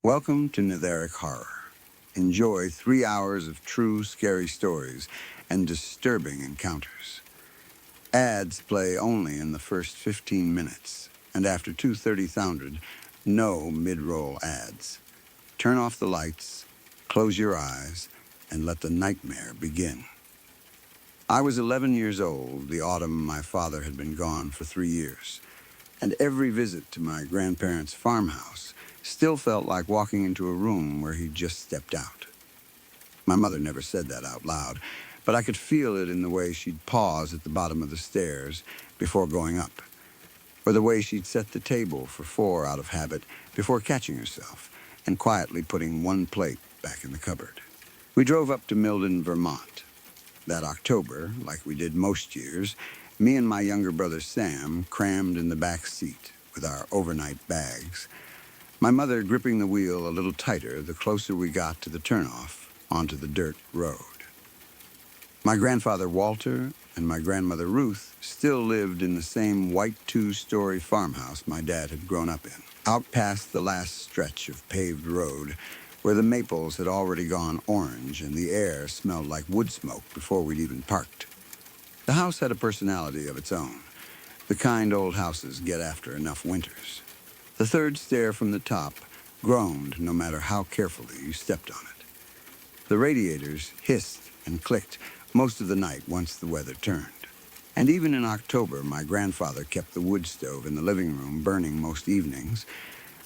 Welcome to Nytheric Horror. Enjoy 3 hours of true scary stories and disturbing encounters. Ads play only in the first 15 minutes, and after 2:30, no mid-roll ads. Turn off the lights, close your eyes, and let the nightmare begin. I was 11 years old the autumn my father had been gone for 3 years, and every visit to my grandparents' farmhouse still felt like walking into a room where he'd just stepped out. My mother never said that out loud, but I could feel it in the way she'd pause at the bottom of the stairs before going up, or the way she'd set the table for four out of habit before catching herself and quietly putting one plate back in the cupboard. We drove up to Milden, Vermont. That October, like we did most years, me and my younger brother Sam crammed in the back seat with our overnight bags, my mother gripping the wheel a little tighter the closer we got to the turnoff onto the dirt road. My grandfather Walter and my grandmother Ruth still lived in the same white two-story farmhouse my dad had grown up in, out past the last stretch of paved road where the maples had already gone orange and the air smelled like wood smoke before we'd even parked. The house had a personality of its own, the kind old houses get after enough winters. The third stair from the top groaned no matter how carefully you stepped on it. The radiators hissed and clicked most of the night once the weather turned. And even in October, my grandfather kept the wood stove in the living room burning most evenings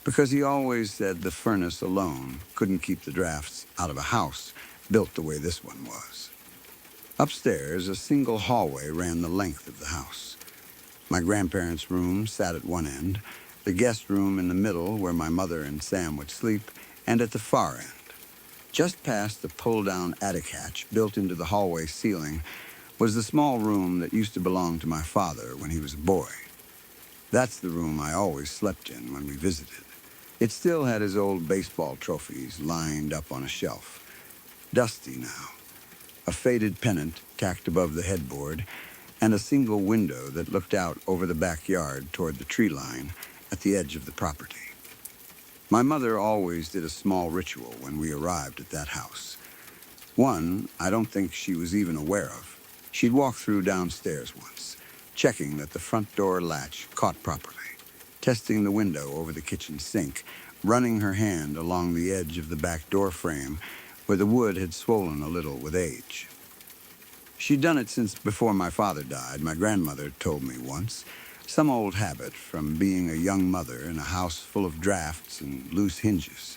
because he always said the furnace alone couldn't keep the drafts out of a house built the way this one was. Upstairs, a single hallway ran the length of the house. My grandparents' room sat at one end, the guest room in the middle where my mother and Sam would sleep, and at the far end. Just past the pull-down attic hatch built into the hallway ceiling was the small room that used to belong to my father when he was a boy. That's the room I always slept in when we visited. It still had his old baseball trophies lined up on a shelf, dusty now, a faded pennant tacked above the headboard, and a single window that looked out over the backyard toward the tree line at the edge of the property. My mother always did a small ritual when we arrived at that house. One I don't think she was even aware of. She'd walk through downstairs once, checking that the front door latch caught properly, testing the window over the kitchen sink, running her hand along the edge of the back door frame where the wood had swollen a little with age. She'd done it since before my father died, my grandmother told me once, some old habit from being a young mother in a house full of drafts and loose hinges.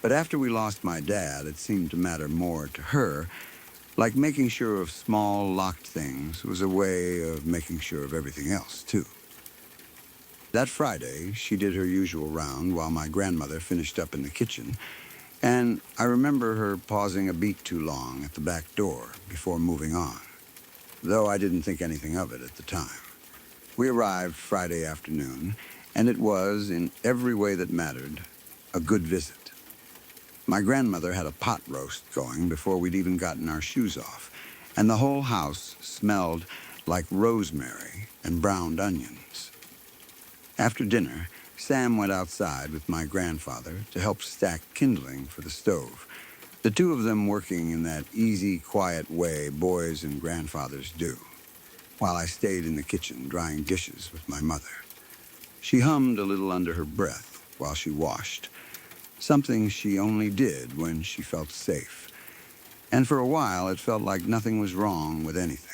But after we lost my dad, it seemed to matter more to her, like making sure of small locked things was a way of making sure of everything else, too. That Friday, she did her usual round while my grandmother finished up in the kitchen, and I remember her pausing a beat too long at the back door before moving on, though I didn't think anything of it at the time. We arrived Friday afternoon, and it was, in every way that mattered, a good visit. My grandmother had a pot roast going before we'd even gotten our shoes off, and the whole house smelled like rosemary and browned onions. After dinner, Sam went outside with my grandfather to help stack kindling for the stove, the two of them working in that easy, quiet way boys and grandfathers do, while I stayed in the kitchen drying dishes with my mother. She hummed a little under her breath while she washed, something she only did when she felt safe. And for a while, it felt like nothing was wrong with anything.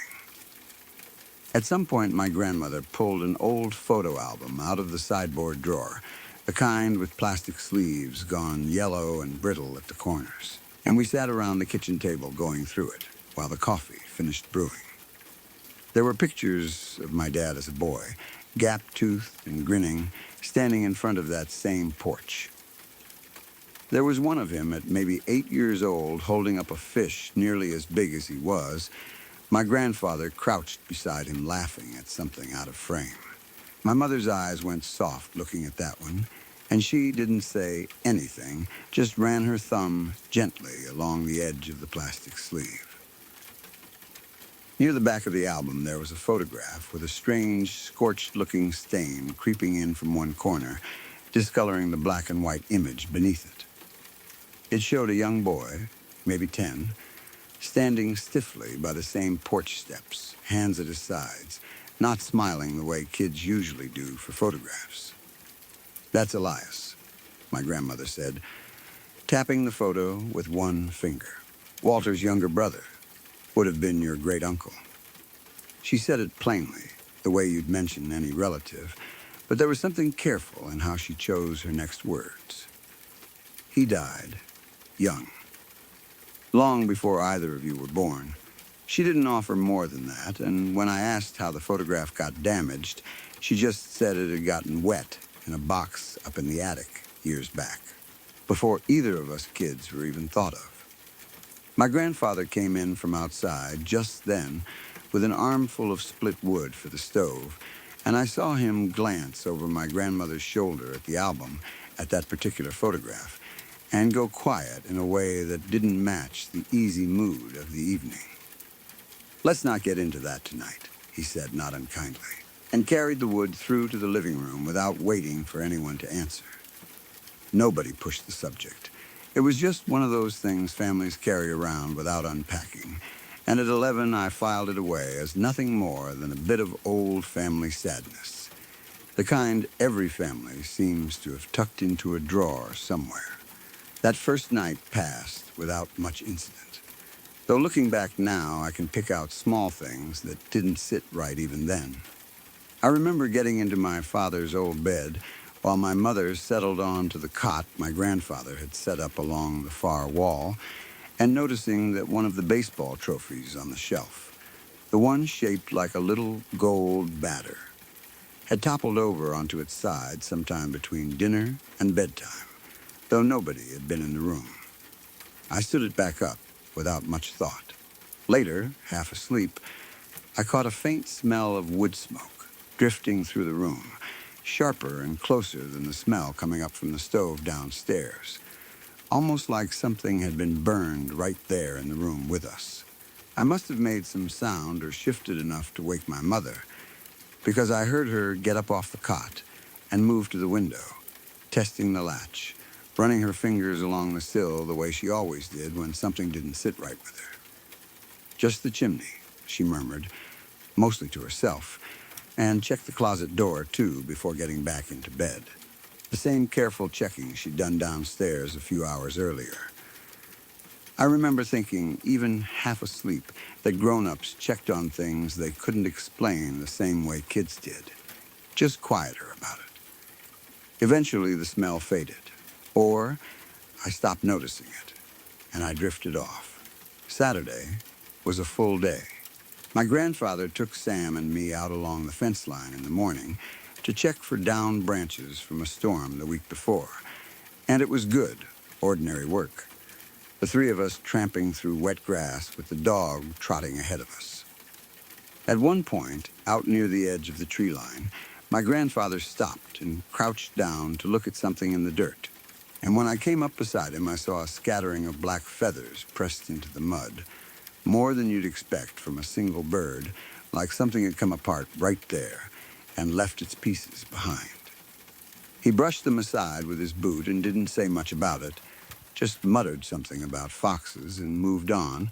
At some point, my grandmother pulled an old photo album out of the sideboard drawer, the kind with plastic sleeves gone yellow and brittle at the corners. And we sat around the kitchen table going through it while the coffee finished brewing. There were pictures of my dad as a boy, gap-toothed and grinning, standing in front of that same porch. There was one of him at maybe 8 years old holding up a fish nearly as big as he was, my grandfather crouched beside him laughing at something out of frame. My mother's eyes went soft looking at that one, and she didn't say anything, just ran her thumb gently along the edge of the plastic sleeve. Near the back of the album, there was a photograph with a strange, scorched-looking stain creeping in from one corner, discoloring the black and white image beneath it. It showed a young boy, maybe 10, standing stiffly by the same porch steps, hands at his sides, not smiling the way kids usually do for photographs. "That's Elias," my grandmother said, tapping the photo with one finger. "Walter's younger brother. Would have been your great-uncle." She said it plainly, the way you'd mention any relative, but there was something careful in how she chose her next words. "He died young, long before either of you were born." She didn't offer more than that, and when I asked how the photograph got damaged, she just said it had gotten wet in a box up in the attic years back, before either of us kids were even thought of. My grandfather came in from outside just then with an armful of split wood for the stove, and I saw him glance over my grandmother's shoulder at the album at that particular photograph and go quiet in a way that didn't match the easy mood of the evening. "Let's not get into that tonight," he said not unkindly, and carried the wood through to the living room without waiting for anyone to answer. Nobody pushed the subject. It was just one of those things families carry around without unpacking, and at 11 I filed it away as nothing more than a bit of old family sadness, the kind every family seems to have tucked into a drawer somewhere. That first night passed without much incident, though looking back now I can pick out small things that didn't sit right even then. I remember getting into my father's old bed while my mother settled on to the cot my grandfather had set up along the far wall, and noticing that one of the baseball trophies on the shelf, the one shaped like a little gold batter, had toppled over onto its side sometime between dinner and bedtime, though nobody had been in the room. I stood it back up without much thought. Later, half asleep, I caught a faint smell of wood smoke drifting through the room, sharper and closer than the smell coming up from the stove downstairs, almost like something had been burned right there in the room with us. I must have made some sound or shifted enough to wake my mother, because I heard her get up off the cot and move to the window, testing the latch, running her fingers along the sill the way she always did when something didn't sit right with her. "Just the chimney," she murmured, mostly to herself, and checked the closet door, too, before getting back into bed. The same careful checking she'd done downstairs a few hours earlier. I remember thinking, even half asleep, that grown-ups checked on things they couldn't explain the same way kids did, just quieter about it. Eventually, the smell faded, or I stopped noticing it, and I drifted off. Saturday was a full day. My grandfather took Sam and me out along the fence line in the morning to check for downed branches from a storm the week before, and it was good, ordinary work. The three of us tramping through wet grass with the dog trotting ahead of us. At one point, out near the edge of the tree line, my grandfather stopped and crouched down to look at something in the dirt, and when I came up beside him, I saw a scattering of black feathers pressed into the mud, more than you'd expect from a single bird, like something had come apart right there and left its pieces behind. He brushed them aside with his boot and didn't say much about it, just muttered something about foxes and moved on,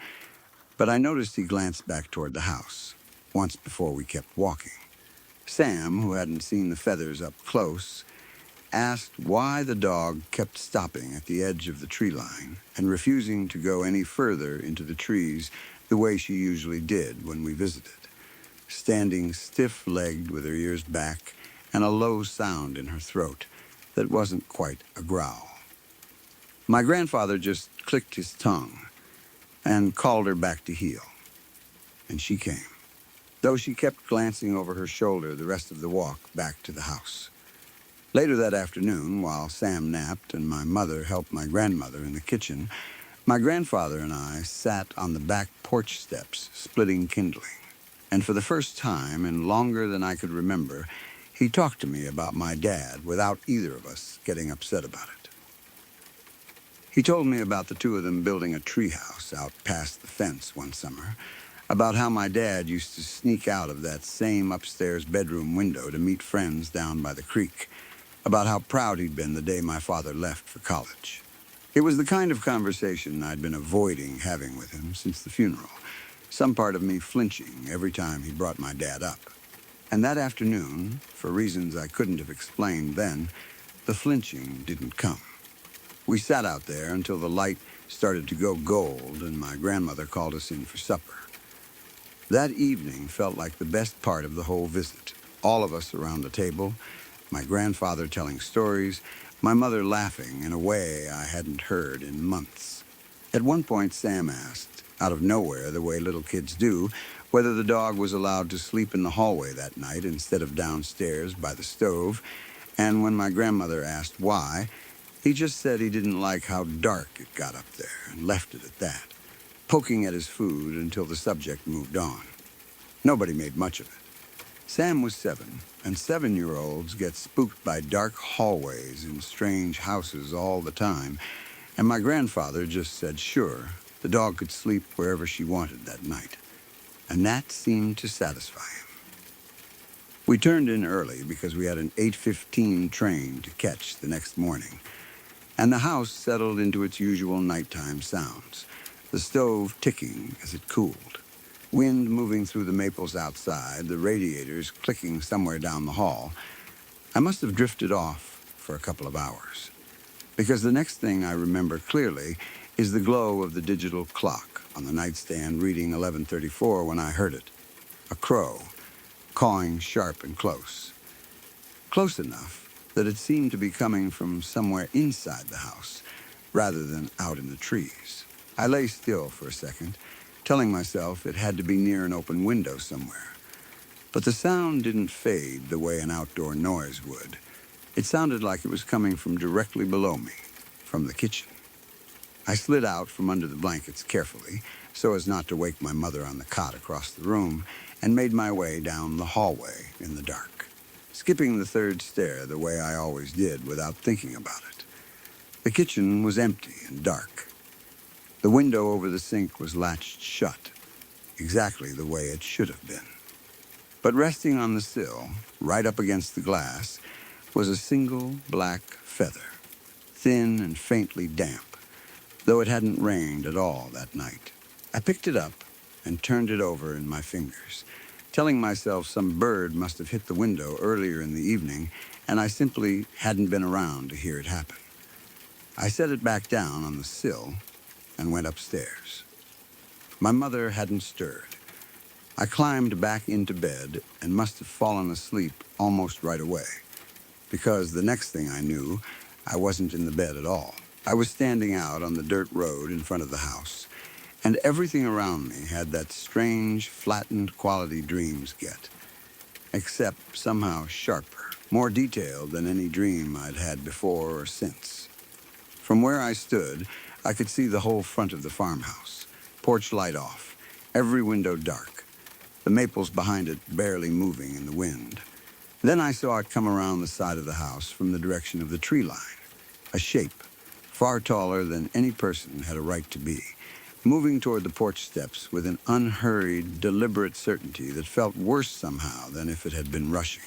but I noticed he glanced back toward the house, once before we kept walking. Sam, who hadn't seen the feathers up close, asked why the dog kept stopping at the edge of the tree line and refusing to go any further into the trees the way she usually did when we visited, standing stiff-legged with her ears back and a low sound in her throat that wasn't quite a growl. My grandfather just clicked his tongue and called her back to heel, and she came, though she kept glancing over her shoulder the rest of the walk back to the house. Later that afternoon, while Sam napped and my mother helped my grandmother in the kitchen, my grandfather and I sat on the back porch steps splitting kindling. And for the first time, and longer than I could remember, he talked to me about my dad without either of us getting upset about it. He told me about the two of them building a treehouse out past the fence one summer, about how my dad used to sneak out of that same upstairs bedroom window to meet friends down by the creek, about how proud he'd been the day my father left for college. It was the kind of conversation I'd been avoiding having with him since the funeral, some part of me flinching every time he brought my dad up. And that afternoon, for reasons I couldn't have explained then, the flinching didn't come. We sat out there until the light started to go gold and my grandmother called us in for supper. That evening felt like the best part of the whole visit. All of us around the table, my grandfather telling stories, my mother laughing in a way I hadn't heard in months. At one point, Sam asked, out of nowhere, the way little kids do, whether the dog was allowed to sleep in the hallway that night instead of downstairs by the stove, and when my grandmother asked why, he just said he didn't like how dark it got up there and left it at that, poking at his food until the subject moved on. Nobody made much of it. Sam was 7, and 7-year-olds get spooked by dark hallways in strange houses all the time, and my grandfather just said sure, the dog could sleep wherever she wanted that night. And that seemed to satisfy him. We turned in early because we had an 8:15 train to catch the next morning, and the house settled into its usual nighttime sounds, the stove ticking as it cooled, wind moving through the maples outside, the radiators clicking somewhere down the hall. I must have drifted off for a couple of hours, because the next thing I remember clearly is the glow of the digital clock on the nightstand reading 11:34 when I heard it, a crow, cawing sharp and close. Close enough that it seemed to be coming from somewhere inside the house, rather than out in the trees. I lay still for a second, telling myself it had to be near an open window somewhere. But the sound didn't fade the way an outdoor noise would. It sounded like it was coming from directly below me, from the kitchen. I slid out from under the blankets carefully, so as not to wake my mother on the cot across the room, and made my way down the hallway in the dark, skipping the third stair the way I always did without thinking about it. The kitchen was empty and dark. The window over the sink was latched shut, exactly the way it should have been. But resting on the sill, right up against the glass, was a single black feather, thin and faintly damp, though it hadn't rained at all that night. I picked it up and turned it over in my fingers, telling myself some bird must have hit the window earlier in the evening, and I simply hadn't been around to hear it happen. I set it back down on the sill and went upstairs. My mother hadn't stirred. I climbed back into bed and must have fallen asleep almost right away, because the next thing I knew, I wasn't in the bed at all. I was standing out on the dirt road in front of the house, and everything around me had that strange, flattened quality dreams get, except somehow sharper, more detailed than any dream I'd had before or since. From where I stood, I could see the whole front of the farmhouse, porch light off, every window dark, the maples behind it barely moving in the wind. Then I saw it come around the side of the house from the direction of the tree line, a shape, far taller than any person had a right to be, moving toward the porch steps with an unhurried, deliberate certainty that felt worse somehow than if it had been rushing.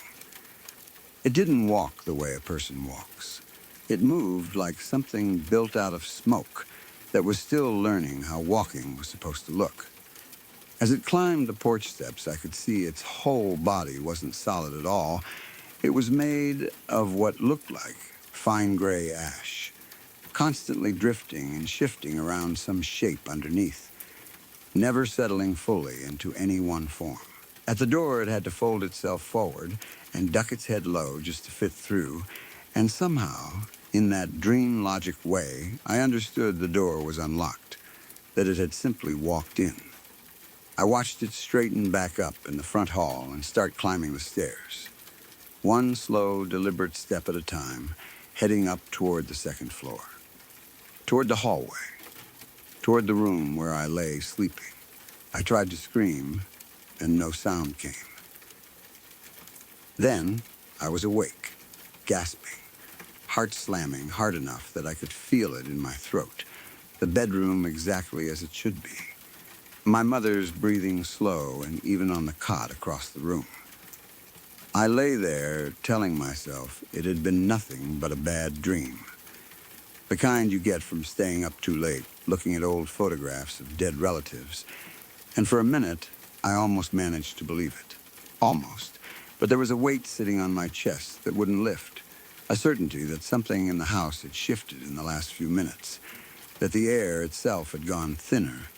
It didn't walk the way a person walks. It moved like something built out of smoke that was still learning how walking was supposed to look. As it climbed the porch steps, I could see its whole body wasn't solid at all. It was made of what looked like fine gray ash, constantly drifting and shifting around some shape underneath, never settling fully into any one form. At the door, it had to fold itself forward and duck its head low just to fit through, and somehow, in that dream logic way, I understood the door was unlocked, that it had simply walked in. I watched it straighten back up in the front hall and start climbing the stairs, one slow, deliberate step at a time, heading up toward the second floor, toward the hallway, toward the room where I lay sleeping. I tried to scream, and no sound came. Then I was awake, gasping, heart slamming hard enough that I could feel it in my throat, the bedroom exactly as it should be. My mother's breathing slow and even on the cot across the room. I lay there telling myself it had been nothing but a bad dream, the kind you get from staying up too late, looking at old photographs of dead relatives. And for a minute, I almost managed to believe it. Almost. But there was a weight sitting on my chest that wouldn't lift. A certainty that something in the house had shifted in the last few minutes, that the air itself had gone thinner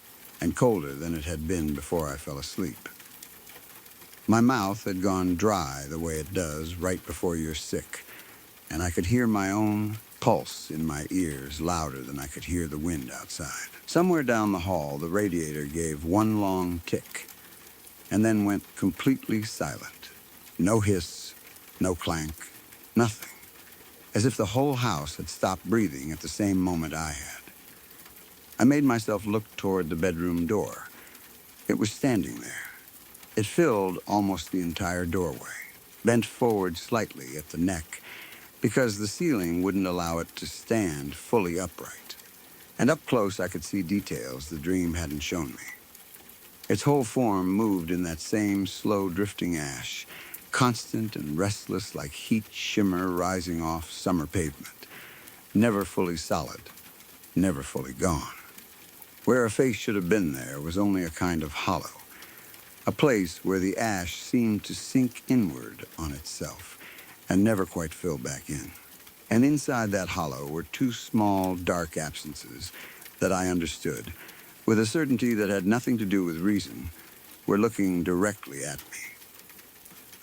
and colder than it had been before I fell asleep. My mouth had gone dry the way it does right before you're sick, and I could hear my own pulse in my ears louder than I could hear the wind outside. Somewhere down the hall, the radiator gave one long tick, and then went completely silent. No hiss, no clank, nothing. As if the whole house had stopped breathing at the same moment I had. I made myself look toward the bedroom door. It was standing there. It filled almost the entire doorway, bent forward slightly at the neck, because the ceiling wouldn't allow it to stand fully upright. And up close I could see details the dream hadn't shown me. Its whole form moved in that same slow drifting ash, constant and restless like heat shimmer rising off summer pavement, never fully solid, never fully gone. Where a face should have been there was only a kind of hollow, a place where the ash seemed to sink inward on itself and never quite fill back in. And inside that hollow were two small, dark absences that I understood, with a certainty that had nothing to do with reason, were looking directly at me.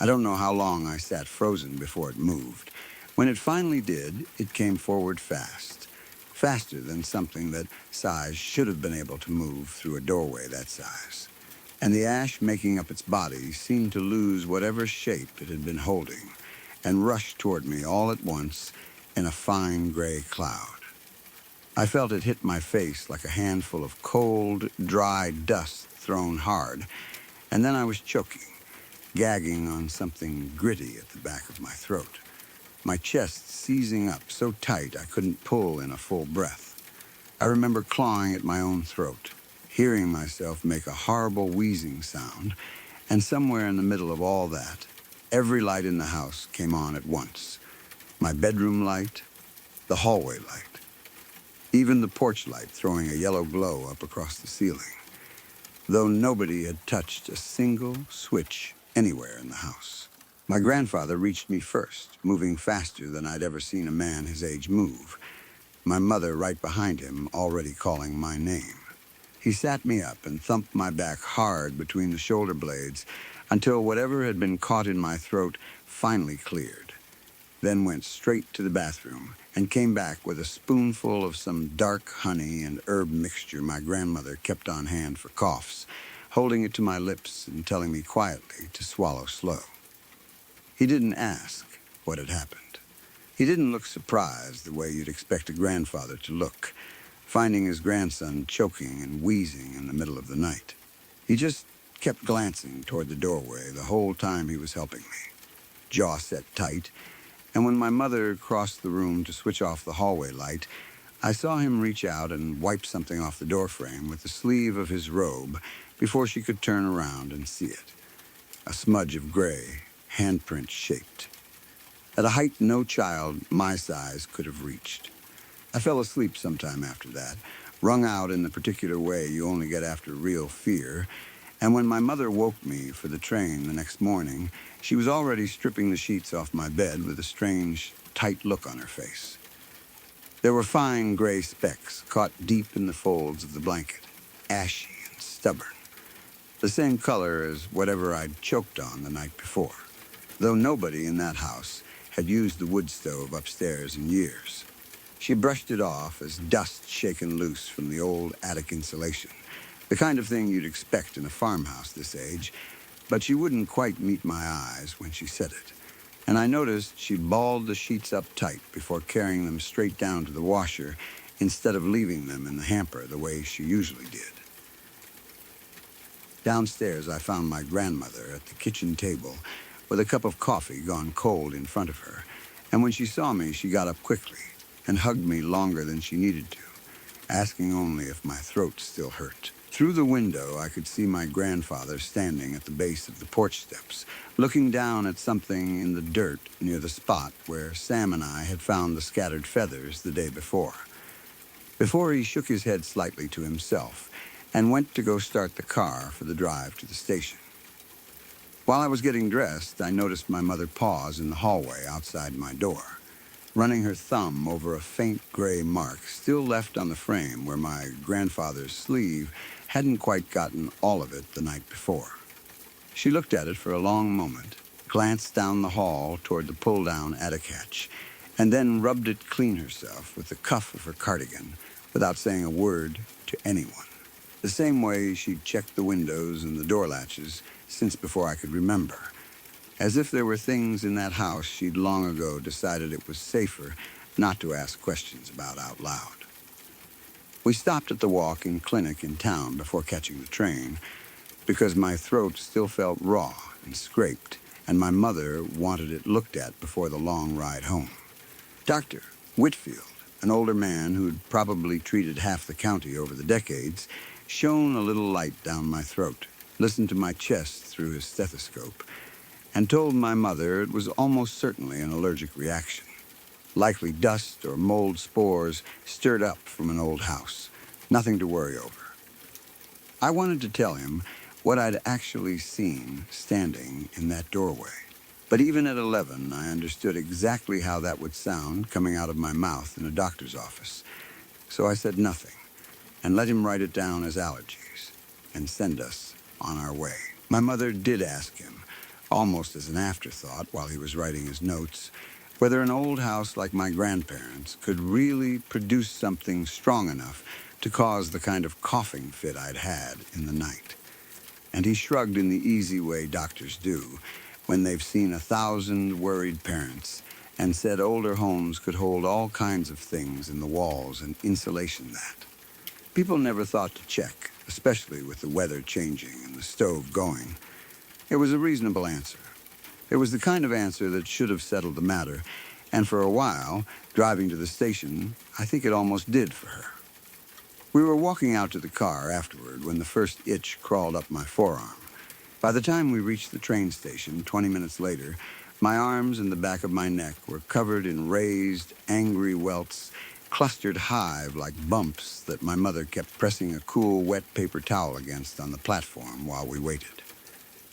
I don't know how long I sat frozen before it moved. When it finally did, it came forward fast, faster than something that size should have been able to move through a doorway that size. And the ash making up its body seemed to lose whatever shape it had been holding and rush toward me all at once in a fine gray cloud. I felt it hit my face like a handful of cold, dry dust thrown hard, and then I was choking, gagging on something gritty at the back of my throat, my chest seizing up so tight I couldn't pull in a full breath. I remember clawing at my own throat, hearing myself make a horrible wheezing sound, and somewhere in the middle of all that, every light in the house came on at once. My bedroom light, the hallway light, even the porch light throwing a yellow glow up across the ceiling, though nobody had touched a single switch anywhere in the house. My grandfather reached me first, moving faster than I'd ever seen a man his age move, my mother right behind him already calling my name. He sat me up and thumped my back hard between the shoulder blades until whatever had been caught in my throat finally cleared, then went straight to the bathroom and came back with a spoonful of some dark honey and herb mixture my grandmother kept on hand for coughs, holding it to my lips and telling me quietly to swallow slow. He didn't ask what had happened. He didn't look surprised the way you'd expect a grandfather to look, finding his grandson choking and wheezing in the middle of the night. He just kept glancing toward the doorway the whole time he was helping me, jaw set tight, and when my mother crossed the room to switch off the hallway light, I saw him reach out and wipe something off the doorframe with the sleeve of his robe before she could turn around and see it. A smudge of gray, handprint shaped. At a height no child my size could have reached. I fell asleep sometime after that, wrung out in the particular way you only get after real fear, and when my mother woke me for the train the next morning, she was already stripping the sheets off my bed with a strange, tight look on her face. There were fine gray specks caught deep in the folds of the blanket, ashy and stubborn, the same color as whatever I'd choked on the night before, though nobody in that house had used the wood stove upstairs in years. She brushed it off as dust shaken loose from the old attic insulation, the kind of thing you'd expect in a farmhouse this age, but she wouldn't quite meet my eyes when she said it, and I noticed she balled the sheets up tight before carrying them straight down to the washer instead of leaving them in the hamper the way she usually did. Downstairs, I found my grandmother at the kitchen table with a cup of coffee gone cold in front of her, and when she saw me, she got up quickly and hugged me longer than she needed to, asking only if my throat still hurt. Through the window, I could see my grandfather standing at the base of the porch steps, looking down at something in the dirt near the spot where Sam and I had found the scattered feathers the day before. before he shook his head slightly to himself and went to go start the car for the drive to the station. While I was getting dressed, I noticed my mother pause in the hallway outside my door, running her thumb over a faint gray mark still left on the frame where my grandfather's sleeve hadn't quite gotten all of it the night before. She looked at it for a long moment, glanced down the hall toward the pull-down attic hatch, and then rubbed it clean herself with the cuff of her cardigan without saying a word to anyone. The same way she'd checked the windows and the door latches since before I could remember, as if there were things in that house she'd long ago decided it was safer not to ask questions about out loud. We stopped at the walk-in clinic in town before catching the train because my throat still felt raw and scraped, and my mother wanted it looked at before the long ride home. Dr. Whitfield, an older man who'd probably treated half the county over the decades, shone a little light down my throat, listened to my chest through his stethoscope, and told my mother it was almost certainly an allergic reaction. Likely dust or mold spores stirred up from an old house. Nothing to worry over. I wanted to tell him what I'd actually seen standing in that doorway. But even at 11, I understood exactly how that would sound coming out of my mouth in a doctor's office. So I said nothing and let him write it down as allergies and send us on our way. My mother did ask him, almost as an afterthought while he was writing his notes, whether an old house like my grandparents' could really produce something strong enough to cause the kind of coughing fit I'd had in the night. And he shrugged in the easy way doctors do when they've seen 1,000 worried parents and said older homes could hold all kinds of things in the walls and insulation that. People never thought to check, especially with the weather changing and the stove going. It was a reasonable answer. It was the kind of answer that should have settled the matter, and for a while, driving to the station, I think it almost did for her. We were walking out to the car afterward when the first itch crawled up my forearm. By the time we reached the train station, 20 minutes later, my arms and the back of my neck were covered in raised, angry welts, clustered high like bumps that my mother kept pressing a cool, wet paper towel against on the platform while we waited.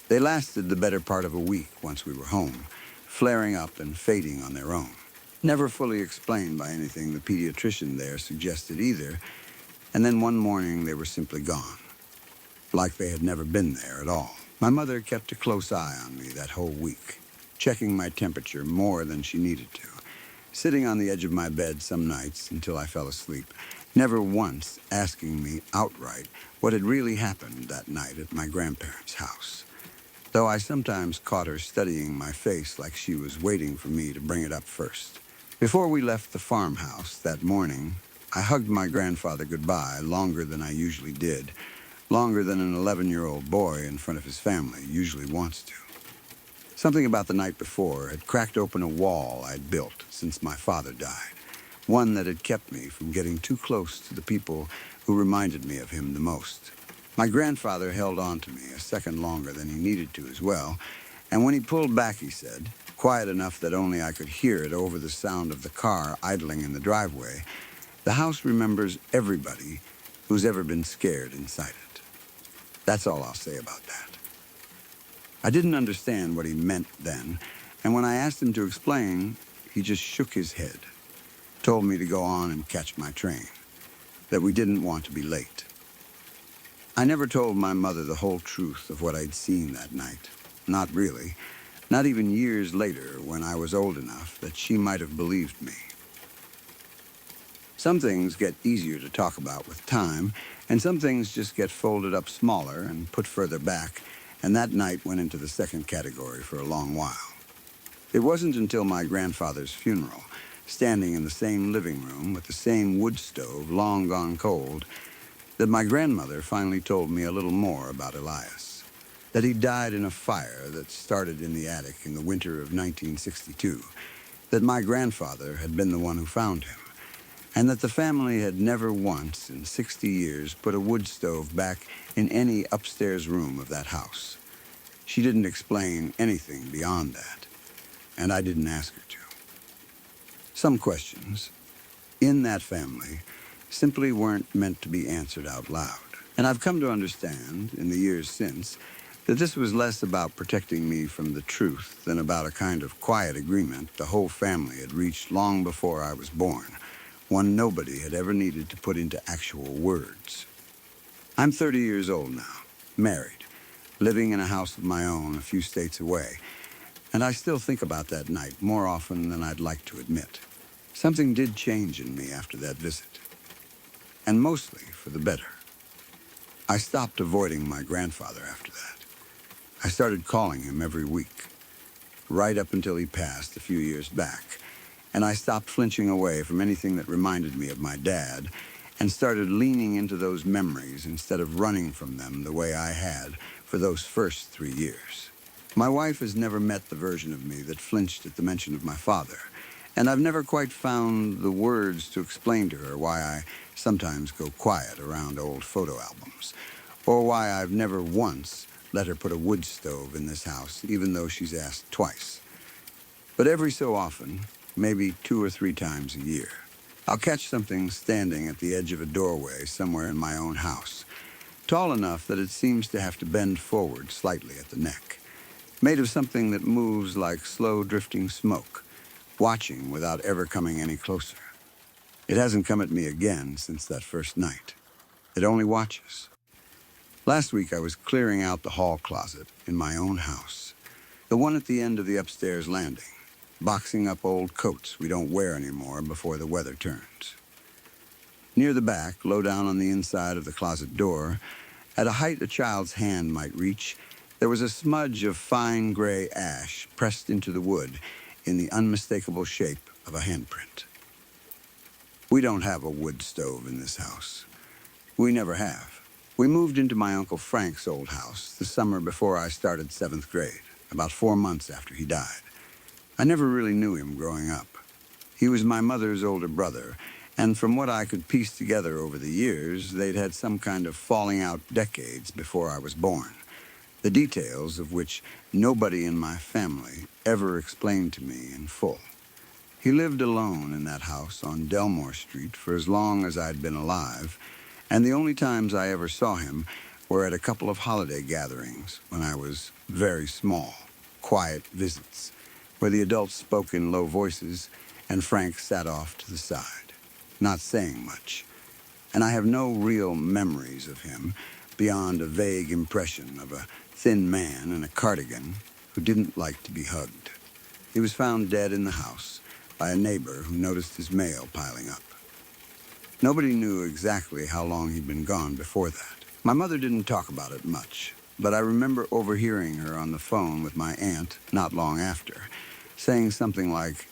They lasted the better part of a week once we were home, flaring up and fading on their own. Never fully explained by anything the pediatrician there suggested either, and then one morning they were simply gone, like they had never been there at all. My mother kept a close eye on me that whole week, checking my temperature more than she needed to, sitting on the edge of my bed some nights until I fell asleep, never once asking me outright what had really happened that night at my grandparents' house, though I sometimes caught her studying my face like she was waiting for me to bring it up first. Before we left the farmhouse that morning, I hugged my grandfather goodbye longer than I usually did, longer than an 11-year-old boy in front of his family usually wants to. Something about the night before had cracked open a wall I'd built since my father died, one that had kept me from getting too close to the people who reminded me of him the most. My grandfather held on to me a second longer than he needed to as well, and when he pulled back, he said, quiet enough that only I could hear it over the sound of the car idling in the driveway, "The house remembers everybody who's ever been scared inside it." That's all I'll say about that. I didn't understand what he meant then, and when I asked him to explain, he just shook his head, told me to go on and catch my train, that we didn't want to be late. I never told my mother the whole truth of what I'd seen that night. Not really. Not even years later, when I was old enough that she might have believed me. Some things get easier to talk about with time, and some things just get folded up smaller and put further back, and that night went into the second category for a long while. It wasn't until my grandfather's funeral, standing in the same living room with the same wood stove long gone cold, that my grandmother finally told me a little more about Elias. That he died in a fire that started in the attic in the winter of 1962, that my grandfather had been the one who found him, and that the family had never once in 60 years put a wood stove back in any upstairs room of that house. She didn't explain anything beyond that, and I didn't ask her to. Some questions. In that family, simply weren't meant to be answered out loud. And I've come to understand, in the years since, that this was less about protecting me from the truth than about a kind of quiet agreement the whole family had reached long before I was born, one nobody had ever needed to put into actual words. I'm 30 years old now, married, living in a house of my own a few states away, and I still think about that night more often than I'd like to admit. Something did change in me after that visit, and mostly for the better. I stopped avoiding my grandfather after that. I started calling him every week, right up until he passed a few years back, and I stopped flinching away from anything that reminded me of my dad and started leaning into those memories instead of running from them the way I had for those first 3 years. My wife has never met the version of me that flinched at the mention of my father, and I've never quite found the words to explain to her why I sometimes go quiet around old photo albums, or why I've never once let her put a wood stove in this house, even though she's asked twice. But every so often, maybe 2 or 3 times a year, I'll catch something standing at the edge of a doorway somewhere in my own house, tall enough that it seems to have to bend forward slightly at the neck, made of something that moves like slow drifting smoke, watching without ever coming any closer. It hasn't come at me again since that first night. It only watches. Last week I was clearing out the hall closet in my own house, the one at the end of the upstairs landing, boxing up old coats we don't wear anymore before the weather turns. Near the back, low down on the inside of the closet door, at a height a child's hand might reach, there was a smudge of fine gray ash pressed into the wood in the unmistakable shape of a handprint. We don't have a wood stove in this house. We never have. We moved into my Uncle Frank's old house the summer before I started 7th grade, about 4 months after he died. I never really knew him growing up. He was my mother's older brother, and from what I could piece together over the years, they'd had some kind of falling out decades before I was born, the details of which nobody in my family ever explained to me in full. He lived alone in that house on Delmore Street for as long as I'd been alive, and the only times I ever saw him were at a couple of holiday gatherings when I was very small, quiet visits, where the adults spoke in low voices and Frank sat off to the side, not saying much. And I have no real memories of him beyond a vague impression of a thin man in a cardigan who didn't like to be hugged. He was found dead in the house by a neighbor who noticed his mail piling up. Nobody knew exactly how long he'd been gone before that. My mother didn't talk about it much, but I remember overhearing her on the phone with my aunt not long after, saying something like,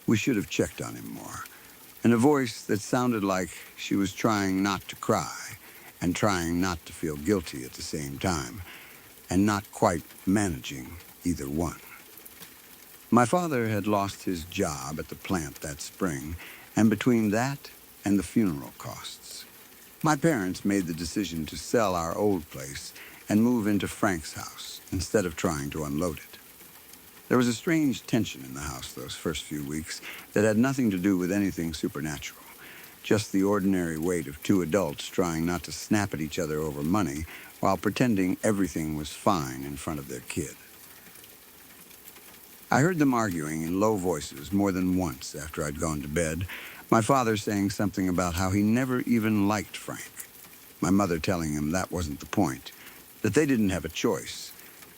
"We should have checked on him more," in a voice that sounded like she was trying not to cry and trying not to feel guilty at the same time, and not quite managing either one. My father had lost his job at the plant that spring, and between that and the funeral costs, my parents made the decision to sell our old place and move into Frank's house instead of trying to unload it. There was a strange tension in the house those first few weeks that had nothing to do with anything supernatural, just the ordinary weight of 2 adults trying not to snap at each other over money while pretending everything was fine in front of their kid. I heard them arguing in low voices more than once after I'd gone to bed, my father saying something about how he never even liked Frank, my mother telling him that wasn't the point, that they didn't have a choice,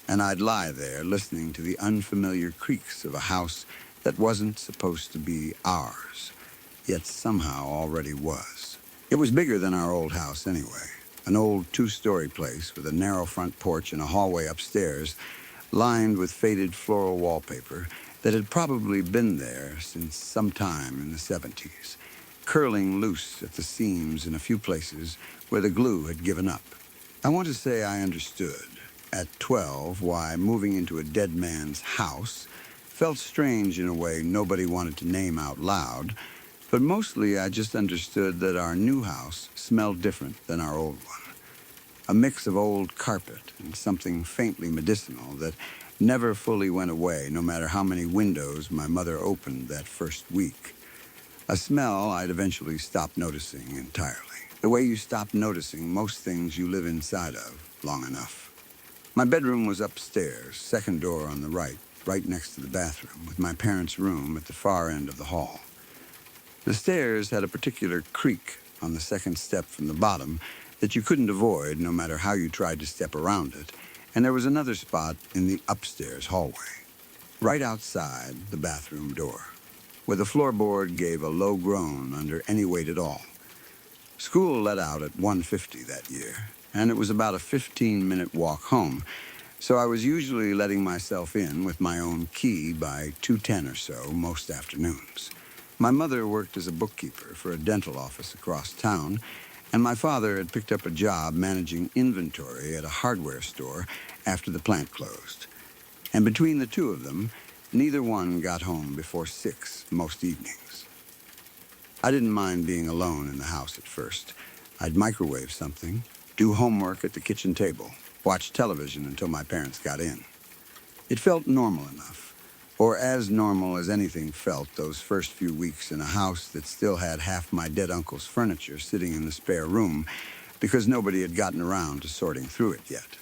and I'd lie there listening to the unfamiliar creaks of a house that wasn't supposed to be ours, yet somehow already was. It was bigger than our old house anyway, an old 2-story place with a narrow front porch and a hallway upstairs lined with faded floral wallpaper that had probably been there since some time in the 70s, curling loose at the seams in a few places where the glue had given up. I want to say I understood, at 12, why moving into a dead man's house felt strange in a way nobody wanted to name out loud, but mostly I just understood that our new house smelled different than our old one. A mix of old carpet and something faintly medicinal that never fully went away no matter how many windows my mother opened that first week. A smell I'd eventually stop noticing entirely. The way you stop noticing most things you live inside of long enough. My bedroom was upstairs, second door on the right next to the bathroom, with my parents' room at the far end of the hall. The stairs had a particular creak on the second step from the bottom that you couldn't avoid no matter how you tried to step around it, and there was another spot in the upstairs hallway, right outside the bathroom door, where the floorboard gave a low groan under any weight at all. School let out at 1:50 that year, and it was about a 15-minute walk home, so I was usually letting myself in with my own key by 2:10 or so most afternoons. My mother worked as a bookkeeper for a dental office across town, and my father had picked up a job managing inventory at a hardware store after the plant closed. And between the two of them, neither one got home before 6 most evenings. I didn't mind being alone in the house at first. I'd microwave something, do homework at the kitchen table, watch television until my parents got in. It felt normal enough, or as normal as anything felt those first few weeks in a house that still had half my dead uncle's furniture sitting in the spare room because nobody had gotten around to sorting through it yet.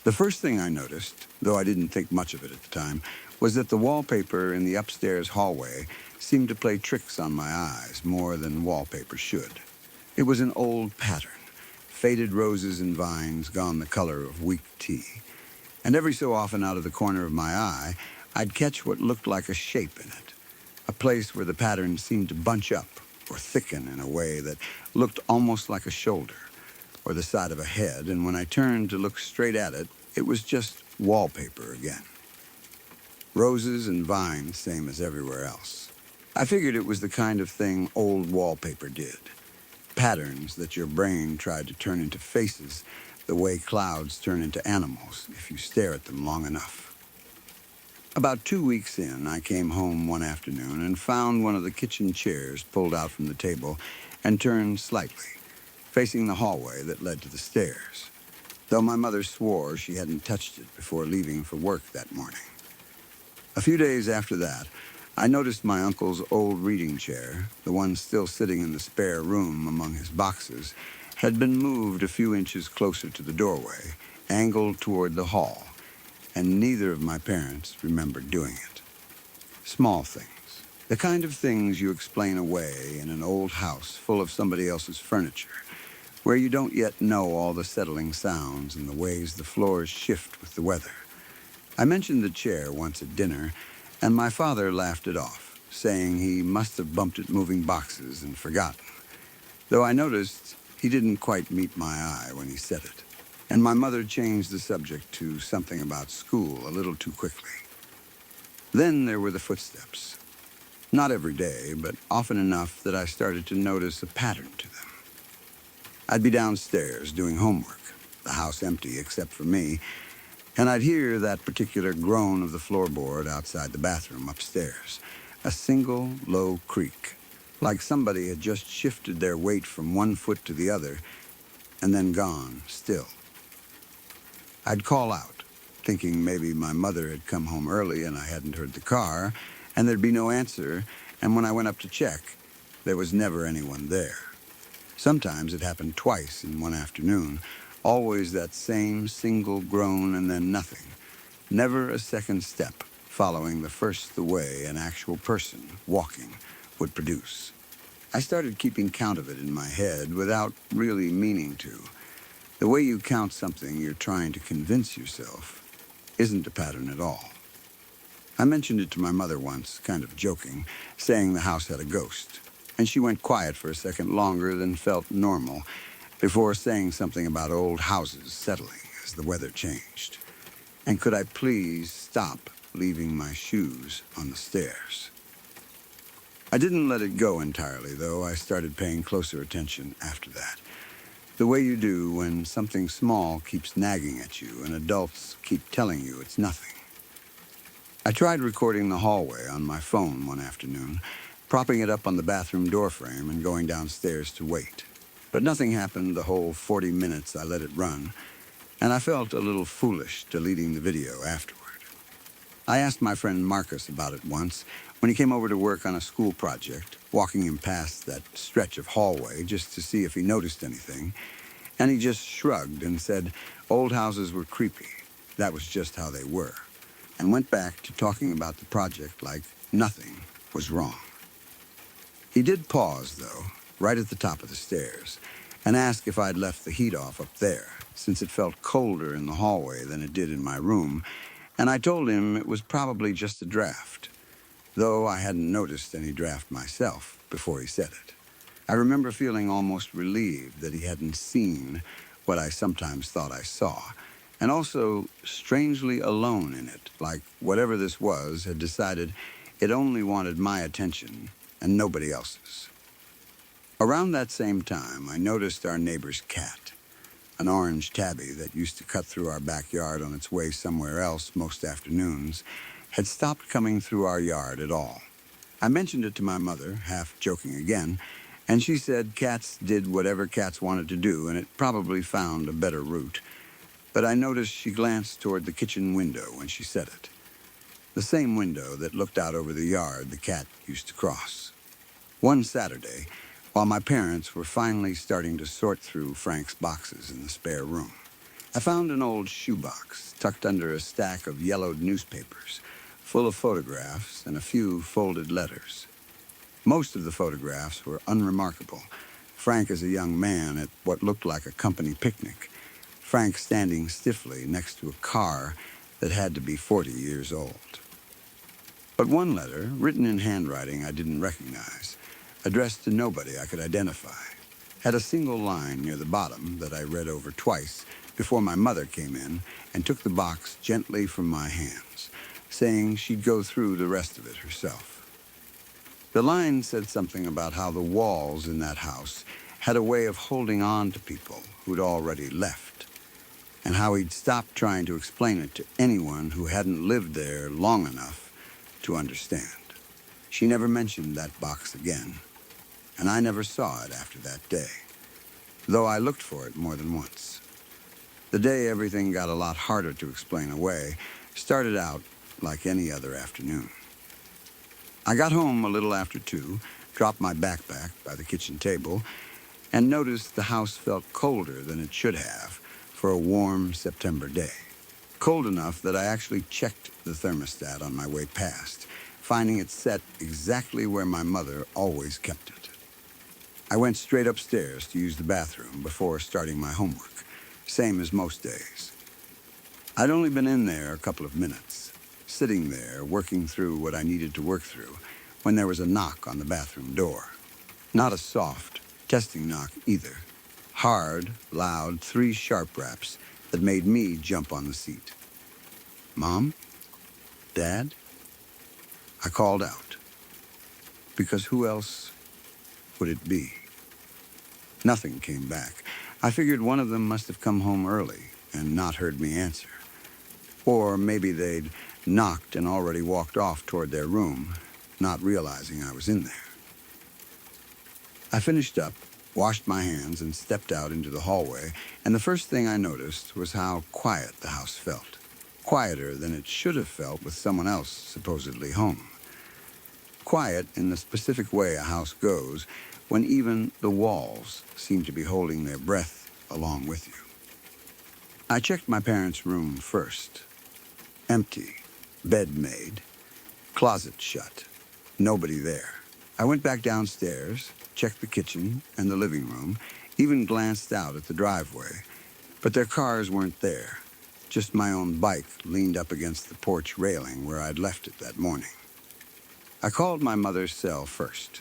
The first thing I noticed, though I didn't think much of it at the time, was that the wallpaper in the upstairs hallway seemed to play tricks on my eyes more than wallpaper should. It was an old pattern, faded roses and vines gone the color of weak tea. And every so often out of the corner of my eye, I'd catch what looked like a shape in it, a place where the pattern seemed to bunch up or thicken in a way that looked almost like a shoulder or the side of a head, and when I turned to look straight at it, it was just wallpaper again. Roses and vines, same as everywhere else. I figured it was the kind of thing old wallpaper did. Patterns that your brain tried to turn into faces the way clouds turn into animals if you stare at them long enough. About 2 weeks in, I came home one afternoon and found one of the kitchen chairs pulled out from the table and turned slightly, facing the hallway that led to the stairs, though my mother swore she hadn't touched it before leaving for work that morning. A few days after that, I noticed my uncle's old reading chair, the one still sitting in the spare room among his boxes, had been moved a few inches closer to the doorway, angled toward the hall, and neither of my parents remembered doing it. Small things. The kind of things you explain away in an old house full of somebody else's furniture, where you don't yet know all the settling sounds and the ways the floors shift with the weather. I mentioned the chair once at dinner, and my father laughed it off, saying he must have bumped it moving boxes and forgotten, though I noticed he didn't quite meet my eye when he said it, and my mother changed the subject to something about school a little too quickly. Then there were the footsteps. Not every day, but often enough that I started to notice a pattern to them. I'd be downstairs doing homework, the house empty except for me, and I'd hear that particular groan of the floorboard outside the bathroom upstairs, a single low creak, like somebody had just shifted their weight from one foot to the other and then gone still. I'd call out, thinking maybe my mother had come home early and I hadn't heard the car, and there'd be no answer, and when I went up to check, there was never anyone there. Sometimes it happened twice in one afternoon, always that same single groan and then nothing. Never a second step following the first the way an actual person walking would produce. I started keeping count of it in my head without really meaning to. The way you count something you're trying to convince yourself isn't a pattern at all. I mentioned it to my mother once, kind of joking, saying the house had a ghost, and she went quiet for a second longer than felt normal before saying something about old houses settling as the weather changed. And could I please stop leaving my shoes on the stairs? I didn't let it go entirely, though. I started paying closer attention after that. The way you do when something small keeps nagging at you and adults keep telling you it's nothing. I tried recording the hallway on my phone one afternoon, propping it up on the bathroom doorframe and going downstairs to wait. But nothing happened the whole 40 minutes I let it run, and I felt a little foolish deleting the video afterward. I asked my friend Marcus about it once when he came over to work on a school project, walking him past that stretch of hallway just to see if he noticed anything, and he just shrugged and said old houses were creepy. That was just how they were, and went back to talking about the project like nothing was wrong. He did pause, though, right at the top of the stairs, and ask if I'd left the heat off up there, since it felt colder in the hallway than it did in my room, and I told him it was probably just a draft, though I hadn't noticed any draft myself before he said it. I remember feeling almost relieved that he hadn't seen what I sometimes thought I saw, and also strangely alone in it, like whatever this was had decided it only wanted my attention and nobody else's. Around that same time, I noticed our neighbor's cat, an orange tabby that used to cut through our backyard on its way somewhere else most afternoons, had stopped coming through our yard at all. I mentioned it to my mother, half joking again, and she said cats did whatever cats wanted to do, and it probably found a better route. But I noticed she glanced toward the kitchen window when she said it, the same window that looked out over the yard the cat used to cross. One Saturday, while my parents were finally starting to sort through Frank's boxes in the spare room, I found an old shoebox tucked under a stack of yellowed newspapers, full of photographs and a few folded letters. Most of the photographs were unremarkable. Frank as a young man at what looked like a company picnic. Frank standing stiffly next to a car that had to be 40 years old. But one letter, written in handwriting I didn't recognize, addressed to nobody I could identify, had a single line near the bottom that I read over twice before my mother came in and took the box gently from my hands, saying she'd go through the rest of it herself. The line said something about how the walls in that house had a way of holding on to people who'd already left, and how he'd stopped trying to explain it to anyone who hadn't lived there long enough to understand. She never mentioned that box again, and I never saw it after that day, though I looked for it more than once. The day everything got a lot harder to explain away started out like any other afternoon. I got home a little after 2, dropped my backpack by the kitchen table, and noticed the house felt colder than it should have for a warm September day. Cold enough that I actually checked the thermostat on my way past, finding it set exactly where my mother always kept it. I went straight upstairs to use the bathroom before starting my homework, same as most days. I'd only been in there a couple of minutes, sitting there working through what I needed to work through, when there was a knock on the bathroom door. Not a soft, testing knock either. Hard, loud, 3 sharp raps that made me jump on the seat. Mom? Dad? I called out. Because who else would it be? Nothing came back. I figured one of them must have come home early and not heard me answer. Or maybe they'd knocked and already walked off toward their room, not realizing I was in there. I finished up, washed my hands, and stepped out into the hallway, and the first thing I noticed was how quiet the house felt. Quieter than it should have felt with someone else supposedly home. Quiet in the specific way a house goes when even the walls seem to be holding their breath along with you. I checked my parents' room first. Empty, bed made, closet shut, nobody there. I went back downstairs, checked the kitchen and the living room, even glanced out at the driveway, but their cars weren't there. Just my own bike leaned up against the porch railing where I'd left it that morning. I called my mother's cell first.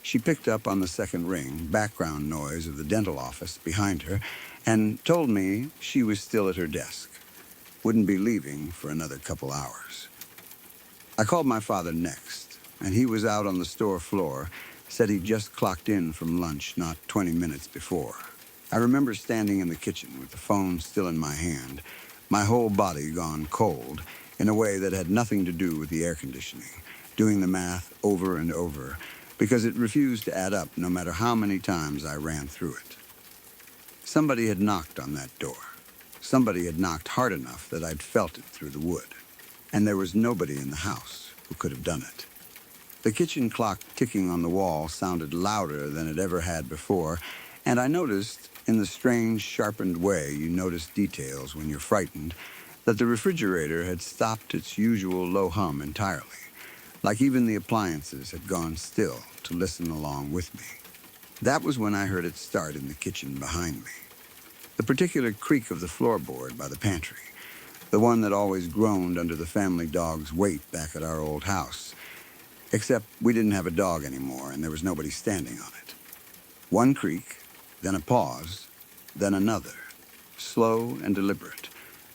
She picked up on the second ring, background noise of the dental office behind her, and told me she was still at her desk. Wouldn't be leaving for another couple hours. I called my father next, and he was out on the store floor, said he'd just clocked in from lunch not 20 minutes before. I remember standing in the kitchen with the phone still in my hand, my whole body gone cold in a way that had nothing to do with the air conditioning, doing the math over and over, because it refused to add up no matter how many times I ran through it. Somebody had knocked on that door. Somebody had knocked hard enough that I'd felt it through the wood. and there was nobody in the house who could have done it. The kitchen clock ticking on the wall sounded louder than it ever had before, and I noticed, in the strange, sharpened way you notice details when you're frightened, that the refrigerator had stopped its usual low hum entirely, like even the appliances had gone still to listen along with me. That was when I heard it start in the kitchen behind me. The particular creak of the floorboard by the pantry, the one that always groaned under the family dog's weight back at our old house. Except we didn't have a dog anymore, and there was nobody standing on it. One creak, then a pause, then another, slow and deliberate,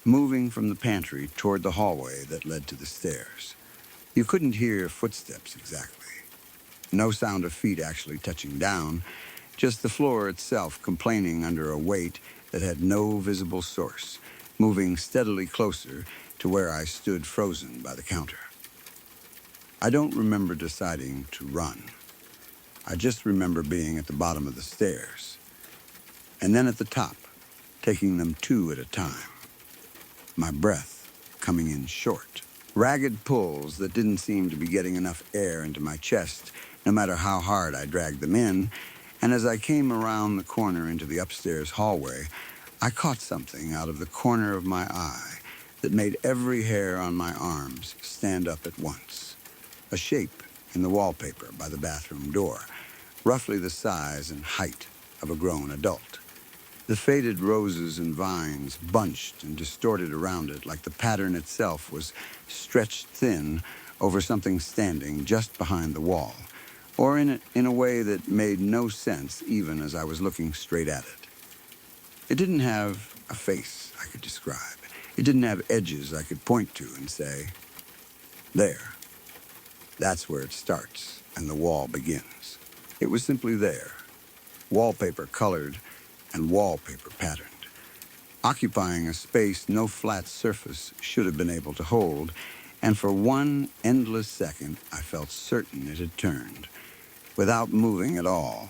moving from the pantry toward the hallway that led to the stairs. You couldn't hear footsteps exactly. No sound of feet actually touching down, just the floor itself complaining under a weight that had no visible source, moving steadily closer to where I stood frozen by the counter. I don't remember deciding to run. I just remember being at the bottom of the stairs, and then at the top, taking them two at a time. My breath coming in short. Ragged pulls that didn't seem to be getting enough air into my chest, no matter how hard I dragged them in, and as I came around the corner into the upstairs hallway, I caught something out of the corner of my eye that made every hair on my arms stand up at once. A shape in the wallpaper by the bathroom door, roughly the size and height of a grown adult. The faded roses and vines bunched and distorted around it like the pattern itself was stretched thin over something standing just behind the wall, or in a way that made no sense even as I was looking straight at it. It didn't have a face I could describe. It didn't have edges I could point to and say, there. That's where it starts and the wall begins. It was simply there, wallpaper colored and wallpaper patterned, occupying a space no flat surface should have been able to hold, and for one endless second I felt certain it had turned, without moving at all,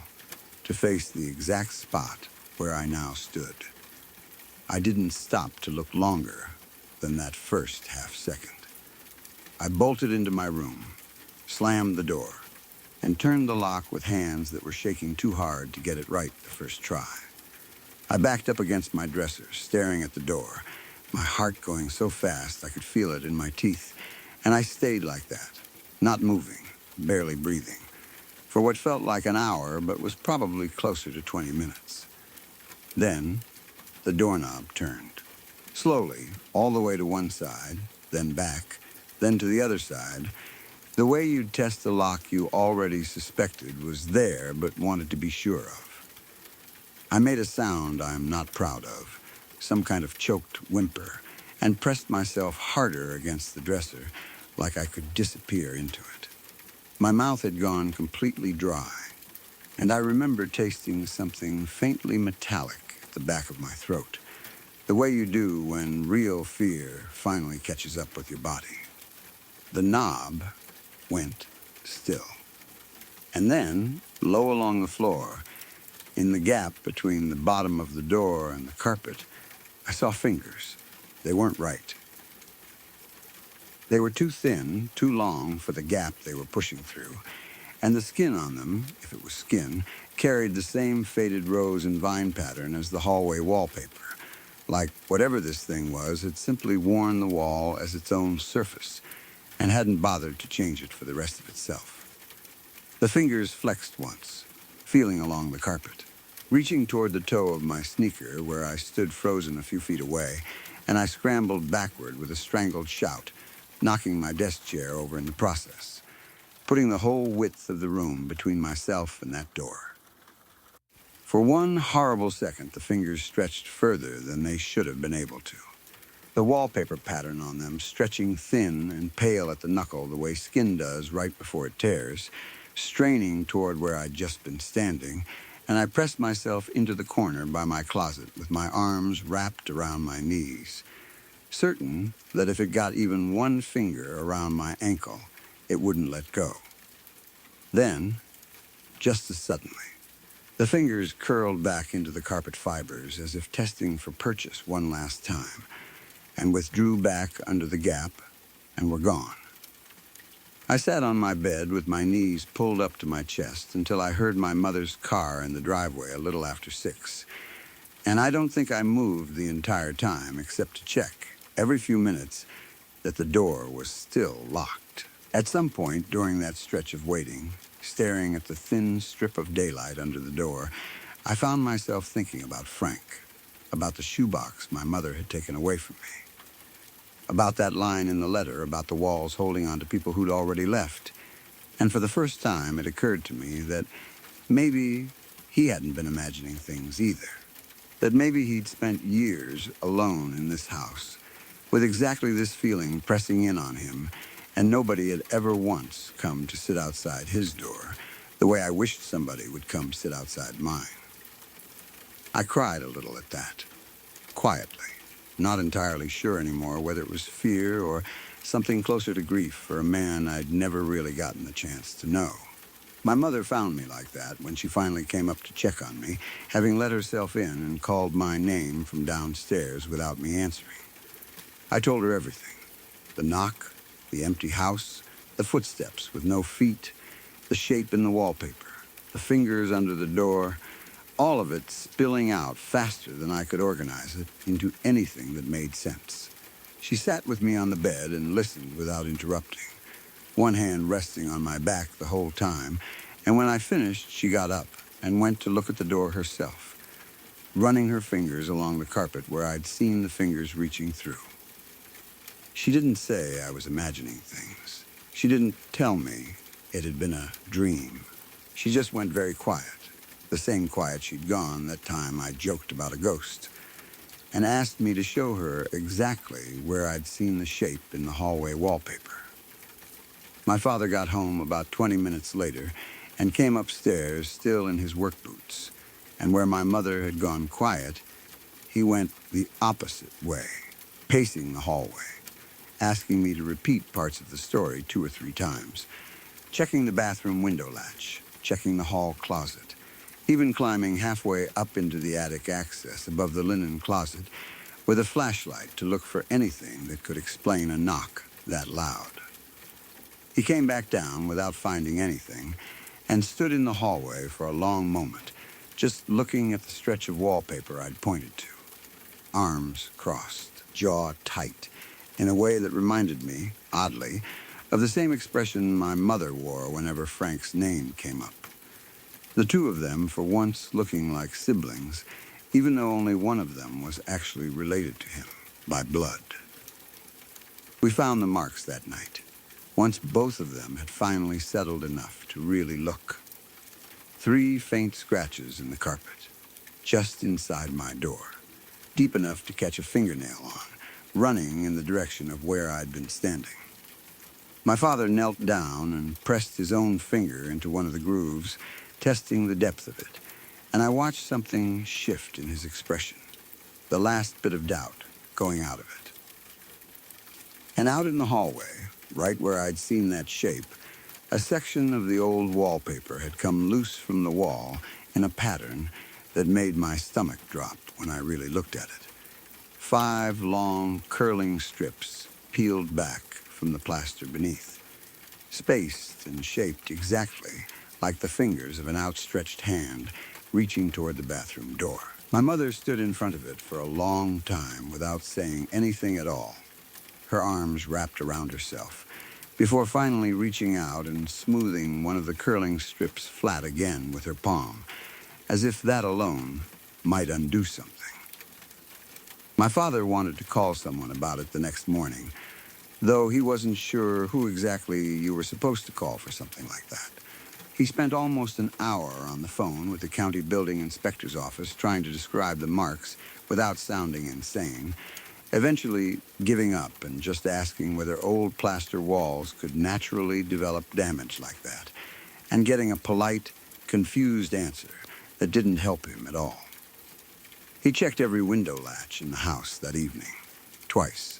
to face the exact spot where I now stood. I didn't stop to look longer than that first half second. I bolted into my room, slammed the door, and turned the lock with hands that were shaking too hard to get it right the first try. I backed up against my dresser, staring at the door, my heart going so fast I could feel it in my teeth, and I stayed like that, not moving, barely breathing, for what felt like an hour but was probably closer to 20 minutes. Then, the doorknob turned, slowly, all the way to one side, then back, then to the other side, the way you'd test a lock you already suspected was there but wanted to be sure of. I made a sound I'm not proud of, some kind of choked whimper, and pressed myself harder against the dresser, like I could disappear into it. My mouth had gone completely dry, and I remember tasting something faintly metallic at the back of my throat, the way you do when real fear finally catches up with your body. The knob went still. And then, low along the floor, in the gap between the bottom of the door and the carpet, I saw fingers. They weren't right. They were too thin, too long for the gap they were pushing through, and the skin on them, if it was skin, carried the same faded rose and vine pattern as the hallway wallpaper. Like whatever this thing was, it simply worn the wall as its own surface, and hadn't bothered to change it for the rest of itself. The fingers flexed once, feeling along the carpet, reaching toward the toe of my sneaker where I stood frozen a few feet away, and I scrambled backward with a strangled shout, knocking my desk chair over in the process, putting the whole width of the room between myself and that door. For one horrible second, the fingers stretched further than they should have been able to. The wallpaper pattern on them stretching thin and pale at the knuckle the way skin does right before it tears, straining toward where I'd just been standing, and I pressed myself into the corner by my closet with my arms wrapped around my knees, certain that if it got even one finger around my ankle, it wouldn't let go. Then, just as suddenly, the fingers curled back into the carpet fibers as if testing for purchase one last time, and withdrew back under the gap, and were gone. I sat on my bed with my knees pulled up to my chest until I heard my mother's car in the driveway a little after 6. And I don't think I moved the entire time except to check, every few minutes, that the door was still locked. At some point during that stretch of waiting, staring at the thin strip of daylight under the door, I found myself thinking about Frank, about the shoebox my mother had taken away from me, about that line in the letter about the walls holding on to people who'd already left. And for the first time, it occurred to me that maybe he hadn't been imagining things either. That maybe he'd spent years alone in this house, with exactly this feeling pressing in on him, and nobody had ever once come to sit outside his door, the way I wished somebody would come sit outside mine. I cried a little at that, quietly, not entirely sure anymore whether it was fear or something closer to grief for a man I'd never really gotten the chance to know. My mother found me like that when she finally came up to check on me, having let herself in and called my name from downstairs without me answering. I told her everything. The knock, the empty house, the footsteps with no feet, the shape in the wallpaper, the fingers under the door, all of it spilling out faster than I could organize it into anything that made sense. She sat with me on the bed and listened without interrupting, one hand resting on my back the whole time, and when I finished, she got up and went to look at the door herself, running her fingers along the carpet where I'd seen the fingers reaching through. She didn't say I was imagining things. She didn't tell me it had been a dream. She just went very quiet, the same quiet she'd gone that time I joked about a ghost, and asked me to show her exactly where I'd seen the shape in the hallway wallpaper. My father got home about 20 minutes later and came upstairs still in his work boots, and where my mother had gone quiet, he went the opposite way, pacing the hallway, asking me to repeat parts of the story 2 or 3 times, checking the bathroom window latch, checking the hall closet, even climbing halfway up into the attic access above the linen closet with a flashlight to look for anything that could explain a knock that loud. He came back down without finding anything and stood in the hallway for a long moment, just looking at the stretch of wallpaper I'd pointed to, arms crossed, jaw tight, in a way that reminded me, oddly, of the same expression my mother wore whenever Frank's name came up. The two of them for once looking like siblings, even though only one of them was actually related to him by blood. We found the marks that night, once both of them had finally settled enough to really look. 3 faint scratches in the carpet, just inside my door, deep enough to catch a fingernail on, running in the direction of where I'd been standing. My father knelt down and pressed his own finger into one of the grooves, testing the depth of it, and I watched something shift in his expression, the last bit of doubt going out of it. And out in the hallway, right where I'd seen that shape, a section of the old wallpaper had come loose from the wall in a pattern that made my stomach drop when I really looked at it. 5 long, curling strips peeled back from the plaster beneath, spaced and shaped exactly like the fingers of an outstretched hand reaching toward the bathroom door. My mother stood in front of it for a long time without saying anything at all, her arms wrapped around herself, before finally reaching out and smoothing one of the curling strips flat again with her palm, as if that alone might undo something. My father wanted to call someone about it the next morning, though he wasn't sure who exactly you were supposed to call for something like that. He spent almost an hour on the phone with the county building inspector's office trying to describe the marks without sounding insane, eventually giving up and just asking whether old plaster walls could naturally develop damage like that, and getting a polite, confused answer that didn't help him at all. He checked every window latch in the house that evening, twice,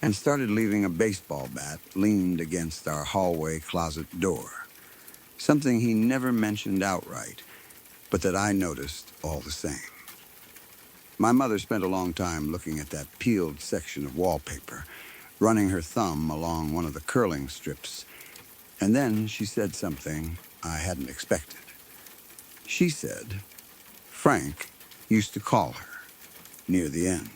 and started leaving a baseball bat leaned against our hallway closet door, something he never mentioned outright, but that I noticed all the same. My mother spent a long time looking at that peeled section of wallpaper, running her thumb along one of the curling strips, and then she said something I hadn't expected. She said Frank used to call her near the end,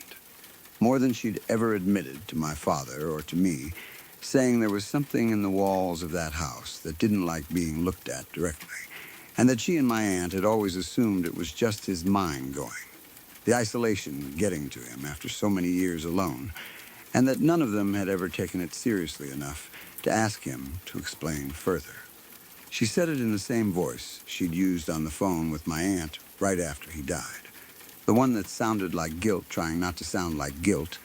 more than she'd ever admitted to my father or to me, saying there was something in the walls of that house that didn't like being looked at directly, and that she and my aunt had always assumed it was just his mind going, the isolation getting to him after so many years alone, and that none of them had ever taken it seriously enough to ask him to explain further. She said it in the same voice she'd used on the phone with my aunt right after he died, the one that sounded like guilt trying not to sound like guilt,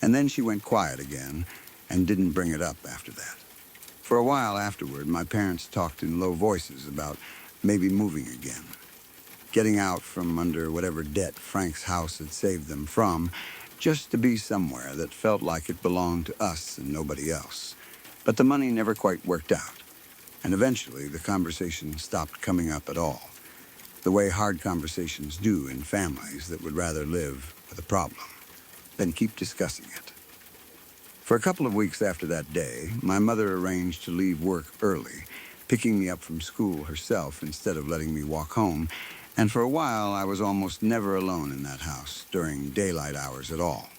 and then she went quiet again and didn't bring it up after that. For a while afterward, my parents talked in low voices about maybe moving again, getting out from under whatever debt Frank's house had saved them from, just to be somewhere that felt like it belonged to us and nobody else. But the money never quite worked out, and eventually the conversation stopped coming up at all, the way hard conversations do in families that would rather live with a problem than keep discussing it. For a couple of weeks after that day, my mother arranged to leave work early, picking me up from school herself instead of letting me walk home, and for a while I was almost never alone in that house during daylight hours at all.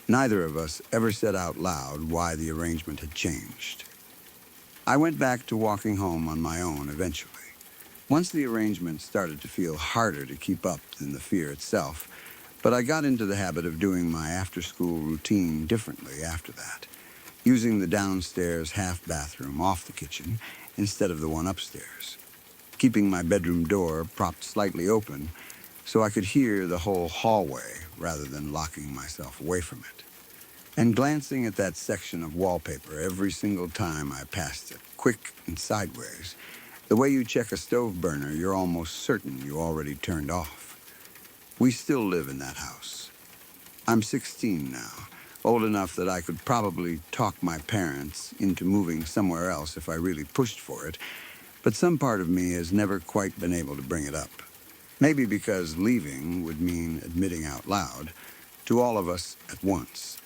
Neither of us ever said out loud why the arrangement had changed. I went back to walking home on my own eventually. Once the arrangement started to feel harder to keep up than the fear itself, but I got into the habit of doing my after-school routine differently after that, using the downstairs half-bathroom off the kitchen instead of the one upstairs, keeping my bedroom door propped slightly open so I could hear the whole hallway rather than locking myself away from it, and glancing at that section of wallpaper every single time I passed it, quick and sideways, the way you check a stove burner you're almost certain you already turned off. We still live in that house. I'm 16 now, old enough that I could probably talk my parents into moving somewhere else if I really pushed for it, but some part of me has never quite been able to bring it up. Maybe because leaving would mean admitting out loud, to all of us at once,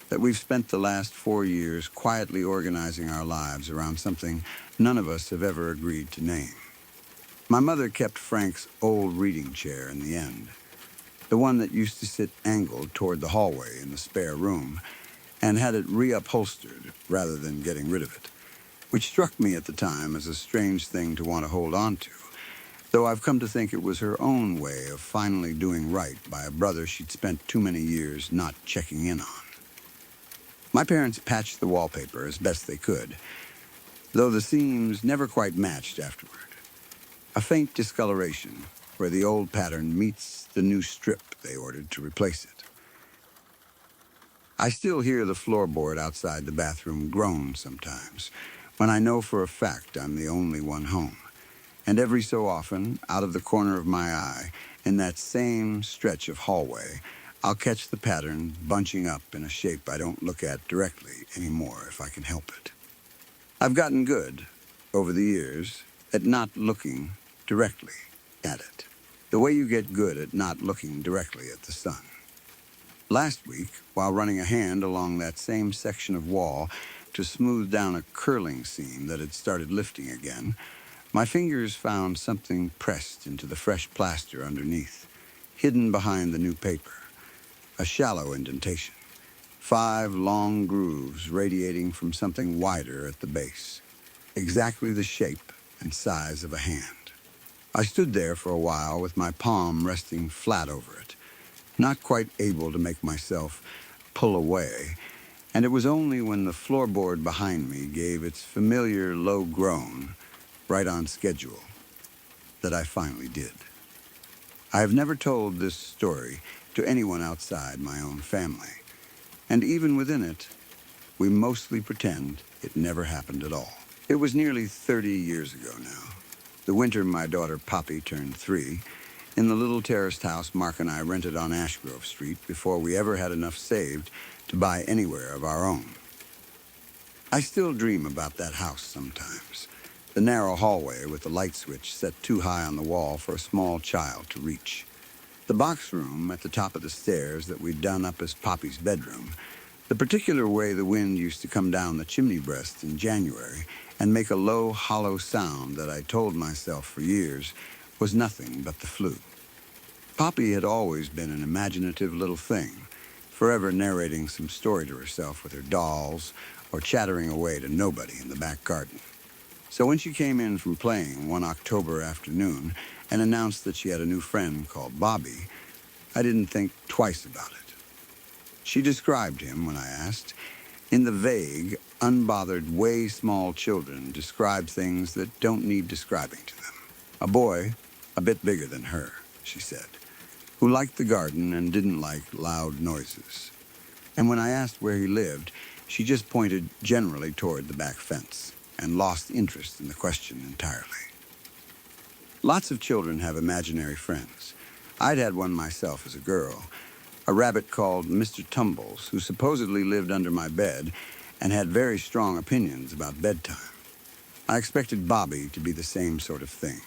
that we've spent the last 4 years quietly organizing our lives around something none of us have ever agreed to name. My mother kept Frank's old reading chair in the end, the one that used to sit angled toward the hallway in the spare room, and had it reupholstered rather than getting rid of it, which struck me at the time as a strange thing to want to hold on to, though I've come to think it was her own way of finally doing right by a brother she'd spent too many years not checking in on. My parents patched the wallpaper as best they could, though the seams never quite matched afterward. A faint discoloration where the old pattern meets the new strip they ordered to replace it. I still hear the floorboard outside the bathroom groan sometimes, when I know for a fact I'm the only one home. And every so often, out of the corner of my eye, in that same stretch of hallway, I'll catch the pattern bunching up in a shape I don't look at directly anymore if I can help it. I've gotten good, over the years, at not looking directly at it, the way you get good at not looking directly at the sun. Last week, while running a hand along that same section of wall to smooth down a curling seam that had started lifting again, my fingers found something pressed into the fresh plaster underneath, hidden behind the new paper, a shallow indentation, 5 long grooves radiating from something wider at the base, exactly the shape and size of a hand. I stood there for a while with my palm resting flat over it, not quite able to make myself pull away, and it was only when the floorboard behind me gave its familiar low groan, right on schedule, that I finally did. I have never told this story to anyone outside my own family, and even within it, we mostly pretend it never happened at all. It was nearly 30 years ago now, the winter my daughter Poppy turned 3, in the little terraced house Mark and I rented on Ashgrove Street before we ever had enough saved to buy anywhere of our own. I still dream about that house sometimes, the narrow hallway with the light switch set too high on the wall for a small child to reach, the box room at the top of the stairs that we'd done up as Poppy's bedroom, The particular way the wind used to come down the chimney breast in January and make a low, hollow sound that I told myself for years was nothing but the flu. Poppy had always been an imaginative little thing, forever narrating some story to herself with her dolls or chattering away to nobody in the back garden. So when she came in from playing one October afternoon and announced that she had a new friend called Bobby, I didn't think twice about it. She described him when I asked, in the vague, unbothered way small children describe things that don't need describing to them. A boy, a bit bigger than her, she said, who liked the garden and didn't like loud noises. And when I asked where he lived, she just pointed generally toward the back fence and lost interest in the question entirely. Lots of children have imaginary friends. I'd had one myself as a girl, a rabbit called Mr. Tumbles, who supposedly lived under my bed and had very strong opinions about bedtime. I expected Bobby to be the same sort of thing,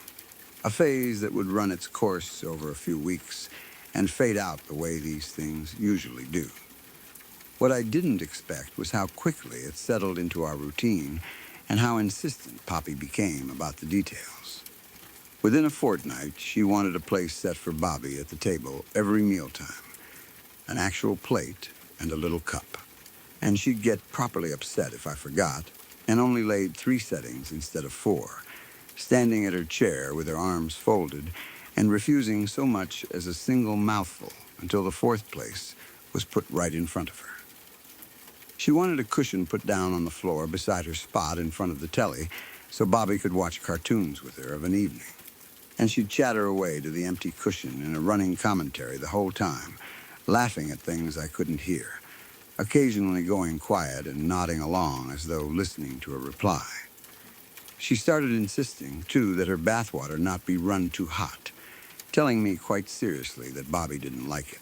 a phase that would run its course over a few weeks and fade out the way these things usually do. What I didn't expect was how quickly it settled into our routine and how insistent Poppy became about the details. Within a fortnight, she wanted a place set for Bobby at the table every mealtime, an actual plate and a little cup. And she'd get properly upset if I forgot and only laid 3 settings instead of 4, standing at her chair with her arms folded and refusing so much as a single mouthful until the 4th place was put right in front of her. She wanted a cushion put down on the floor beside her spot in front of the telly so Bobby could watch cartoons with her of an evening. And she'd chatter away to the empty cushion in a running commentary the whole time, laughing at things I couldn't hear, occasionally going quiet and nodding along as though listening to a reply. She started insisting, too, that her bathwater not be run too hot, telling me quite seriously that Bobby didn't like it.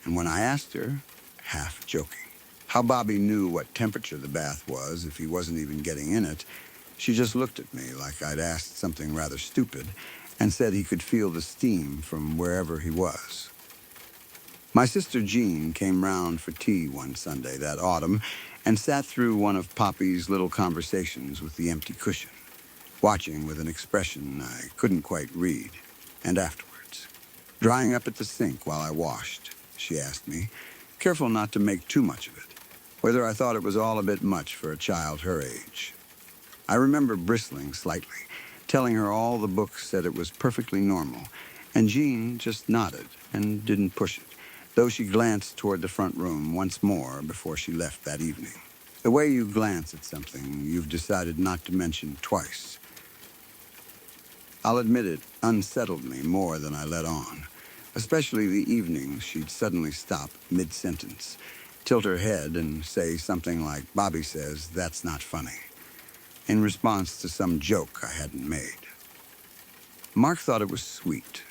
And when I asked her, half joking, how Bobby knew what temperature the bath was if he wasn't even getting in it, she just looked at me like I'd asked something rather stupid and said he could feel the steam from wherever he was. My sister Jean came round for tea one Sunday that autumn and sat through one of Poppy's little conversations with the empty cushion, watching with an expression I couldn't quite read. And afterwards, drying up at the sink while I washed, she asked me, careful not to make too much of it, whether I thought it was all a bit much for a child her age. I remember bristling slightly, telling her all the books said it was perfectly normal, and Jean just nodded and didn't push it, though she glanced toward the front room once more before she left that evening. The way you glance at something you've decided not to mention twice. I'll admit it unsettled me more than I let on, especially the evenings she'd suddenly stop mid-sentence, tilt her head and say something like Bobby says, "That's not funny," in response to some joke I hadn't made. Mark thought it was sweet,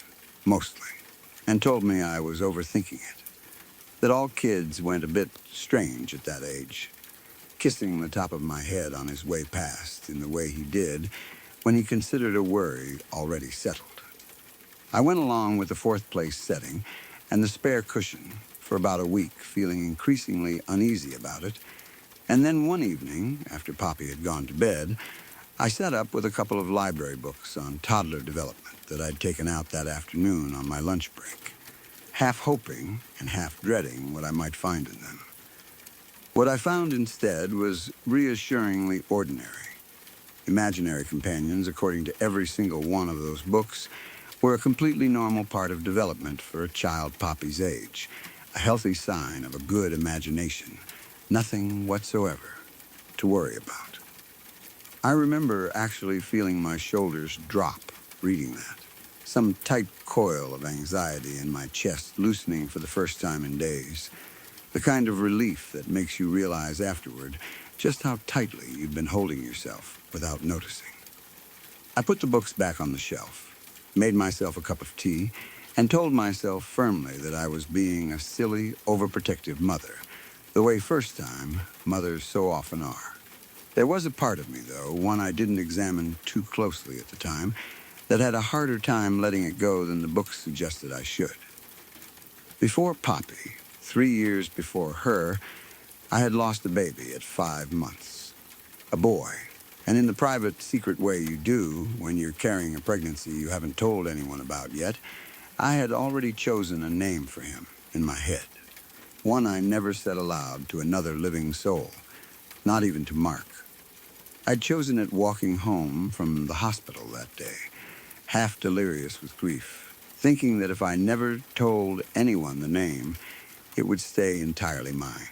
mostly, and told me I was overthinking it, that all kids went a bit strange at that age, kissing the top of my head on his way past in the way he did when he considered a worry already settled. I went along with the 4th place setting and the spare cushion for about a week, feeling increasingly uneasy about it, and then one evening, after Poppy had gone to bed, I sat up with a couple of library books on toddler development that I'd taken out that afternoon on my lunch break, half hoping and half dreading what I might find in them. What I found instead was reassuringly ordinary. Imaginary companions, according to every single one of those books, were a completely normal part of development for a child Poppy's age, a healthy sign of a good imagination, nothing whatsoever to worry about. I remember actually feeling my shoulders drop reading that, some tight coil of anxiety in my chest loosening for the first time in days, the kind of relief that makes you realize afterward just how tightly you've been holding yourself without noticing. I put the books back on the shelf, made myself a cup of tea, and told myself firmly that I was being a silly, overprotective mother, the way first-time mothers so often are. There was a part of me, though, one I didn't examine too closely at the time, that had a harder time letting it go than the books suggested I should. Before Poppy, 3 years before her, I had lost a baby at 5 months, a boy, and in the private, secret way you do when you're carrying a pregnancy you haven't told anyone about yet, I had already chosen a name for him in my head, one I never said aloud to another living soul, not even to Mark. I'd chosen it walking home from the hospital that day, half delirious with grief, thinking that if I never told anyone the name, it would stay entirely mine,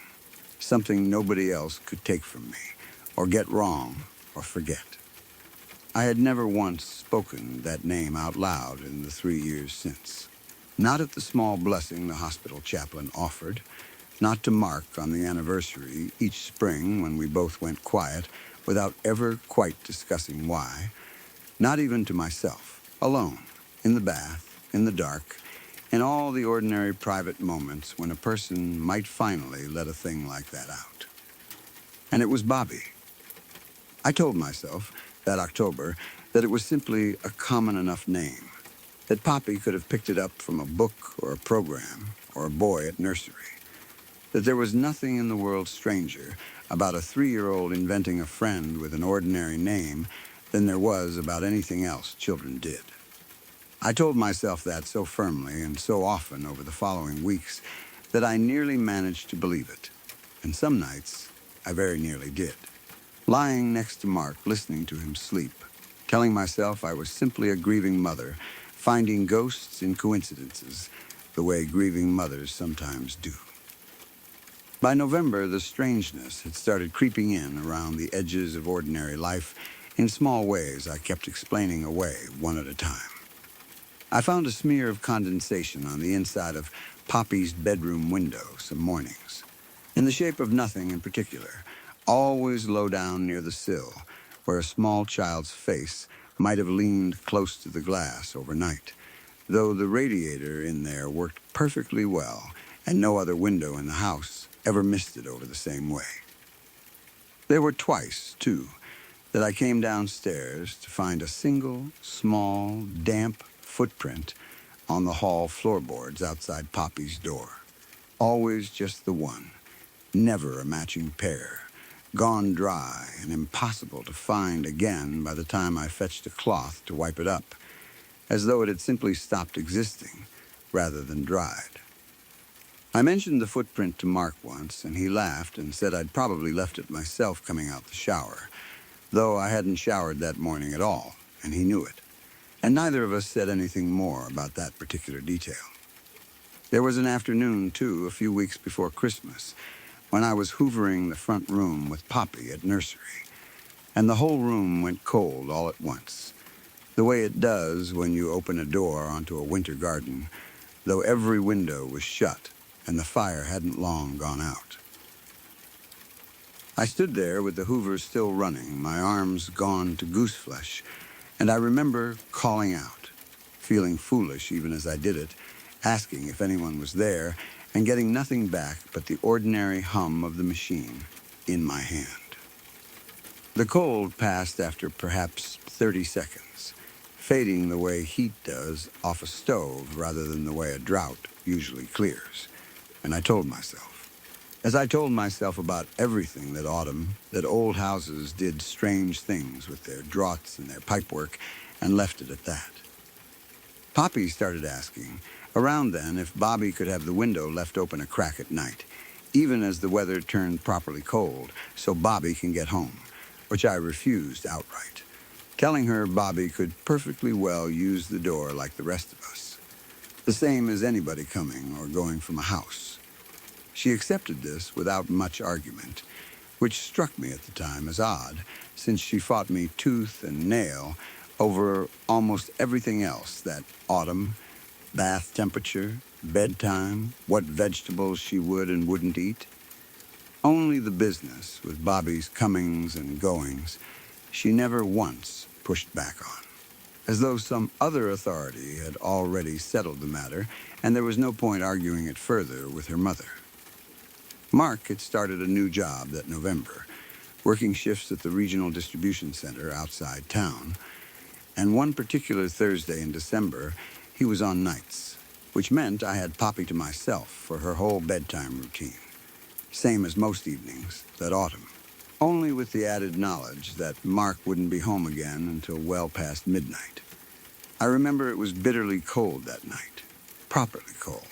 something nobody else could take from me, or get wrong, or forget. I had never once spoken that name out loud in the 3 years since. Not at the small blessing the hospital chaplain offered, not to Mark on the anniversary each spring when we both went quiet without ever quite discussing why, not even to myself, alone, in the bath, in the dark, in all the ordinary private moments when a person might finally let a thing like that out. And it was Bobby. I told myself that October that it was simply a common enough name, that Poppy could have picked it up from a book or a program or a boy at nursery, that there was nothing in the world stranger about a 3-year-old inventing a friend with an ordinary name than there was about anything else children did. I told myself that so firmly and so often over the following weeks that I nearly managed to believe it, and some nights I very nearly did. Lying next to Mark, listening to him sleep, telling myself I was simply a grieving mother, finding ghosts in coincidences, the way grieving mothers sometimes do. By November, the strangeness had started creeping in around the edges of ordinary life in small ways I kept explaining away one at a time. I found a smear of condensation on the inside of Poppy's bedroom window some mornings, in the shape of nothing in particular, always low down near the sill, where a small child's face might have leaned close to the glass overnight, though the radiator in there worked perfectly well and no other window in the house ever missed it over the same way. There were twice, too, that I came downstairs to find a single, small, damp footprint on the hall floorboards outside Poppy's door. Always just the one, never a matching pair, gone dry and impossible to find again by the time I fetched a cloth to wipe it up, as though it had simply stopped existing rather than dried. I mentioned the footprint to Mark once, and he laughed and said I'd probably left it myself coming out the shower, though I hadn't showered that morning at all, and he knew it. And neither of us said anything more about that particular detail. There was an afternoon, too, a few weeks before Christmas, when I was hoovering the front room with Poppy at nursery, and the whole room went cold all at once, the way it does when you open a door onto a winter garden, though every window was shut and the fire hadn't long gone out. I stood there with the hoover still running, my arms gone to goose flesh, and I remember calling out, feeling foolish even as I did it, asking if anyone was there, and getting nothing back but the ordinary hum of the machine in my hand. The cold passed after perhaps 30 seconds, fading the way heat does off a stove rather than the way a drought usually clears. And I told myself, as I told myself about everything that autumn, that old houses did strange things with their draughts and their pipework, and left it at that. Poppy started asking, around then, if Bobby could have the window left open a crack at night, even as the weather turned properly cold, so Bobby can get home, which I refused outright, telling her Bobby could perfectly well use the door like the rest of us, the same as anybody coming or going from a house. She accepted this without much argument, which struck me at the time as odd, since she fought me tooth and nail over almost everything else that autumn, bath temperature, bedtime, what vegetables she would and wouldn't eat. Only the business, with Bobby's comings and goings, she never once pushed back on, as though some other authority had already settled the matter and there was no point arguing it further with her mother. Mark had started a new job that November, working shifts at the regional distribution center outside town, and one particular Thursday in December, he was on nights, which meant I had Poppy to myself for her whole bedtime routine. same as most evenings that autumn, only with the added knowledge that Mark wouldn't be home again until well past midnight. I remember it was bitterly cold that night, properly cold,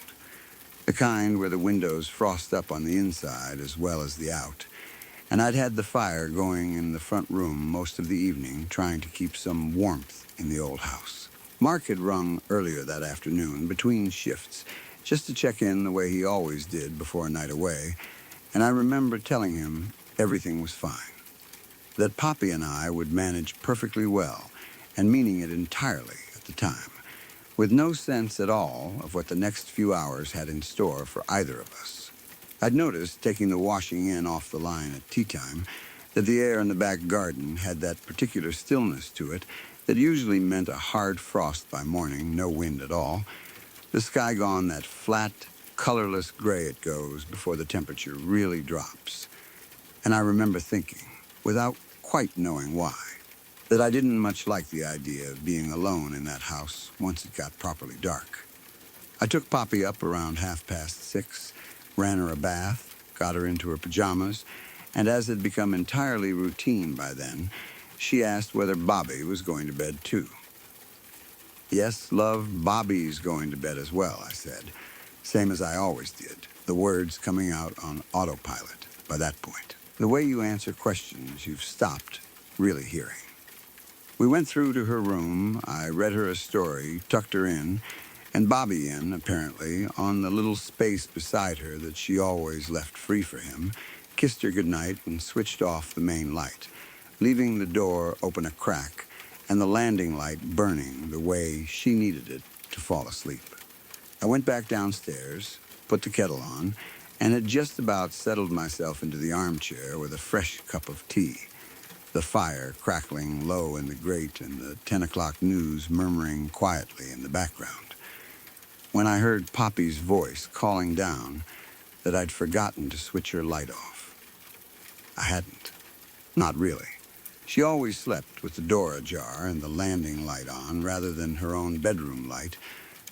the kind where the windows frost up on the inside as well as the out, and I'd had the fire going in the front room most of the evening trying to keep some warmth in the old house. Mark had rung earlier that afternoon between shifts just to check in the way he always did before a night away, and I remember telling him everything was fine, that Poppy and I would manage perfectly well, and meaning it entirely at the time, with no sense at all of what the next few hours had in store for either of us. I'd noticed, taking the washing in off the line at tea time, that the air in the back garden had that particular stillness to it that usually meant a hard frost by morning, no wind at all, the sky gone that flat, colorless gray it goes before the temperature really drops. And I remember thinking, without quite knowing why, that I didn't much like the idea of being alone in that house once it got properly dark. I took Poppy up around 6:30, ran her a bath, got her into her pajamas, and as had become entirely routine by then, she asked whether Bobby was going to bed too. Yes, love, Bobby's going to bed as well, I said, same as I always did, the words coming out on autopilot by that point. The way you answer questions you've stopped really hearing. We went through to her room, I read her a story, tucked her in, and Bobby in, apparently, on the little space beside her that she always left free for him, kissed her goodnight and switched off the main light, leaving the door open a crack and the landing light burning the way she needed it to fall asleep. I went back downstairs, put the kettle on, and had just about settled myself into the armchair with a fresh cup of tea, the fire crackling low in the grate and the 10 o'clock news murmuring quietly in the background, when I heard Poppy's voice calling down that I'd forgotten to switch her light off. I hadn't. Not really. She always slept with the door ajar and the landing light on rather than her own bedroom light,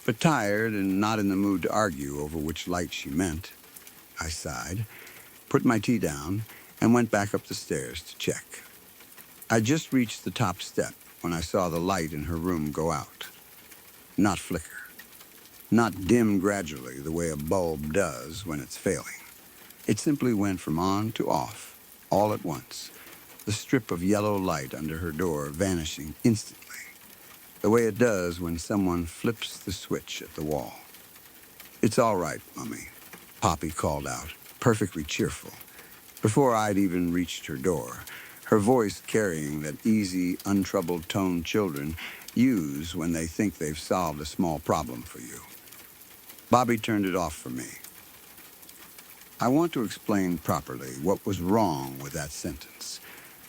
but tired and not in the mood to argue over which light she meant, I sighed, put my tea down, and went back up the stairs to check. I just reached the top step when I saw the light in her room go out. Not flicker. Not dim gradually the way a bulb does when it's failing. It simply went from on to off, all at once, the strip of yellow light under her door vanishing instantly, the way it does when someone flips the switch at the wall. "It's all right, Mummy," Poppy called out, perfectly cheerful, before I'd even reached her door, her voice carrying that easy, untroubled tone children use when they think they've solved a small problem for you. Bobby turned it off for me. I want to explain properly what was wrong with that sentence,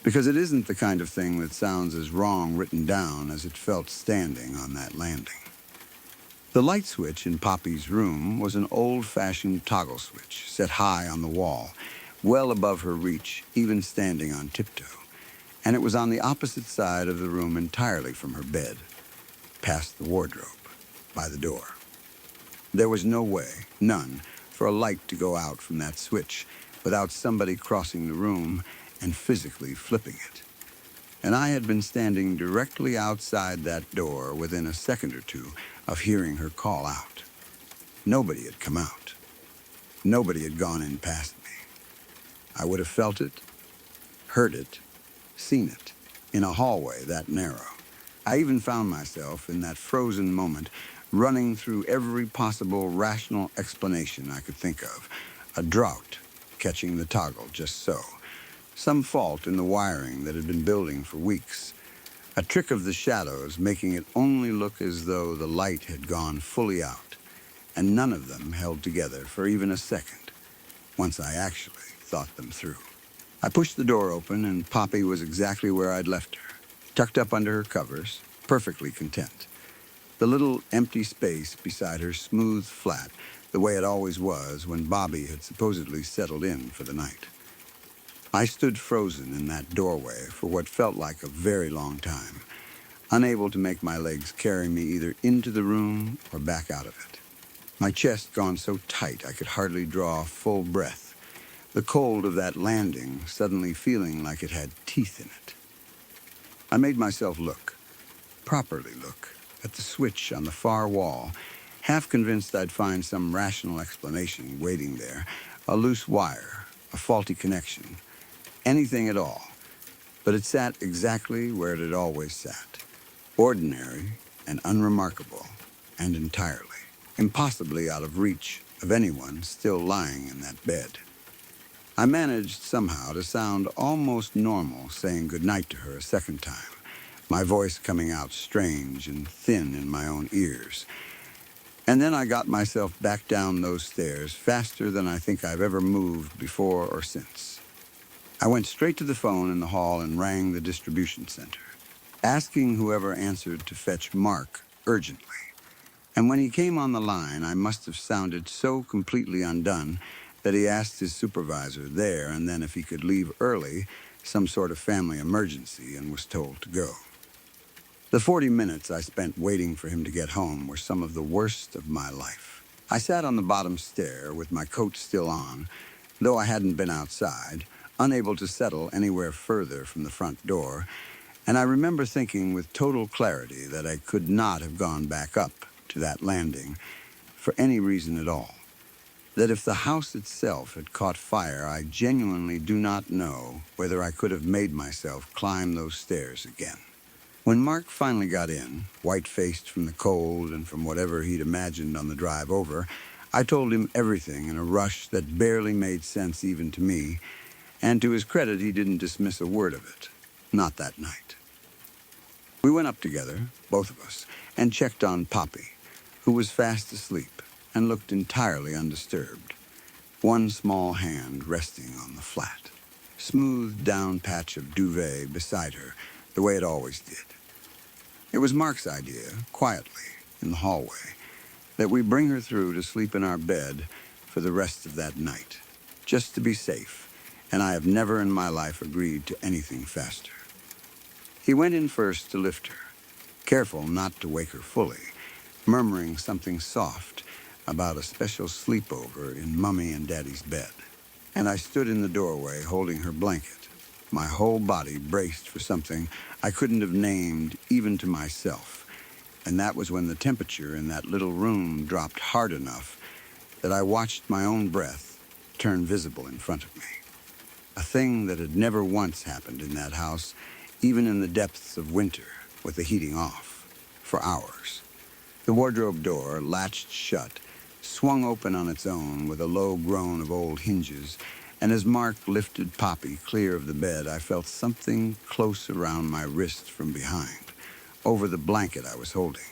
because it isn't the kind of thing that sounds as wrong written down as it felt standing on that landing. The light switch in Poppy's room was an old-fashioned toggle switch set high on the wall, well above her reach, even standing on tiptoe, and it was on the opposite side of the room entirely from her bed, past the wardrobe, by the door. There was no way, none, for a light to go out from that switch without somebody crossing the room and physically flipping it. And I had been standing directly outside that door within a second or two of hearing her call out. Nobody had come out. Nobody had gone in past me. I would have felt it, heard it, seen it, in a hallway that narrow. I even found myself, in that frozen moment, running through every possible rational explanation I could think of. A drought, catching the toggle just so. Some fault in the wiring that had been building for weeks. A trick of the shadows making it only look as though the light had gone fully out, and none of them held together for even a second, once I actually thought them through. I pushed the door open, and Poppy was exactly where I'd left her, tucked up under her covers, perfectly content. The little empty space beside her smoothed flat, the way it always was when Bobby had supposedly settled in for the night. I stood frozen in that doorway for what felt like a very long time, unable to make my legs carry me either into the room or back out of it. My chest gone so tight I could hardly draw a full breath, the cold of that landing suddenly feeling like it had teeth in it. I made myself look, properly look, at the switch on the far wall, half convinced I'd find some rational explanation waiting there, a loose wire, a faulty connection, anything at all. But it sat exactly where it had always sat, ordinary and unremarkable, and entirely, impossibly out of reach of anyone still lying in that bed. I managed somehow to sound almost normal saying goodnight to her a second time, my voice coming out strange and thin in my own ears. And then I got myself back down those stairs faster than I think I've ever moved before or since. I went straight to the phone in the hall and rang the distribution center, asking whoever answered to fetch Mark urgently. And when he came on the line, I must have sounded so completely undone that he asked his supervisor there and then if he could leave early, some sort of family emergency, and was told to go. The 40 minutes I spent waiting for him to get home were some of the worst of my life. I sat on the bottom stair with my coat still on, though I hadn't been outside, unable to settle anywhere further from the front door, and I remember thinking with total clarity that I could not have gone back up to that landing for any reason at all. That if the house itself had caught fire, I genuinely do not know whether I could have made myself climb those stairs again. When Mark finally got in, white-faced from the cold and from whatever he'd imagined on the drive over, I told him everything in a rush that barely made sense even to me, and to his credit, he didn't dismiss a word of it. Not that night. We went up together, both of us, and checked on Poppy, who was fast asleep and looked entirely undisturbed, one small hand resting on the flat, smooth down patch of duvet beside her, the way it always did. It was Mark's idea, quietly, in the hallway, that we bring her through to sleep in our bed for the rest of that night, just to be safe, and I have never in my life agreed to anything faster. He went in first to lift her, careful not to wake her fully, murmuring something soft about a special sleepover in Mummy and Daddy's bed. And I stood in the doorway holding her blanket, my whole body braced for something I couldn't have named even to myself. And that was when the temperature in that little room dropped hard enough that I watched my own breath turn visible in front of me. A thing that had never once happened in that house, even in the depths of winter, with the heating off, for hours. The wardrobe door, latched shut, swung open on its own with a low groan of old hinges, and as Mark lifted Poppy clear of the bed, I felt something close around my wrist from behind, over the blanket I was holding.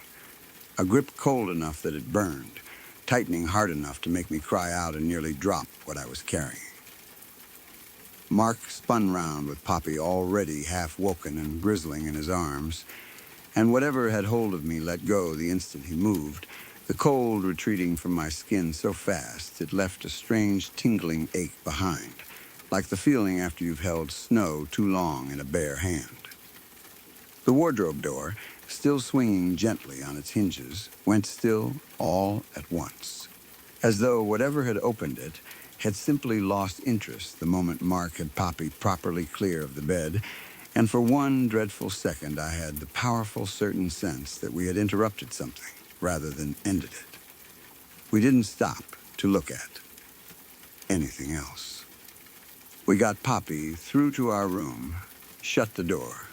A grip cold enough that it burned, tightening hard enough to make me cry out and nearly drop what I was carrying. Mark spun round with Poppy already half woken and grizzling in his arms, and whatever had hold of me let go the instant he moved, the cold retreating from my skin so fast it left a strange tingling ache behind, like the feeling after you've held snow too long in a bare hand. The wardrobe door, still swinging gently on its hinges, went still all at once, as though whatever had opened it had simply lost interest the moment Mark had Poppy properly clear of the bed, and for one dreadful second I had the powerful certain sense that we had interrupted something rather than ended it. We didn't stop to look at anything else. We got Poppy through to our room, shut the door,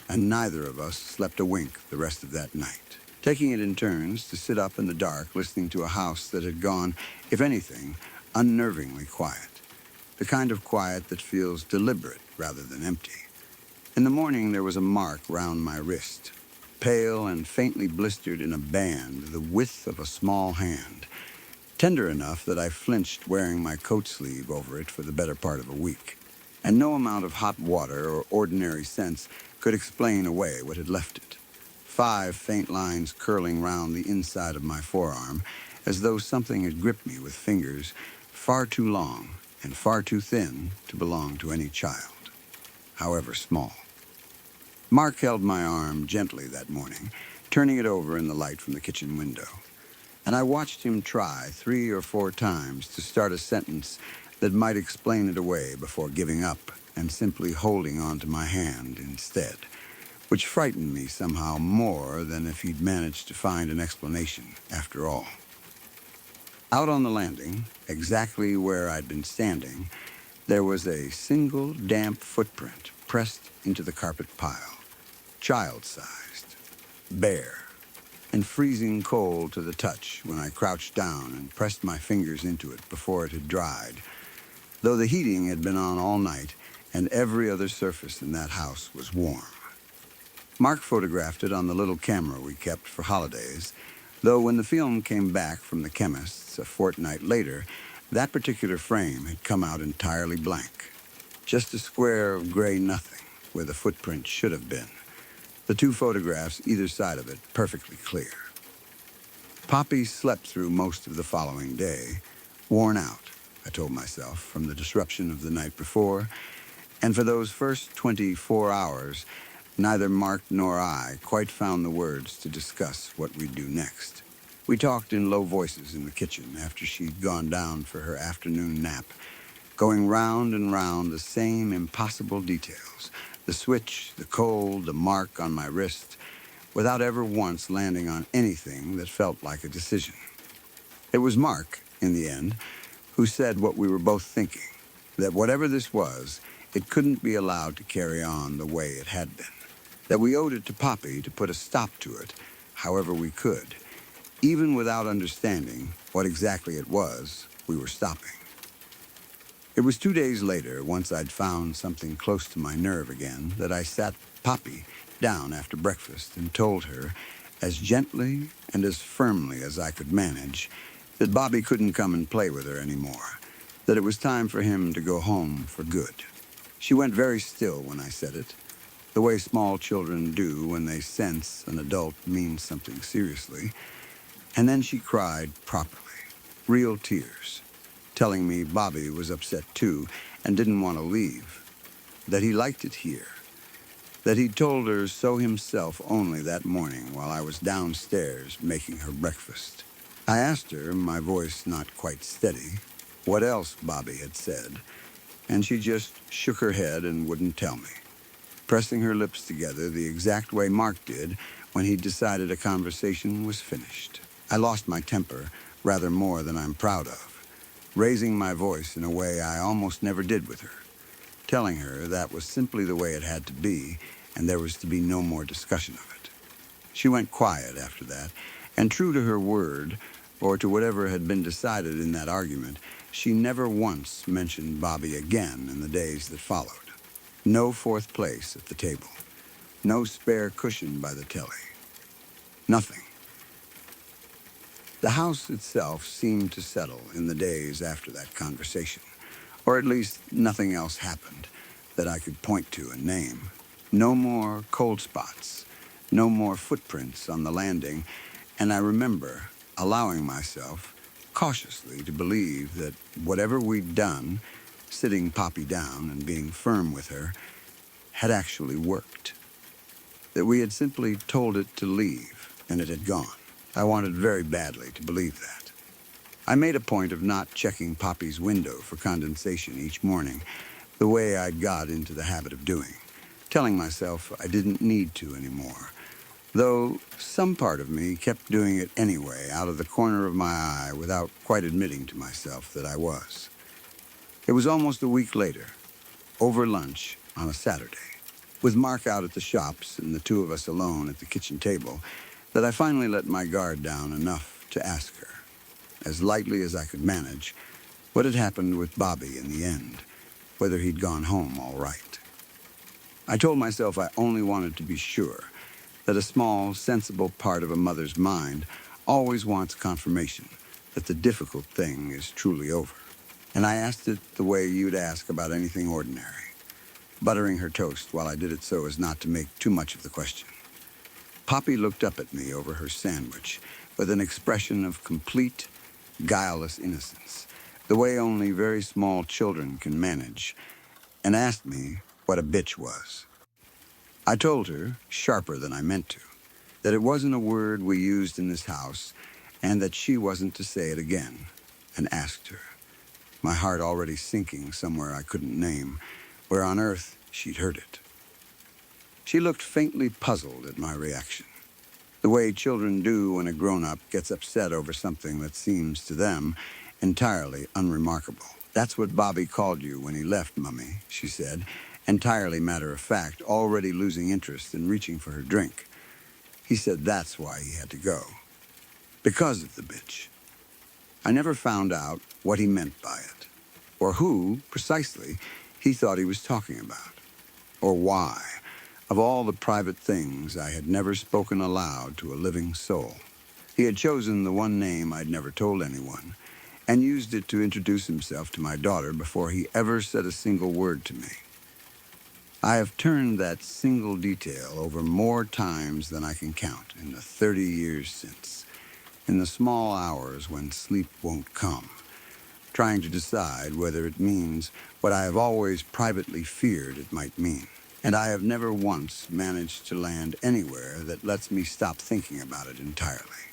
and neither of us slept a wink the rest of that night, taking it in turns to sit up in the dark listening to a house that had gone, if anything, unnervingly quiet, the kind of quiet that feels deliberate rather than empty. In the morning there was a mark round my wrist, pale and faintly blistered in a band the width of a small hand, tender enough that I flinched wearing my coat sleeve over it for the better part of a week, and no amount of hot water or ordinary sense could explain away what had left it. 5 faint lines curling round the inside of my forearm, as though something had gripped me with fingers far too long and far too thin to belong to any child, however small. Mark held my arm gently that morning, turning it over in the light from the kitchen window, and I watched him try 3 or 4 times to start a sentence that might explain it away before giving up and simply holding on to my hand instead, which frightened me somehow more than if he'd managed to find an explanation after all. Out on the landing, exactly where I'd been standing, there was a single damp footprint pressed into the carpet pile, child-sized, bare, and freezing cold to the touch when I crouched down and pressed my fingers into it before it had dried, though the heating had been on all night and every other surface in that house was warm. Mark photographed it on the little camera we kept for holidays, though when the film came back from the chemist's a fortnight later, that particular frame had come out entirely blank. Just a square of gray nothing where the footprint should have been. The two photographs either side of it perfectly clear. Poppy slept through most of the following day, worn out, I told myself, from the disruption of the night before, and for those first 24 hours, neither Mark nor I quite found the words to discuss what we'd do next. We talked in low voices in the kitchen after she'd gone down for her afternoon nap, going round and round the same impossible details, the switch, the cold, the mark on my wrist, without ever once landing on anything that felt like a decision. It was Mark, in the end, who said what we were both thinking, that whatever this was, it couldn't be allowed to carry on the way it had been, that we owed it to Poppy to put a stop to it however we could, even without understanding what exactly it was we were stopping. It was 2 days later, once I'd found something close to my nerve again, that I sat Poppy down after breakfast and told her, as gently and as firmly as I could manage, that Bobby couldn't come and play with her anymore, that it was time for him to go home for good. She went very still when I said it, the way small children do when they sense an adult means something seriously, and then she cried properly, real tears, telling me Bobby was upset too and didn't want to leave, that he liked it here, that he'd told her so himself only that morning while I was downstairs making her breakfast. I asked her, my voice not quite steady, what else Bobby had said, and she just shook her head and wouldn't tell me, pressing her lips together the exact way Mark did when he decided a conversation was finished. I lost my temper rather more than I'm proud of, raising my voice in a way I almost never did with her, telling her that was simply the way it had to be and there was to be no more discussion of it. She went quiet after that, and true to her word, or to whatever had been decided in that argument, she never once mentioned Bobby again in the days that followed. No fourth place at the table. No spare cushion by the telly. Nothing. The house itself seemed to settle in the days after that conversation, or at least nothing else happened that I could point to and name. No more cold spots, no more footprints on the landing, and I remember allowing myself cautiously to believe that whatever we'd done, sitting Poppy down and being firm with her, had actually worked. That we had simply told it to leave, and it had gone. I wanted very badly to believe that. I made a point of not checking Poppy's window for condensation each morning, the way I'd got into the habit of doing, telling myself I didn't need to anymore, though some part of me kept doing it anyway out of the corner of my eye without quite admitting to myself that I was. It was almost a week later, over lunch on a Saturday, with Mark out at the shops and the two of us alone at the kitchen table, that I finally let my guard down enough to ask her, as lightly as I could manage, what had happened with Bobby in the end, whether he'd gone home all right. I told myself I only wanted to be sure, that a small, sensible part of a mother's mind always wants confirmation that the difficult thing is truly over. And I asked it the way you'd ask about anything ordinary, buttering her toast while I did it so as not to make too much of the question. Poppy looked up at me over her sandwich with an expression of complete, guileless innocence, the way only very small children can manage, and asked me what a bitch was. I told her, sharper than I meant to, that it wasn't a word we used in this house and that she wasn't to say it again, and asked her, my heart already sinking somewhere I couldn't name, where on earth she'd heard it. She looked faintly puzzled at my reaction, the way children do when a grown-up gets upset over something that seems to them entirely unremarkable. "That's what Bobby called you when he left, Mummy," she said, entirely matter of fact, already losing interest in reaching for her drink. "He said that's why he had to go. Because of the bitch." I never found out what he meant by it, or who, precisely, he thought he was talking about, or why, of all the private things I had never spoken aloud to a living soul. He had chosen the one name I'd never told anyone, and used it to introduce himself to my daughter before he ever said a single word to me. I have turned that single detail over more times than I can count in the 30 years since, in the small hours when sleep won't come, trying to decide whether it means what I have always privately feared it might mean. And I have never once managed to land anywhere that lets me stop thinking about it entirely.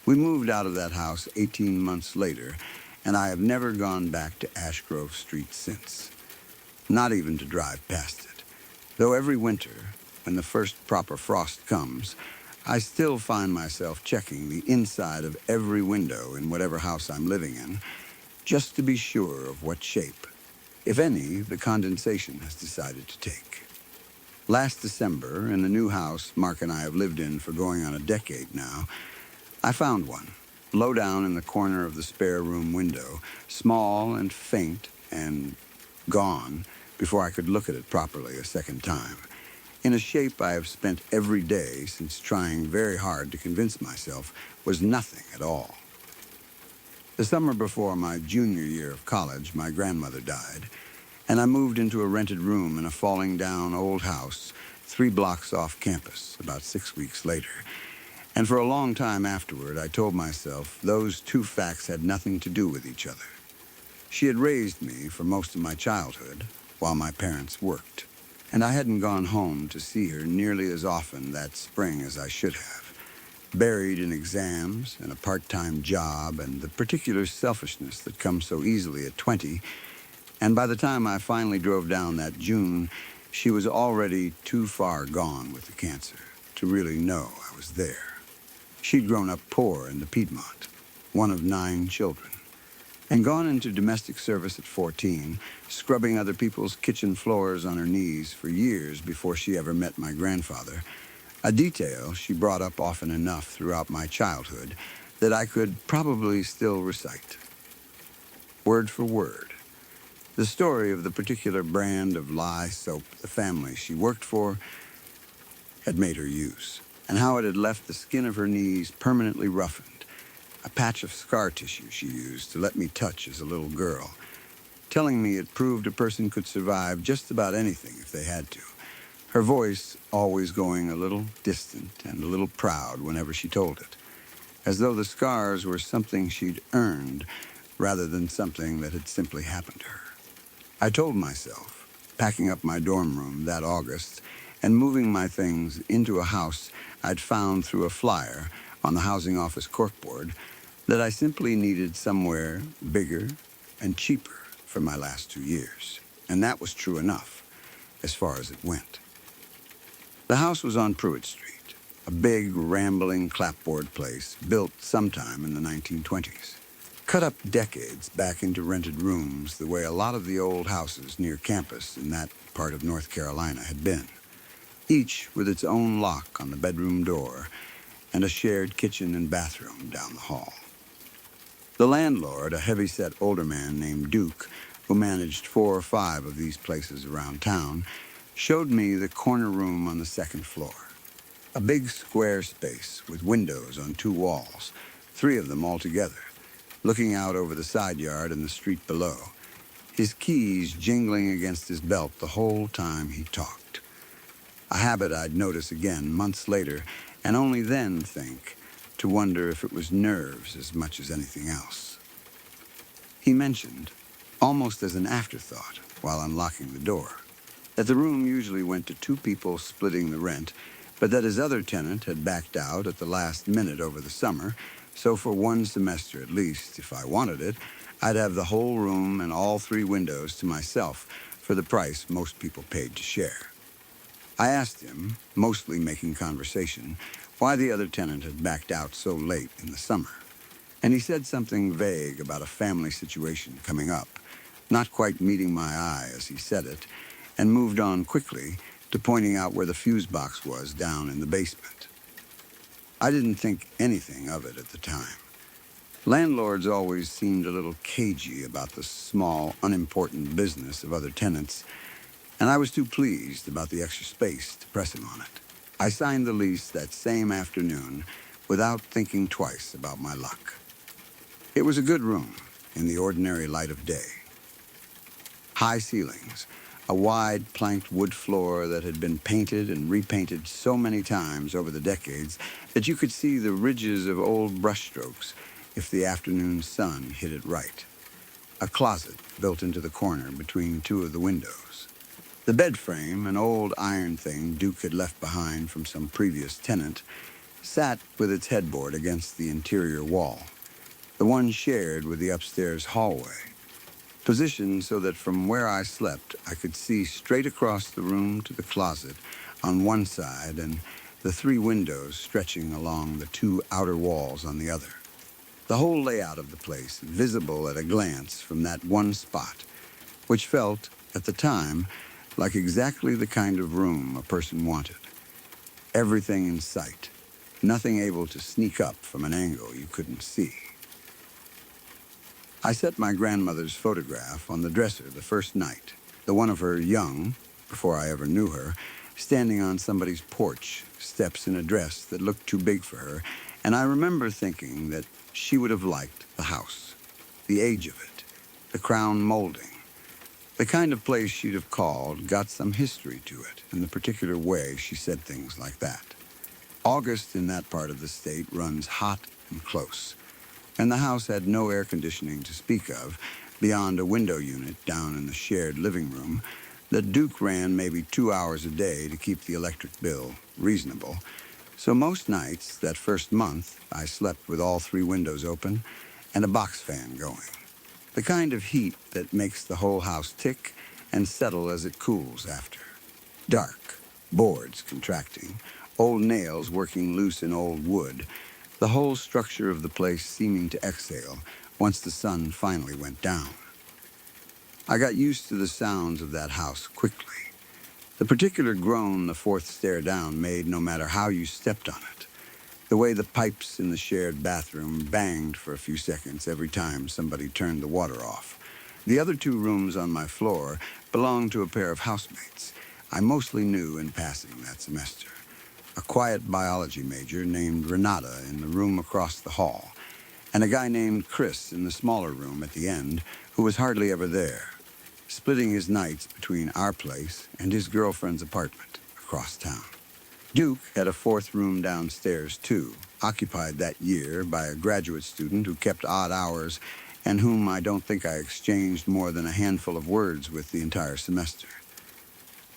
We moved out of that house 18 months later, and I have never gone back to Ashgrove Street since, not even to drive past it. Though every winter, when the first proper frost comes, I still find myself checking the inside of every window in whatever house I'm living in, just to be sure of what shape, if any, the condensation has decided to take. Last December, in the new house Mark and I have lived in for going on a decade now, I found one, low down in the corner of the spare room window, small and faint and gone before I could look at it properly a second time, in a shape I have spent every day since trying very hard to convince myself was nothing at all. The summer before my junior year of college, my grandmother died, and I moved into a rented room in a falling-down old house 3 blocks off campus about 6 weeks later. And for a long time afterward, I told myself those two facts had nothing to do with each other. She had raised me for most of my childhood, while my parents worked, and I hadn't gone home to see her nearly as often that spring as I should have, buried in exams and a part-time job and the particular selfishness that comes so easily at 20, and by the time I finally drove down that June, she was already too far gone with the cancer to really know I was there. She'd grown up poor in the Piedmont, one of 9 children, and gone into domestic service at 14, scrubbing other people's kitchen floors on her knees for years before she ever met my grandfather, a detail she brought up often enough throughout my childhood that I could probably still recite. Word for word, the story of the particular brand of lye soap the family she worked for had made her use, and how it had left the skin of her knees permanently roughened, a patch of scar tissue she used to let me touch as a little girl, telling me it proved a person could survive just about anything if they had to, her voice always going a little distant and a little proud whenever she told it, as though the scars were something she'd earned rather than something that had simply happened to her. I told myself, packing up my dorm room that August and moving my things into a house I'd found through a flyer on the housing office corkboard, that I simply needed somewhere bigger and cheaper for my last 2 years. And that was true enough, as far as it went. The house was on Pruitt Street, a big, rambling clapboard place built sometime in the 1920s. Cut up decades back into rented rooms the way a lot of the old houses near campus in that part of North Carolina had been, each with its own lock on the bedroom door and a shared kitchen and bathroom down the hall. The landlord, a heavy-set older man named Duke, who managed 4 or 5 of these places around town, showed me the corner room on the 2nd floor, a big square space with windows on 2 walls, 3 of them altogether, looking out over the side yard and the street below, his keys jingling against his belt the whole time he talked. A habit I'd notice again months later, and only then think to wonder if it was nerves as much as anything else. He mentioned, almost as an afterthought while unlocking the door, that the room usually went to 2 people splitting the rent, but that his other tenant had backed out at the last minute over the summer, so for 1 semester at least, if I wanted it, I'd have the whole room and all 3 windows to myself for the price most people paid to share. I asked him, mostly making conversation, why the other tenant had backed out so late in the summer. And he said something vague about a family situation coming up, not quite meeting my eye as he said it, and moved on quickly to pointing out where the fuse box was down in the basement. I didn't think anything of it at the time. Landlords always seemed a little cagey about the small, unimportant business of other tenants, and I was too pleased about the extra space to press him on it. I signed the lease that same afternoon without thinking twice about my luck. It was a good room in the ordinary light of day. High ceilings, a wide planked wood floor that had been painted and repainted so many times over the decades that you could see the ridges of old brushstrokes if the afternoon sun hit it right. A closet built into the corner between 2 of the windows. The bed frame, an old iron thing Duke had left behind from some previous tenant, sat with its headboard against the interior wall, the one shared with the upstairs hallway, positioned so that from where I slept I could see straight across the room to the closet on one side and the 3 windows stretching along the 2 outer walls on the other. The whole layout of the place visible at a glance from that one spot, which felt, at the time, like exactly the kind of room a person wanted. Everything in sight, nothing able to sneak up from an angle you couldn't see. I set my grandmother's photograph on the dresser the first night, the one of her young, before I ever knew her, standing on somebody's porch, steps in a dress that looked too big for her, and I remember thinking that she would have liked the house, the age of it, the crown molding. The kind of place she'd have called got some history to it in the particular way she said things like that. August in that part of the state runs hot and close, and the house had no air conditioning to speak of beyond a window unit down in the shared living room that Duke ran maybe 2 hours a day to keep the electric bill reasonable. So most nights, that first month, I slept with all 3 windows open and a box fan going. The kind of heat that makes the whole house tick and settle as it cools after. Dark, boards contracting, old nails working loose in old wood, the whole structure of the place seeming to exhale once the sun finally went down. I got used to the sounds of that house quickly. The particular groan the 4th stair down made no matter how you stepped on it. The way the pipes in the shared bathroom banged for a few seconds every time somebody turned the water off. The other 2 rooms on my floor belonged to a pair of housemates I mostly knew in passing that semester. A quiet biology major named Renata in the room across the hall, and a guy named Chris in the smaller room at the end who was hardly ever there, splitting his nights between our place and his girlfriend's apartment across town. Duke had a 4th room downstairs, too, occupied that year by a graduate student who kept odd hours and whom I don't think I exchanged more than a handful of words with the entire semester.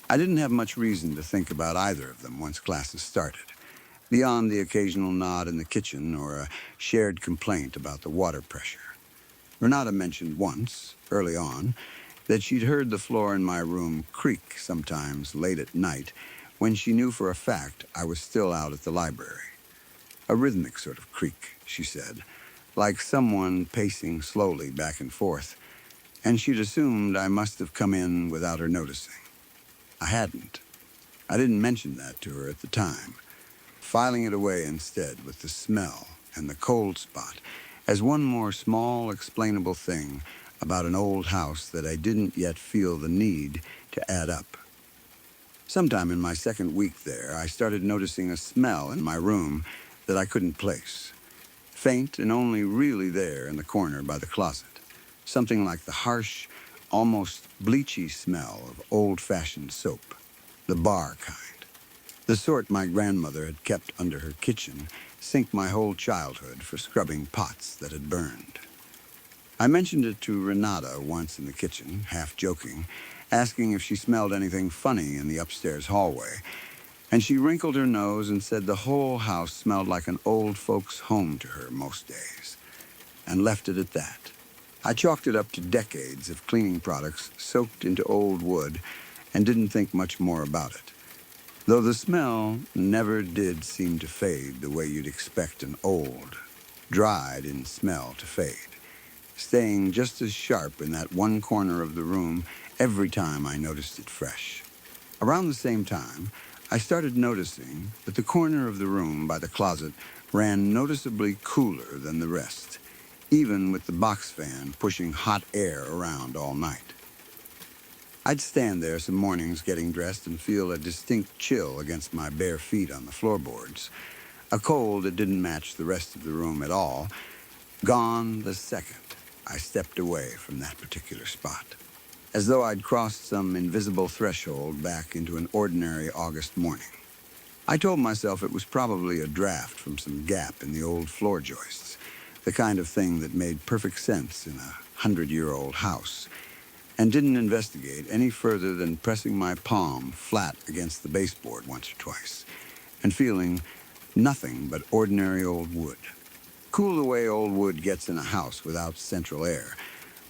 I didn't have much reason to think about either of them once classes started, beyond the occasional nod in the kitchen or a shared complaint about the water pressure. Renata mentioned once, early on, that she'd heard the floor in my room creak sometimes late at night when she knew for a fact I was still out at the library. A rhythmic sort of creak, she said, like someone pacing slowly back and forth, and she'd assumed I must have come in without her noticing. I hadn't. I didn't mention that to her at the time, filing it away instead with the smell and the cold spot as one more small explainable thing about an old house that I didn't yet feel the need to add up. Sometime in my 2nd week there, I started noticing a smell in my room that I couldn't place. Faint and only really there in the corner by the closet. Something like the harsh, almost bleachy smell of old-fashioned soap. The bar kind. The sort my grandmother had kept under her kitchen sink my whole childhood for scrubbing pots that had burned. I mentioned it to Renata once in the kitchen, half joking, asking if she smelled anything funny in the upstairs hallway, and she wrinkled her nose and said the whole house smelled like an old folks' home to her most days, and left it at that. I chalked it up to decades of cleaning products soaked into old wood and didn't think much more about it. Though the smell never did seem to fade the way you'd expect an old, dried-in smell to fade, staying just as sharp in that one corner of the room every time I noticed it fresh. Around the same time, I started noticing that the corner of the room by the closet ran noticeably cooler than the rest, even with the box fan pushing hot air around all night. I'd stand there some mornings getting dressed and feel a distinct chill against my bare feet on the floorboards, a cold that didn't match the rest of the room at all, gone the second I stepped away from that particular spot, as though I'd crossed some invisible threshold back into an ordinary August morning. I told myself it was probably a draft from some gap in the old floor joists, the kind of thing that made perfect sense in a 100-year-old house, and didn't investigate any further than pressing my palm flat against the baseboard once or twice, and feeling nothing but ordinary old wood. Cool the way old wood gets in a house without central air.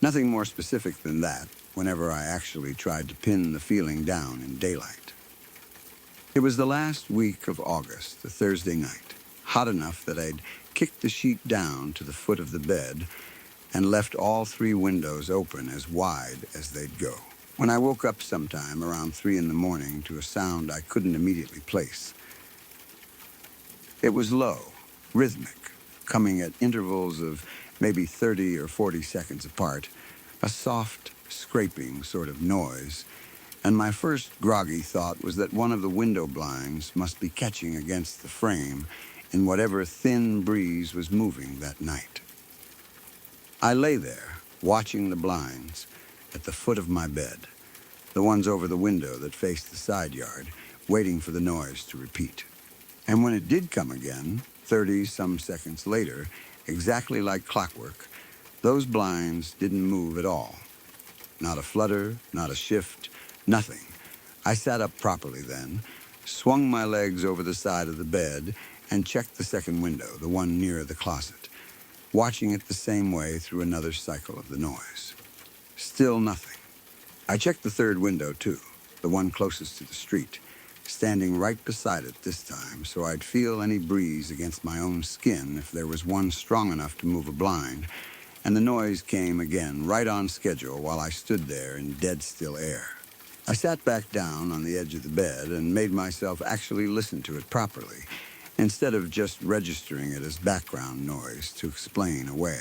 Nothing more specific than that whenever I actually tried to pin the feeling down in daylight. It was the last week of August, a Thursday night, hot enough that I'd kicked the sheet down to the foot of the bed and left all 3 windows open as wide as they'd go. When I woke up sometime around 3 in the morning to a sound I couldn't immediately place. It was low, rhythmic, coming at intervals of maybe 30 or 40 seconds apart, a soft, scraping sort of noise, and my first groggy thought was that one of the window blinds must be catching against the frame in whatever thin breeze was moving that night. I lay there, watching the blinds, at the foot of my bed, the ones over the window that faced the side yard, waiting for the noise to repeat. And when it did come again, 30-some seconds later, exactly like clockwork, those blinds didn't move at all. Not a flutter, not a shift, nothing. I sat up properly then, swung my legs over the side of the bed, and checked the second window, the one near the closet, watching it the same way through another cycle of the noise. Still nothing. I checked the third window, too, the one closest to the street, standing right beside it this time so I'd feel any breeze against my own skin if there was one strong enough to move a blind, and the noise came again right on schedule while I stood there in dead still air. I sat back down on the edge of the bed and made myself actually listen to it properly, instead of just registering it as background noise to explain away.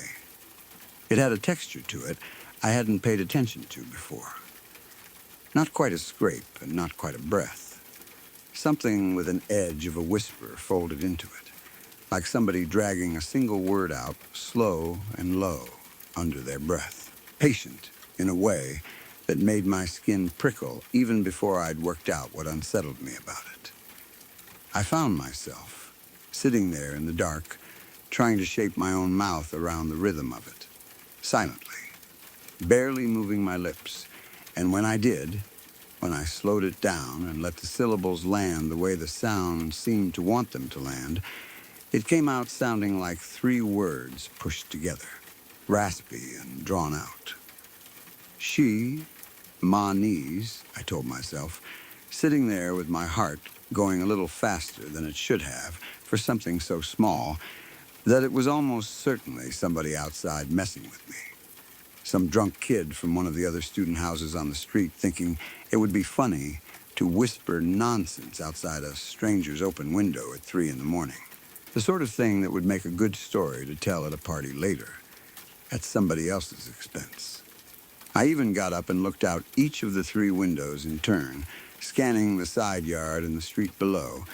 It had a texture to it I hadn't paid attention to before. Not quite a scrape and not quite a breath. Something with an edge of a whisper folded into it, like somebody dragging a single word out slow and low under their breath. Patient, in a way that made my skin prickle even before I'd worked out what unsettled me about it. I found myself sitting there in the dark, trying to shape my own mouth around the rhythm of it, silently, barely moving my lips, and when I did, when I slowed it down and let the syllables land the way the sound seemed to want them to land, it came out sounding like 3 words pushed together, raspy and drawn out. She, ma knees, I told myself, sitting there with my heart going a little faster than it should have for something so small that it was almost certainly somebody outside messing with me. Some drunk kid from one of the other student houses on the street thinking it would be funny to whisper nonsense outside a stranger's open window at 3 in the morning. The sort of thing that would make a good story to tell at a party later, at somebody else's expense. I even got up and looked out each of the 3 windows in turn, scanning the side yard and the street below,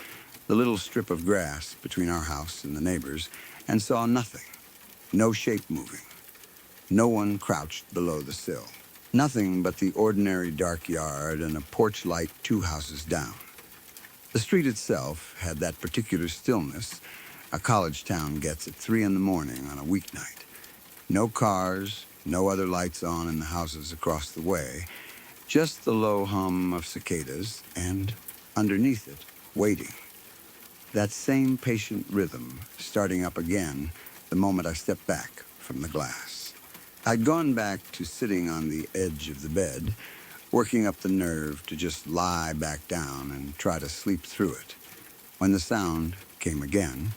the little strip of grass between our house and the neighbors, and saw nothing. No shape moving. No one crouched below the sill. Nothing but the ordinary dark yard and a porch light 2 houses down. The street itself had that particular stillness a college town gets at 3 in the morning on a weeknight. No cars, no other lights on in the houses across the way, just the low hum of cicadas and, underneath it, waiting. That same patient rhythm starting up again the moment I stepped back from the glass. I'd gone back to sitting on the edge of the bed, working up the nerve to just lie back down and try to sleep through it, when the sound came again,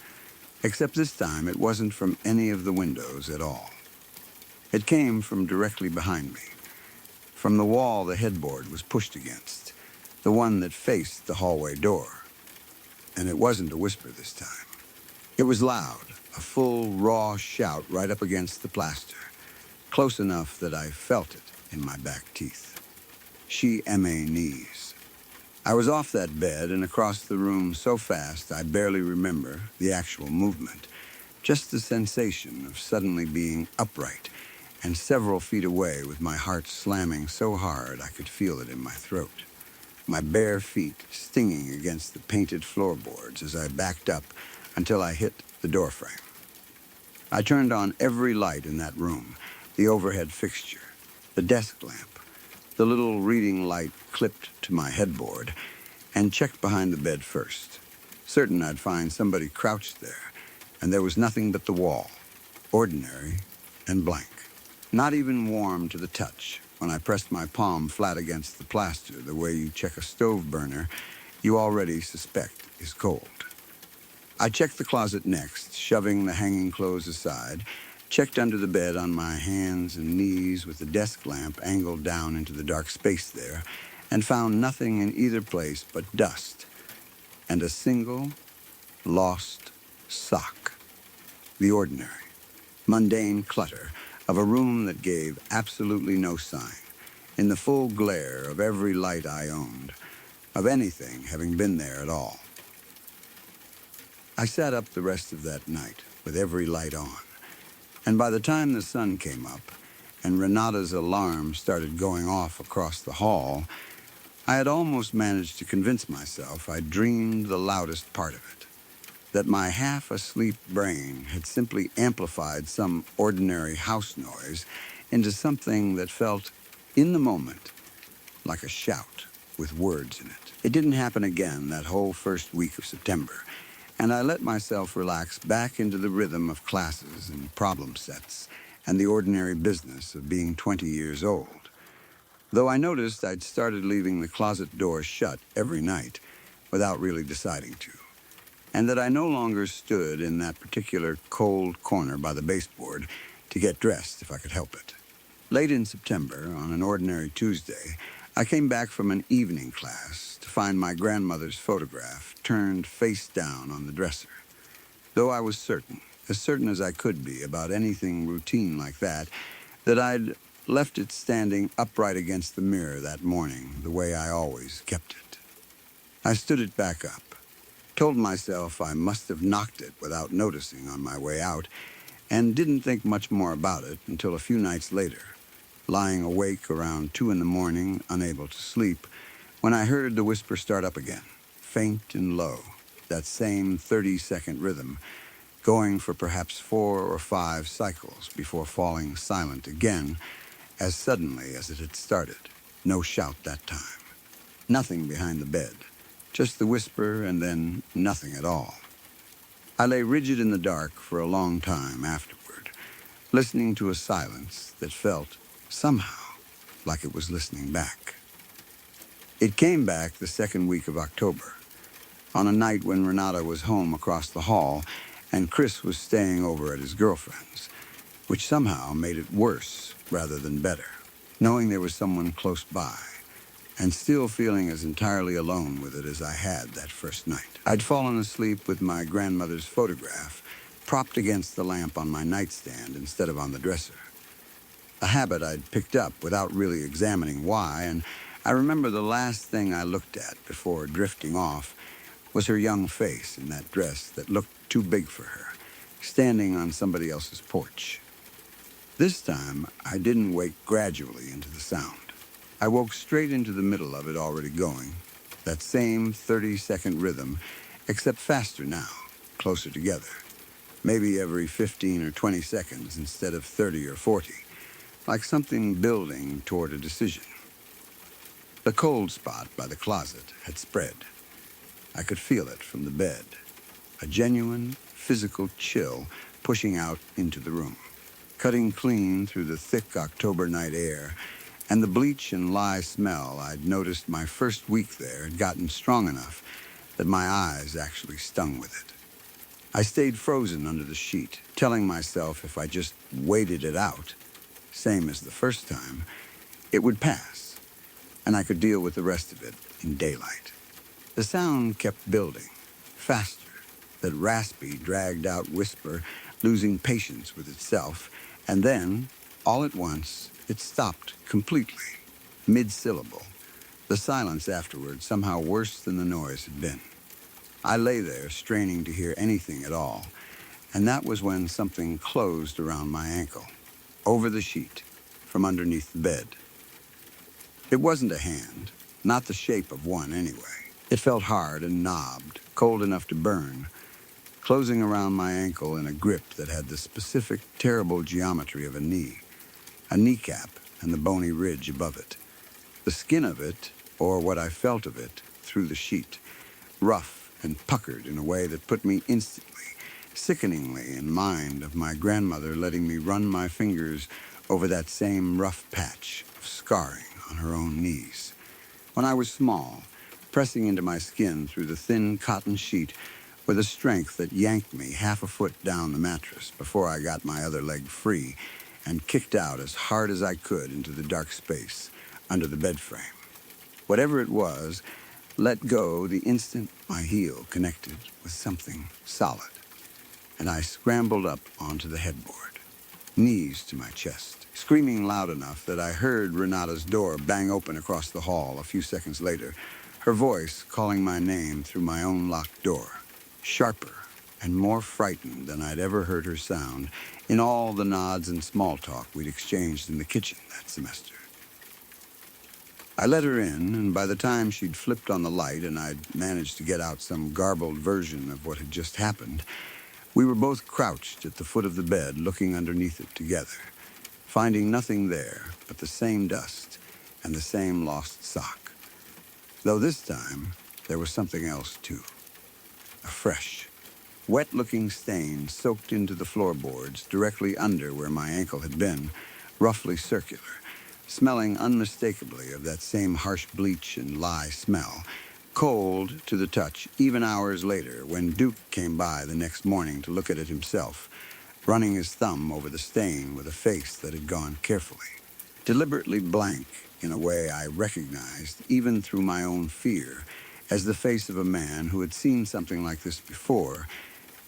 except this time it wasn't from any of the windows at all. It came from directly behind me, from the wall the headboard was pushed against, the one that faced the hallway door. And it wasn't a whisper this time. It was loud, a full, raw shout right up against the plaster, close enough that I felt it in my back teeth. She M.A. knees. I was off that bed and across the room so fast I barely remember the actual movement, just the sensation of suddenly being upright and several feet away with my heart slamming so hard I could feel it in my throat. My bare feet stinging against the painted floorboards as I backed up until I hit the doorframe. I turned on every light in that room, the overhead fixture, the desk lamp, the little reading light clipped to my headboard, and checked behind the bed first, certain I'd find somebody crouched there, and there was nothing but the wall, ordinary and blank. Not even warm to the touch when I pressed my palm flat against the plaster the way you check a stove burner you already suspect is cold. I checked the closet next, shoving the hanging clothes aside, checked under the bed on my hands and knees with the desk lamp angled down into the dark space there, and found nothing in either place but dust and a single lost sock. The ordinary, mundane clutter of a room that gave absolutely no sign, in the full glare of every light I owned, of anything having been there at all. I sat up the rest of that night with every light on, and by the time the sun came up and Renata's alarm started going off across the hall, I had almost managed to convince myself I'd dreamed the loudest part of it, that my half-asleep brain had simply amplified some ordinary house noise into something that felt, in the moment, like a shout with words in it. It didn't happen again that whole first week of September, and I let myself relax back into the rhythm of classes and problem sets and the ordinary business of being 20 years old. Though I noticed I'd started leaving the closet door shut every night without really deciding to, and that I no longer stood in that particular cold corner by the baseboard to get dressed if I could help it. Late in September, on an ordinary Tuesday, I came back from an evening class to find my grandmother's photograph turned face down on the dresser. Though I was certain, as certain as I could be about anything routine like that I'd left it standing upright against the mirror that morning the way I always kept it. I stood it back up, told myself I must have knocked it without noticing on my way out, and didn't think much more about it until a few nights later, lying awake around 2 a.m, unable to sleep, when I heard the whisper start up again, faint and low, that same 30-second rhythm, going for perhaps 4 or 5 cycles before falling silent again as suddenly as it had started. No shout that time. Nothing behind the bed. Just the whisper and then nothing at all. I lay rigid in the dark for a long time afterward, listening to a silence that felt, somehow, like it was listening back. It came back the second week of October, on a night when Renata was home across the hall and Chris was staying over at his girlfriend's, which somehow made it worse rather than better, knowing there was someone close by, and still feeling as entirely alone with it as I had that first night. I'd fallen asleep with my grandmother's photograph propped against the lamp on my nightstand instead of on the dresser. A habit I'd picked up without really examining why, and I remember the last thing I looked at before drifting off was her young face in that dress that looked too big for her, standing on somebody else's porch. This time, I didn't wake gradually into the sound. I woke straight into the middle of it already going, that same 30-second rhythm, except faster now, closer together, maybe every 15 or 20 seconds instead of 30 or 40, like something building toward a decision. The cold spot by the closet had spread. I could feel it from the bed, a genuine physical chill pushing out into the room, cutting clean through the thick October night air, and the bleach and lye smell I'd noticed my first week there had gotten strong enough that my eyes actually stung with it. I stayed frozen under the sheet, telling myself if I just waited it out, same as the first time, it would pass, and I could deal with the rest of it in daylight. The sound kept building, faster, that raspy, dragged-out whisper, losing patience with itself, and then, all at once, it stopped completely, mid-syllable, the silence afterward somehow worse than the noise had been. I lay there, straining to hear anything at all, and that was when something closed around my ankle, over the sheet, from underneath the bed. It wasn't a hand, not the shape of one anyway. It felt hard and knobbed, cold enough to burn, closing around my ankle in a grip that had the specific, terrible geometry of a knee, a kneecap and the bony ridge above it. The skin of it, or what I felt of it, through the sheet, rough and puckered in a way that put me instantly, sickeningly in mind of my grandmother letting me run my fingers over that same rough patch of scarring on her own knees. When I was small, pressing into my skin through the thin cotton sheet with a strength that yanked me half a foot down the mattress before I got my other leg free and kicked out as hard as I could into the dark space under the bed frame. Whatever it was, let go the instant my heel connected with something solid, and I scrambled up onto the headboard, knees to my chest, screaming loud enough that I heard Renata's door bang open across the hall a few seconds later, her voice calling my name through my own locked door, sharper and more frightened than I'd ever heard her sound in all the nods and small talk we'd exchanged in the kitchen that semester. I let her in, and by the time she'd flipped on the light and I'd managed to get out some garbled version of what had just happened, we were both crouched at the foot of the bed looking underneath it together, finding nothing there but the same dust and the same lost sock. Though this time, there was something else too. A fresh, wet-looking stain soaked into the floorboards directly under where my ankle had been, roughly circular, smelling unmistakably of that same harsh bleach and lye smell, cold to the touch even hours later when Duke came by the next morning to look at it himself, running his thumb over the stain with a face that had gone carefully, deliberately blank in a way I recognized, even through my own fear, as the face of a man who had seen something like this before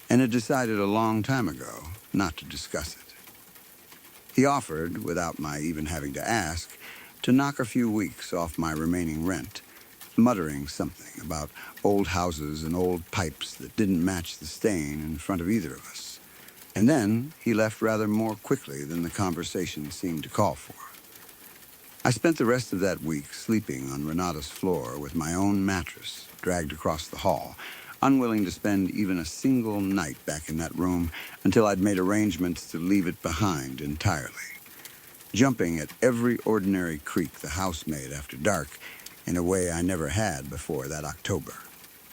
and had decided a long time ago not to discuss it. He offered, without my even having to ask, to knock a few weeks off my remaining rent, muttering something about old houses and old pipes that didn't match the stain in front of either of us. And then he left rather more quickly than the conversation seemed to call for. I spent the rest of that week sleeping on Renata's floor with my own mattress dragged across the hall, unwilling to spend even a single night back in that room until I'd made arrangements to leave it behind entirely, jumping at every ordinary creak the house made after dark in a way I never had before that October.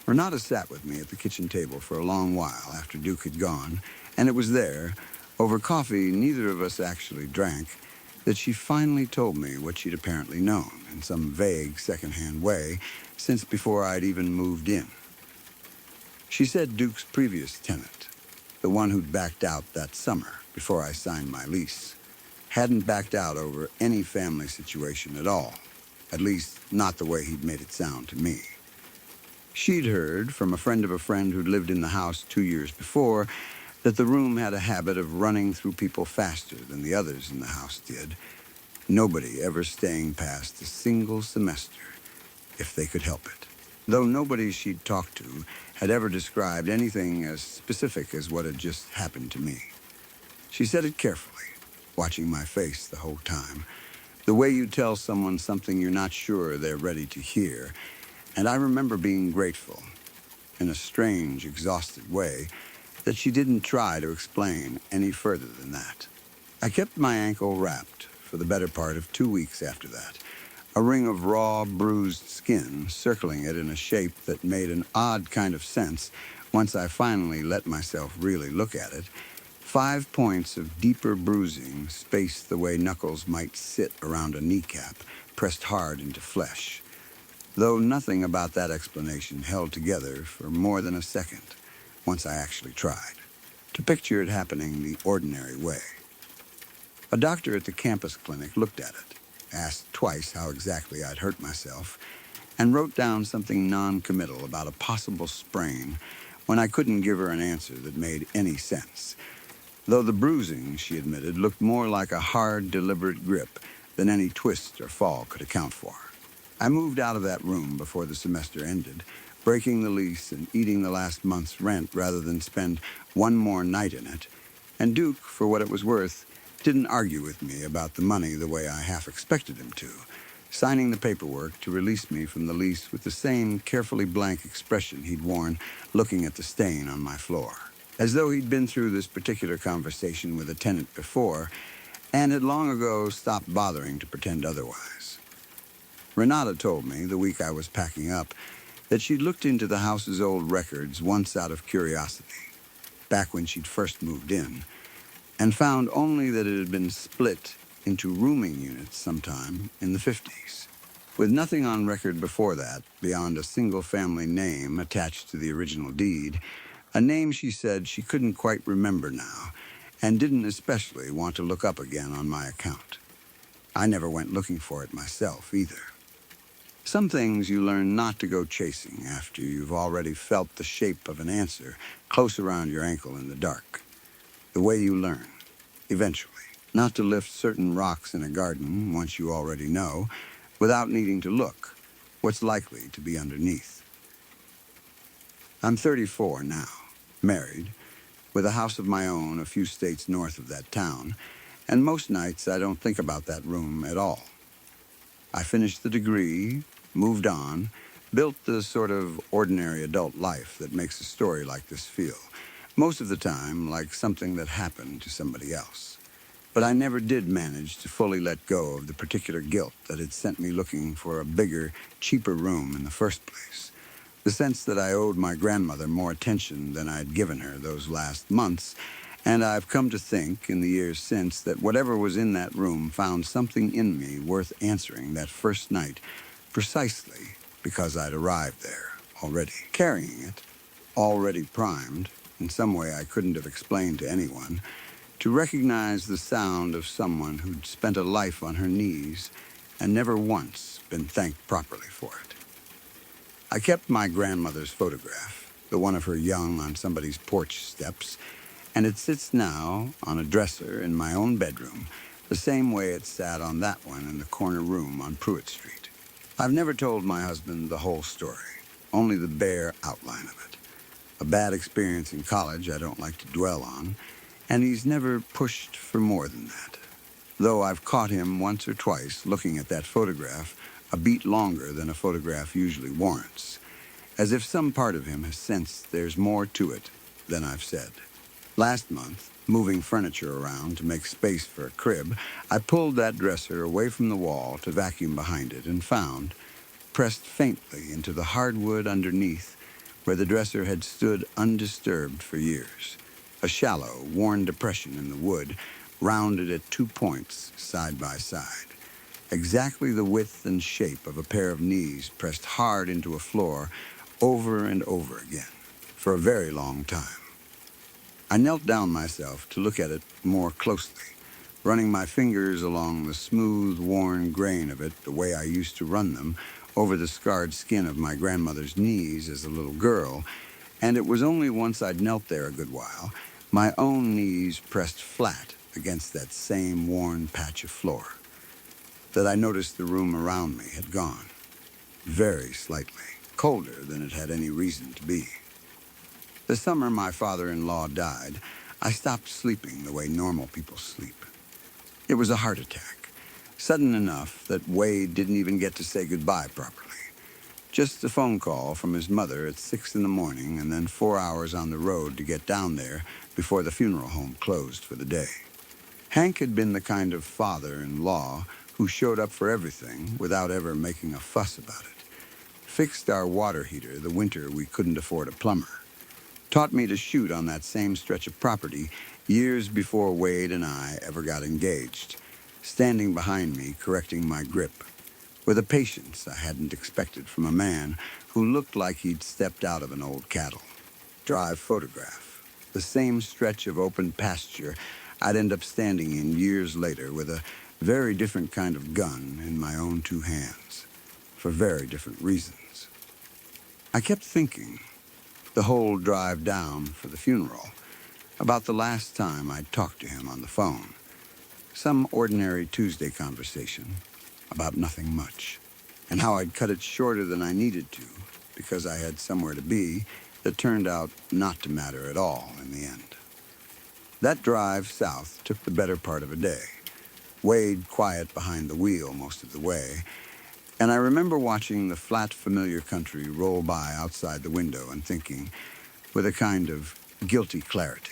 Renata sat with me at the kitchen table for a long while after Duke had gone, and it was there, over coffee neither of us actually drank, that she finally told me what she'd apparently known in some vague second-hand way since before I'd even moved in. She said Duke's previous tenant, the one who'd backed out that summer before I signed my lease, hadn't backed out over any family situation at all, at least not the way he'd made it sound to me. She'd heard from a friend of a friend who'd lived in the house 2 years before that the room had a habit of running through people faster than the others in the house did, nobody ever staying past a single semester if they could help it. Though nobody she'd talked to had ever described anything as specific as what had just happened to me. She said it carefully, watching my face the whole time, the way you tell someone something you're not sure they're ready to hear, and I remember being grateful, in a strange, exhausted way, that she didn't try to explain any further than that. I kept my ankle wrapped for the better part of 2 weeks after that, a ring of raw, bruised skin circling it in a shape that made an odd kind of sense once I finally let myself really look at it, 5 points of deeper bruising spaced the way knuckles might sit around a kneecap, pressed hard into flesh. Though nothing about that explanation held together for more than a second, once I actually tried to picture it happening the ordinary way. A doctor at the campus clinic looked at it, asked twice how exactly I'd hurt myself, and wrote down something non-committal about a possible sprain when I couldn't give her an answer that made any sense. Though the bruising, she admitted, looked more like a hard, deliberate grip than any twist or fall could account for. I moved out of that room before the semester ended, breaking the lease and eating the last month's rent rather than spend one more night in it. And Duke, for what it was worth, didn't argue with me about the money the way I half expected him to, signing the paperwork to release me from the lease with the same carefully blank expression he'd worn looking at the stain on my floor, as though he'd been through this particular conversation with a tenant before and had long ago stopped bothering to pretend otherwise. Renata told me, the week I was packing up, that she'd looked into the house's old records once out of curiosity, back when she'd first moved in, and found only that it had been split into rooming units sometime in the 50s, with nothing on record before that beyond a single family name attached to the original deed, a name she said she couldn't quite remember now and didn't especially want to look up again on my account. I never went looking for it myself either. Some things you learn not to go chasing after you've already felt the shape of an answer close around your ankle in the dark. The way you learn, eventually, not to lift certain rocks in a garden once you already know, without needing to look, what's likely to be underneath. I'm 34 now, married, with a house of my own a few states north of that town, and most nights I don't think about that room at all. I finished the degree, moved on, built the sort of ordinary adult life that makes a story like this feel, most of the time like something that happened to somebody else. But I never did manage to fully let go of the particular guilt that had sent me looking for a bigger, cheaper room in the first place. The sense that I owed my grandmother more attention than I'd given her those last months, and I've come to think, in the years since, that whatever was in that room found something in me worth answering that first night, precisely because I'd arrived there already, carrying it, already primed, in some way I couldn't have explained to anyone, to recognize the sound of someone who'd spent a life on her knees and never once been thanked properly for it. I kept my grandmother's photograph, the one of her young on somebody's porch steps, and it sits now on a dresser in my own bedroom, the same way it sat on that one in the corner room on Pruitt Street. I've never told my husband the whole story, only the bare outline of it. A bad experience in college I don't like to dwell on, and he's never pushed for more than that. Though I've caught him once or twice looking at that photograph a beat longer than a photograph usually warrants, as if some part of him has sensed there's more to it than I've said. Last month, moving furniture around to make space for a crib, I pulled that dresser away from the wall to vacuum behind it and found, pressed faintly into the hardwood underneath, where the dresser had stood undisturbed for years, a shallow, worn depression in the wood, rounded at 2 points side by side, exactly the width and shape of a pair of knees pressed hard into a floor over and over again, for a very long time. I knelt down myself to look at it more closely, running my fingers along the smooth, worn grain of it the way I used to run them over the scarred skin of my grandmother's knees as a little girl, and it was only once I'd knelt there a good while, my own knees pressed flat against that same worn patch of floor, that I noticed the room around me had gone, very slightly, colder than it had any reason to be. The summer my father-in-law died, I stopped sleeping the way normal people sleep. It was a heart attack, sudden enough that Wade didn't even get to say goodbye properly. Just a phone call from his mother at 6 in the morning and then 4 hours on the road to get down there before the funeral home closed for the day. Hank had been the kind of father-in-law who showed up for everything without ever making a fuss about it. Fixed our water heater the winter we couldn't afford a plumber. Taught me to shoot on that same stretch of property years before Wade and I ever got engaged, standing behind me correcting my grip, with a patience I hadn't expected from a man who looked like he'd stepped out of an old cattle. Drive photograph, the same stretch of open pasture I'd end up standing in years later with a very different kind of gun in my own two hands, for very different reasons. I kept thinking, the whole drive down for the funeral, about the last time I'd talked to him on the phone. Some ordinary Tuesday conversation about nothing much, and how I'd cut it shorter than I needed to because I had somewhere to be that turned out not to matter at all in the end. That drive south took the better part of a day. Wade quiet behind the wheel most of the way, and I remember watching the flat, familiar country roll by outside the window and thinking, with a kind of guilty clarity,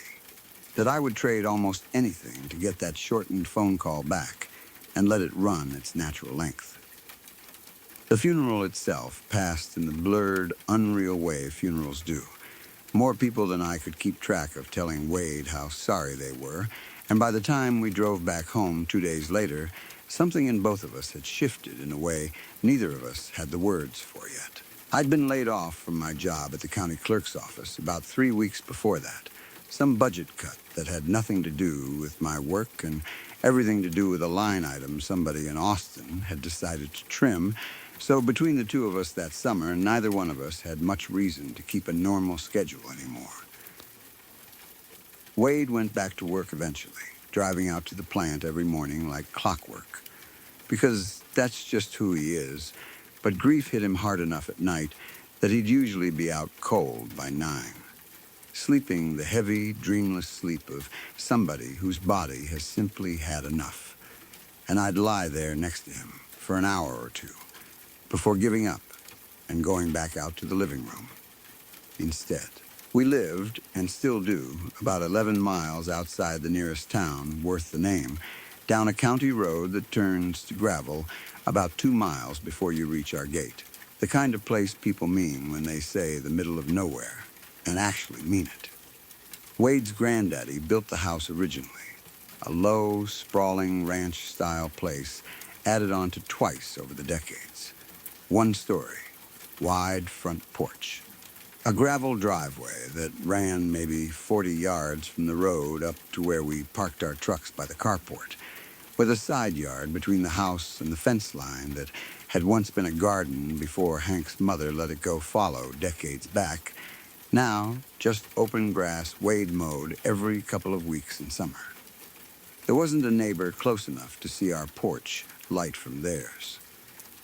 that I would trade almost anything to get that shortened phone call back and let it run its natural length. The funeral itself passed in the blurred, unreal way funerals do. More people than I could keep track of telling Wade how sorry they were, and by the time we drove back home 2 days later, something in both of us had shifted in a way neither of us had the words for yet. I'd been laid off from my job at the county clerk's office about 3 weeks before that. Some budget cut that had nothing to do with my work and everything to do with a line item somebody in Austin had decided to trim. So between the two of us that summer, neither one of us had much reason to keep a normal schedule anymore. Wade went back to work eventually, driving out to the plant every morning like clockwork, because that's just who he is. But grief hit him hard enough at night that he'd usually be out cold by 9, sleeping the heavy, dreamless sleep of somebody whose body has simply had enough. And I'd lie there next to him for an hour or two before giving up and going back out to the living room instead. We lived, and still do, about 11 miles outside the nearest town, worth the name, down a county road that turns to gravel about 2 miles before you reach our gate. The kind of place people mean when they say the middle of nowhere, and actually mean it. Wade's granddaddy built the house originally, a low, sprawling ranch-style place added on to twice over the decades. 1 story, wide front porch. A gravel driveway that ran maybe 40 yards from the road up to where we parked our trucks by the carport, with a side yard between the house and the fence line that had once been a garden before Hank's mother let it go fallow decades back. Now, just open grass Wade mowed every couple of weeks in summer. There wasn't a neighbor close enough to see our porch light from theirs.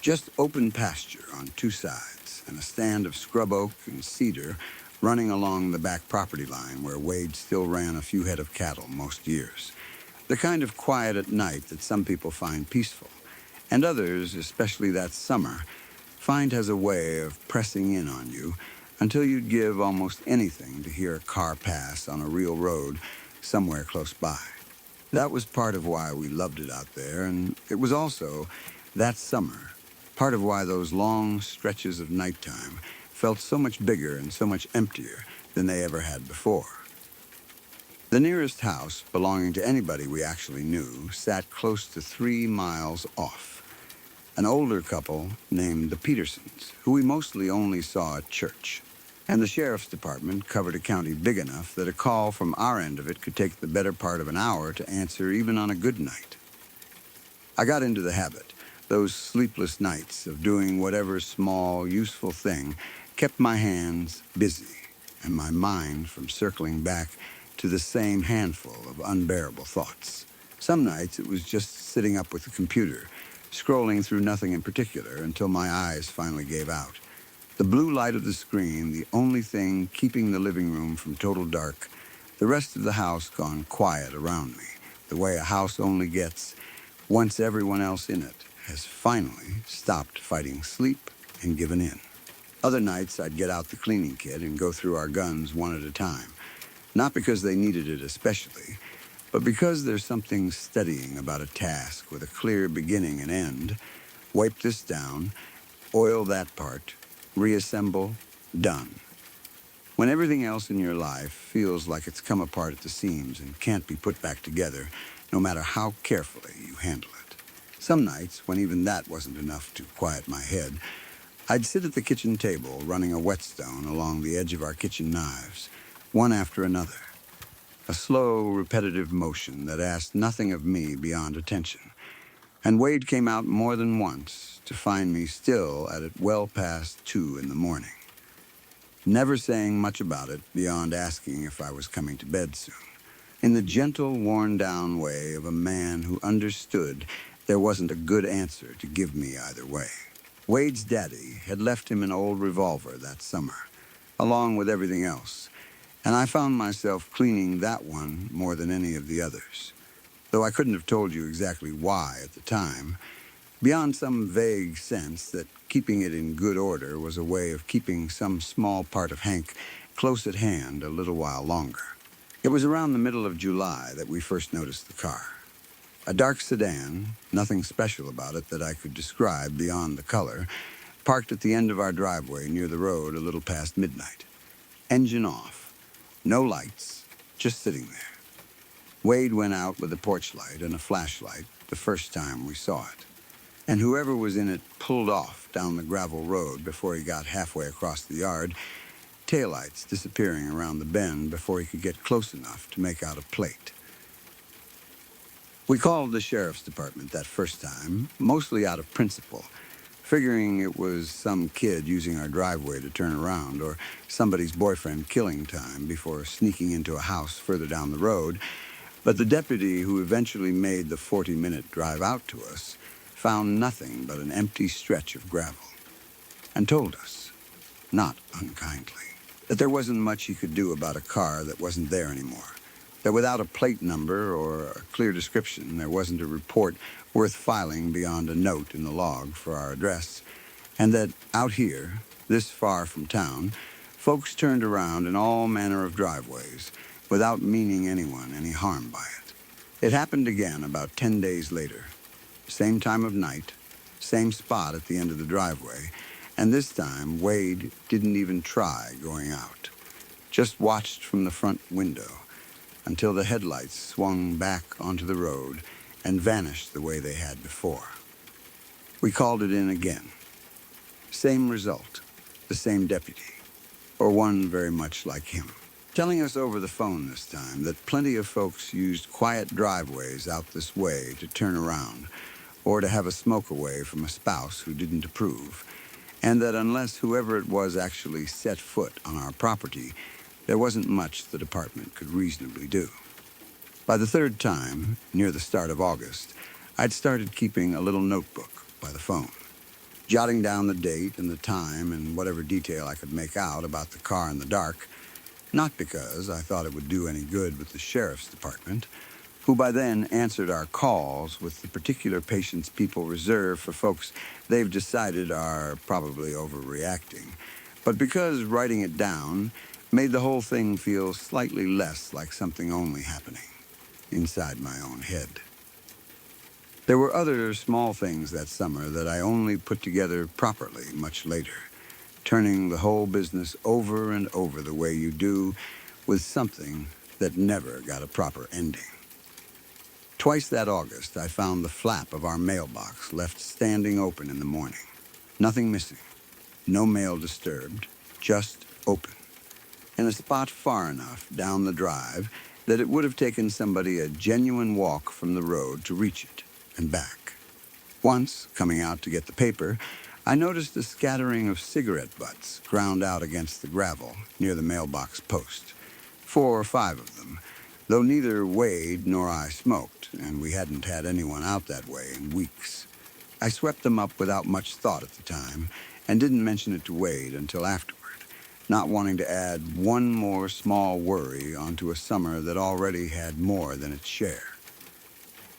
Just open pasture on 2 sides and a stand of scrub oak and cedar running along the back property line where Wade still ran a few head of cattle most years. The kind of quiet at night that some people find peaceful, and others, especially that summer, find has a way of pressing in on you until you'd give almost anything to hear a car pass on a real road somewhere close by. That was part of why we loved it out there, and it was also, that summer, part of why those long stretches of nighttime felt so much bigger and so much emptier than they ever had before. The nearest house, belonging to anybody we actually knew, sat close to 3 miles off. An older couple named the Petersons, who we mostly only saw at church. And the sheriff's department covered a county big enough that a call from our end of it could take the better part of an hour to answer even on a good night. I got into the habit. Those sleepless nights of doing whatever small, useful thing kept my hands busy and my mind from circling back to the same handful of unbearable thoughts. Some nights it was just sitting up with the computer, scrolling through nothing in particular until my eyes finally gave out. The blue light of the screen, the only thing keeping the living room from total dark, the rest of the house gone quiet around me, the way a house only gets once everyone else in it has finally stopped fighting sleep and given in. Other nights I'd get out the cleaning kit and go through our guns one at a time, not because they needed it especially, but because there's something steadying about a task with a clear beginning and end. Wipe this down, oil that part, reassemble, done. When everything else in your life feels like it's come apart at the seams and can't be put back together, no matter how carefully you handle it. Some nights, when even that wasn't enough to quiet my head, I'd sit at the kitchen table running a whetstone along the edge of our kitchen knives, one after another. A slow, repetitive motion that asked nothing of me beyond attention. And Wade came out more than once to find me still at it well past 2 in the morning, never saying much about it beyond asking if I was coming to bed soon, in the gentle, worn-down way of a man who understood there wasn't a good answer to give me either way. Wade's daddy had left him an old revolver that summer, along with everything else, and I found myself cleaning that one more than any of the others. Though I couldn't have told you exactly why at the time, beyond some vague sense that keeping it in good order was a way of keeping some small part of Hank close at hand a little while longer. It was around the middle of July that we first noticed the car. A dark sedan, nothing special about it that I could describe beyond the color, parked at the end of our driveway near the road a little past midnight. Engine off. No lights, just sitting there. Wade went out with a porch light and a flashlight the first time we saw it. And whoever was in it pulled off down the gravel road before he got halfway across the yard, taillights disappearing around the bend before he could get close enough to make out a plate. We called the sheriff's department that first time, mostly out of principle, figuring it was some kid using our driveway to turn around or somebody's boyfriend killing time before sneaking into a house further down the road. But the deputy who eventually made the 40-minute drive out to us found nothing but an empty stretch of gravel and told us, not unkindly, that there wasn't much he could do about a car that wasn't there anymore, that without a plate number or a clear description, there wasn't a report worth filing beyond a note in the log for our address, and that out here, this far from town, folks turned around in all manner of driveways without meaning anyone any harm by it. It happened again about 10 days later. Same time of night, same spot at the end of the driveway, and this time Wade didn't even try going out. Just watched from the front window until the headlights swung back onto the road and vanished the way they had before. We called it in again. Same result, the same deputy, or one very much like him, telling us over the phone this time that plenty of folks used quiet driveways out this way to turn around or to have a smoke away from a spouse who didn't approve, and that unless whoever it was actually set foot on our property, there wasn't much the department could reasonably do. By the third time, near the start of August, I'd started keeping a little notebook by the phone, jotting down the date and the time and whatever detail I could make out about the car in the dark, not because I thought it would do any good with the sheriff's department, who by then answered our calls with the particular patience people reserve for folks they've decided are probably overreacting, but because writing it down made the whole thing feel slightly less like something only happening inside my own head. There were other small things that summer that I only put together properly much later, turning the whole business over and over the way you do with something that never got a proper ending. Twice that August, I found the flap of our mailbox left standing open in the morning. Nothing missing, no mail disturbed, just open, in a spot far enough down the drive that it would have taken somebody a genuine walk from the road to reach it and back. Once, coming out to get the paper, I noticed a scattering of cigarette butts ground out against the gravel near the mailbox post. 4 or 5 of them, though neither Wade nor I smoked, and we hadn't had anyone out that way in weeks. I swept them up without much thought at the time and didn't mention it to Wade until afterward, not wanting to add one more small worry onto a summer that already had more than its share.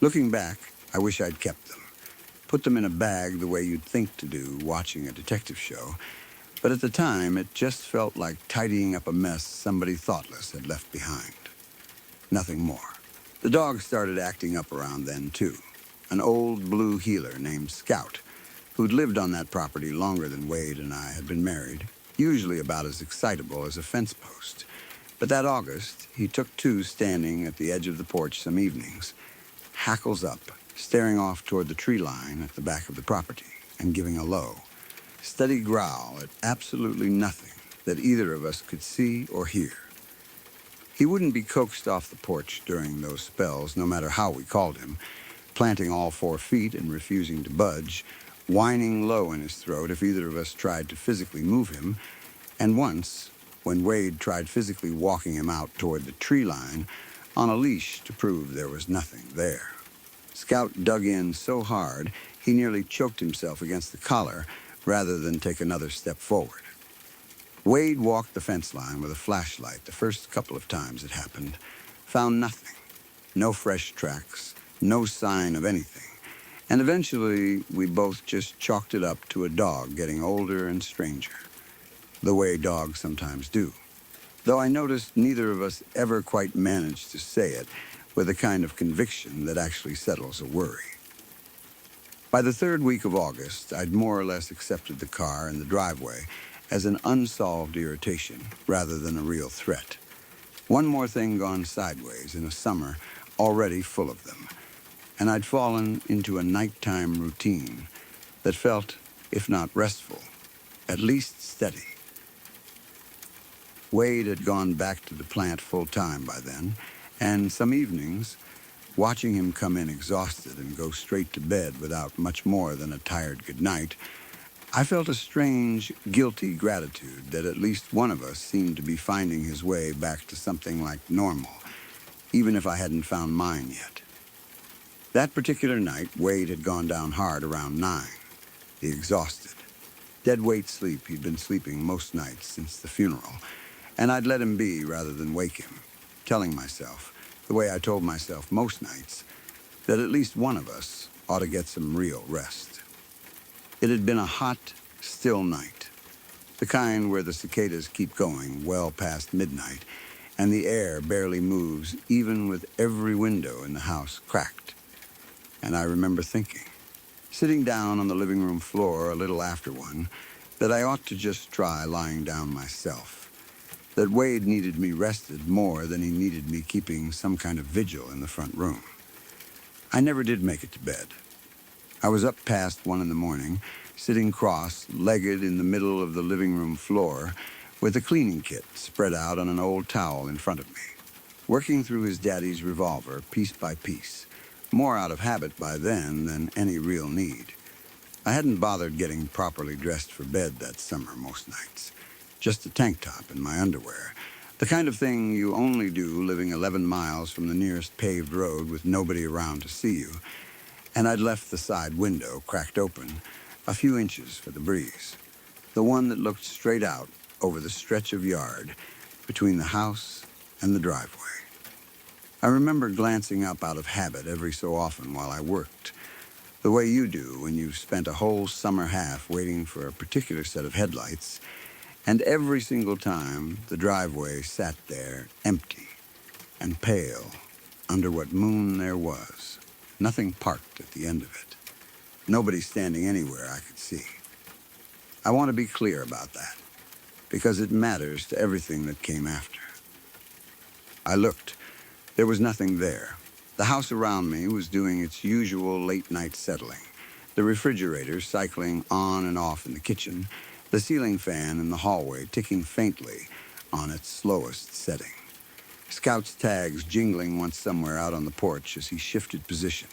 Looking back, I wish I'd kept them, put them in a bag the way you'd think to do watching a detective show, but at the time it just felt like tidying up a mess somebody thoughtless had left behind. Nothing more. The dog started acting up around then, too. An old blue heeler named Scout, who'd lived on that property longer than Wade and I had been married, usually about as excitable as a fence post. But that August, he took to standing at the edge of the porch some evenings, hackles up, staring off toward the tree line at the back of the property, and giving a low, steady growl at absolutely nothing that either of us could see or hear. He wouldn't be coaxed off the porch during those spells, no matter how we called him, planting all 4 feet and refusing to budge, whining low in his throat if either of us tried to physically move him, and once, when Wade tried physically walking him out toward the tree line on a leash to prove there was nothing there. Scout dug in so hard he nearly choked himself against the collar rather than take another step forward. Wade walked the fence line with a flashlight the first couple of times it happened, found nothing, no fresh tracks, no sign of anything, and eventually we both just chalked it up to a dog getting older and stranger, the way dogs sometimes do, though I noticed neither of us ever quite managed to say it with a kind of conviction that actually settles a worry. By the 3rd week of August, I'd more or less accepted the car and the driveway as an unsolved irritation rather than a real threat. One more thing gone sideways in a summer already full of them, and I'd fallen into a nighttime routine that felt, if not restful, at least steady. Wade had gone back to the plant full-time by then, and some evenings, watching him come in exhausted and go straight to bed without much more than a tired goodnight, I felt a strange, guilty gratitude that at least one of us seemed to be finding his way back to something like normal, even if I hadn't found mine yet. That particular night, Wade had gone down hard around 9, the exhausted, dead-weight sleep he'd been sleeping most nights since the funeral, and I'd let him be rather than wake him, telling myself, the way I told myself most nights, that at least one of us ought to get some real rest. It had been a hot, still night, the kind where the cicadas keep going well past midnight, and the air barely moves even with every window in the house cracked. And I remember thinking, sitting down on the living room floor a little after 1, that I ought to just try lying down myself, that Wade needed me rested more than he needed me keeping some kind of vigil in the front room. I never did make it to bed. I was up past 1 in the morning, sitting cross-legged in the middle of the living room floor with a cleaning kit spread out on an old towel in front of me, working through his daddy's revolver piece by piece, more out of habit by then than any real need. I hadn't bothered getting properly dressed for bed that summer most nights, just a tank top and my underwear, the kind of thing you only do living 11 miles from the nearest paved road with nobody around to see you, and I'd left the side window cracked open a few inches for the breeze, the one that looked straight out over the stretch of yard between the house and the driveway. I remember glancing up out of habit every so often while I worked, the way you do when you've spent a whole summer half waiting for a particular set of headlights, and every single time the driveway sat there empty and pale under what moon there was. Nothing parked at the end of it. Nobody standing anywhere I could see. I want to be clear about that, because it matters to everything that came after. I looked. There was nothing there. The house around me was doing its usual late-night settling, the refrigerator cycling on and off in the kitchen, the ceiling fan in the hallway ticking faintly on its slowest setting. Scout's tags jingling once somewhere out on the porch as he shifted position.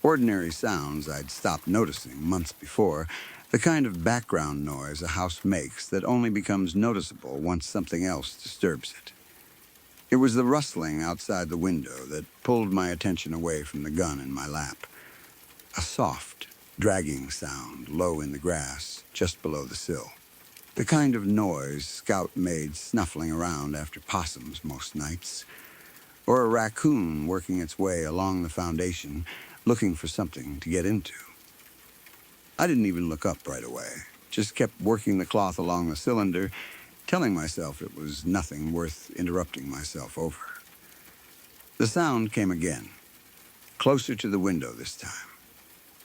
Ordinary sounds I'd stopped noticing months before, the kind of background noise a house makes that only becomes noticeable once something else disturbs it. It was the rustling outside the window that pulled my attention away from the gun in my lap. A soft, dragging sound low in the grass just below the sill. The kind of noise Scout made snuffling around after possums most nights, or a raccoon working its way along the foundation looking for something to get into. I didn't even look up right away, just kept working the cloth along the cylinder, telling myself it was nothing worth interrupting myself over. The sound came again, closer to the window this time,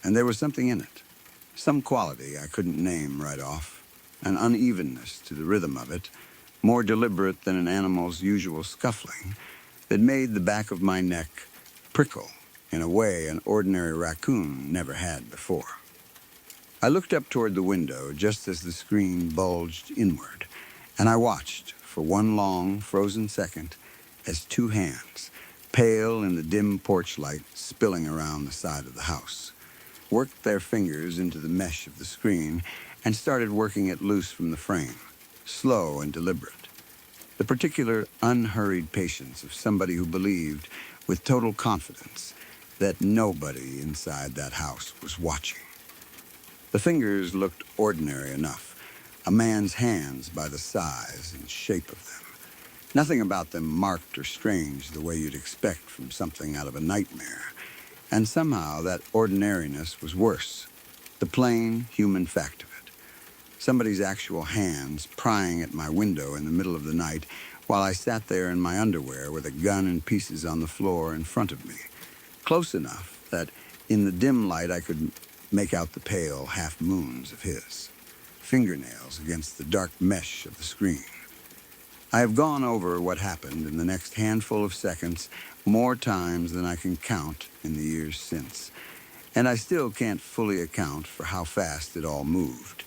and there was something in it, some quality I couldn't name right off. an unevenness to the rhythm of it, more deliberate than an animal's usual scuffling, that made the back of my neck prickle in a way an ordinary raccoon never had before. I looked up toward the window just as the screen bulged inward, and I watched for one long, frozen second as two hands, pale in the dim porch light spilling around the side of the house, worked their fingers into the mesh of the screen and started working it loose from the frame, slow and deliberate. The particular unhurried patience of somebody who believed with total confidence that nobody inside that house was watching. The fingers looked ordinary enough, a man's hands by the size and shape of them. Nothing about them marked or strange the way you'd expect from something out of a nightmare. And somehow that ordinariness was worse, the plain human fact of it. Somebody's actual hands prying at my window in the middle of the night while I sat there in my underwear with a gun in pieces on the floor in front of me, close enough that in the dim light I could make out the pale half-moons of his, fingernails against the dark mesh of the screen. I have gone over what happened in the next handful of seconds more times than I can count in the years since, and I still can't fully account for how fast it all moved.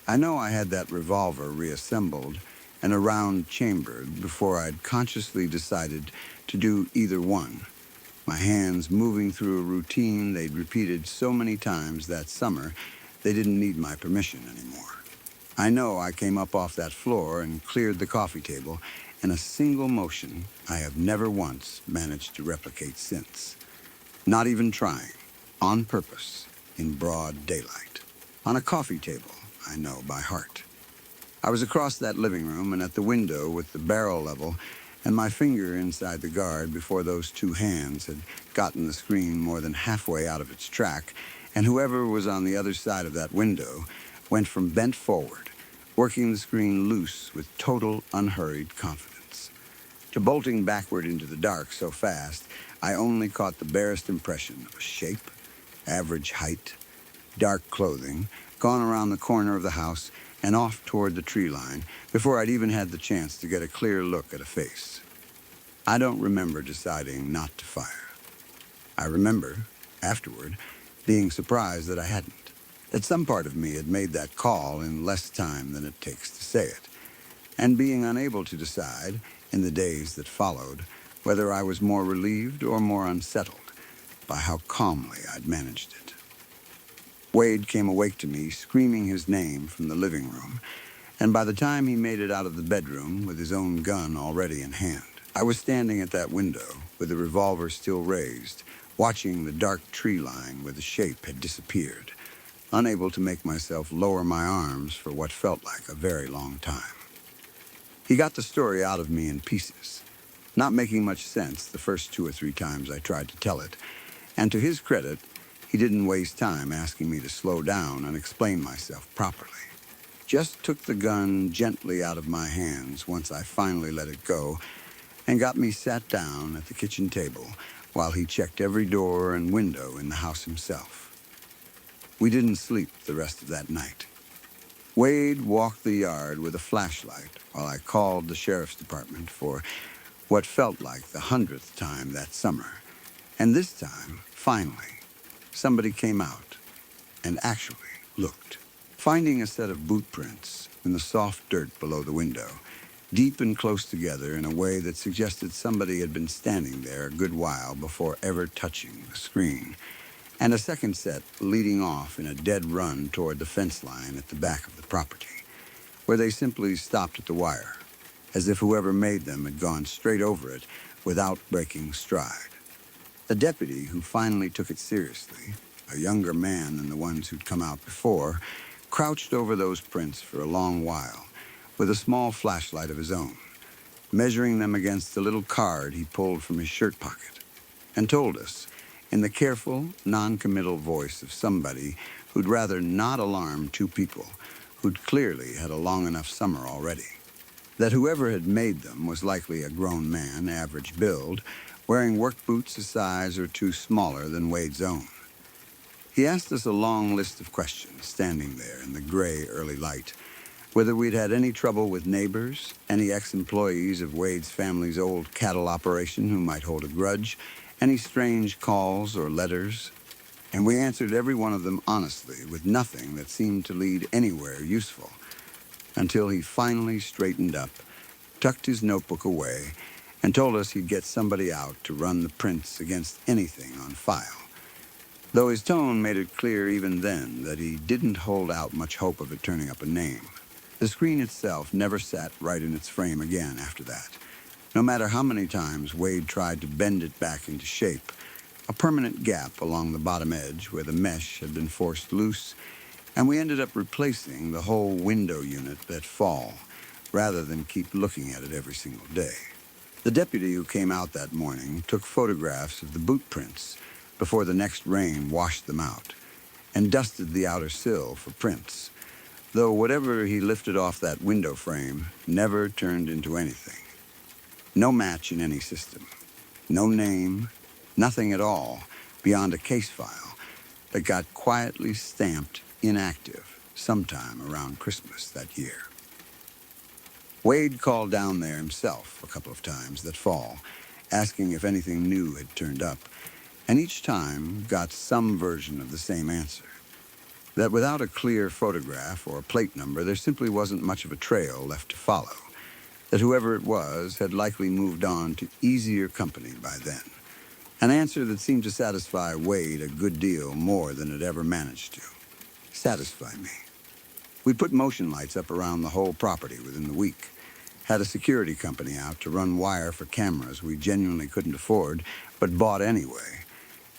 I know I had that revolver reassembled and around chambered before I'd consciously decided to do either one, my hands moving through a routine they'd repeated so many times that summer they didn't need my permission anymore. I know I came up off that floor and cleared the coffee table in a single motion I have never once managed to replicate since. Not even trying, on purpose, in broad daylight. On a coffee table, I know by heart. I was across that living room and at the window with the barrel level and my finger inside the guard before those two hands had gotten the screen more than halfway out of its track, and whoever was on the other side of that window went from bent forward, working the screen loose with total unhurried confidence, to bolting backward into the dark so fast I only caught the barest impression of a shape, average height, dark clothing, gone around the corner of the house and off toward the tree line before I'd even had the chance to get a clear look at a face. I don't remember deciding not to fire. I remember, afterward, being surprised that I hadn't, that some part of me had made that call in less time than it takes to say it, and being unable to decide, in the days that followed, whether I was more relieved or more unsettled by how calmly I'd managed it. Wade came awake to me, screaming his name from the living room, and by the time he made it out of the bedroom with his own gun already in hand, I was standing at that window with the revolver still raised, watching the dark tree line where the shape had disappeared, unable to make myself lower my arms for what felt like a very long time. He got the story out of me in pieces, not making much sense the first 2 or 3 times I tried to tell it, and to his credit, he didn't waste time asking me to slow down and explain myself properly. Just took the gun gently out of my hands once I finally let it go and got me sat down at the kitchen table while he checked every door and window in the house himself. We didn't sleep the rest of that night. Wade walked the yard with a flashlight while I called the sheriff's department for what felt like the 100th time that summer. And this time, finally, somebody came out and actually looked, finding a set of boot prints in the soft dirt below the window, deep and close together in a way that suggested somebody had been standing there a good while before ever touching the screen, and a second set leading off in a dead run toward the fence line at the back of the property, where they simply stopped at the wire, as if whoever made them had gone straight over it without breaking stride. The deputy who finally took it seriously, a younger man than the ones who'd come out before, crouched over those prints for a long while, with a small flashlight of his own, measuring them against the little card he pulled from his shirt pocket, and told us, in the careful, non-committal voice of somebody who'd rather not alarm 2 people who'd clearly had a long enough summer already, that whoever had made them was likely a grown man, average build, wearing work boots a size or 2 smaller than Wade's own. He asked us a long list of questions, standing there in the gray early light. Whether we'd had any trouble with neighbors, any ex-employees of Wade's family's old cattle operation who might hold a grudge, any strange calls or letters. And we answered every one of them honestly, with nothing that seemed to lead anywhere useful, until he finally straightened up, tucked his notebook away, and told us he'd get somebody out to run the prints against anything on file. Though his tone made it clear even then that he didn't hold out much hope of it turning up a name. The screen itself never sat right in its frame again after that. No matter how many times Wade tried to bend it back into shape, a permanent gap along the bottom edge where the mesh had been forced loose, and we ended up replacing the whole window unit that fall, rather than keep looking at it every single day. The deputy who came out that morning took photographs of the boot prints before the next rain washed them out, and dusted the outer sill for prints, though whatever he lifted off that window frame never turned into anything. No match in any system, no name, nothing at all beyond a case file that got quietly stamped inactive sometime around Christmas that year. Wade called down there himself a couple of times that fall, asking if anything new had turned up, and each time got some version of the same answer. That without a clear photograph or plate number, there simply wasn't much of a trail left to follow. That whoever it was had likely moved on to easier company by then. An answer that seemed to satisfy Wade a good deal more than it ever managed to. Satisfy me. We put motion lights up around the whole property within the week. Had a security company out to run wire for cameras we genuinely couldn't afford, but bought anyway.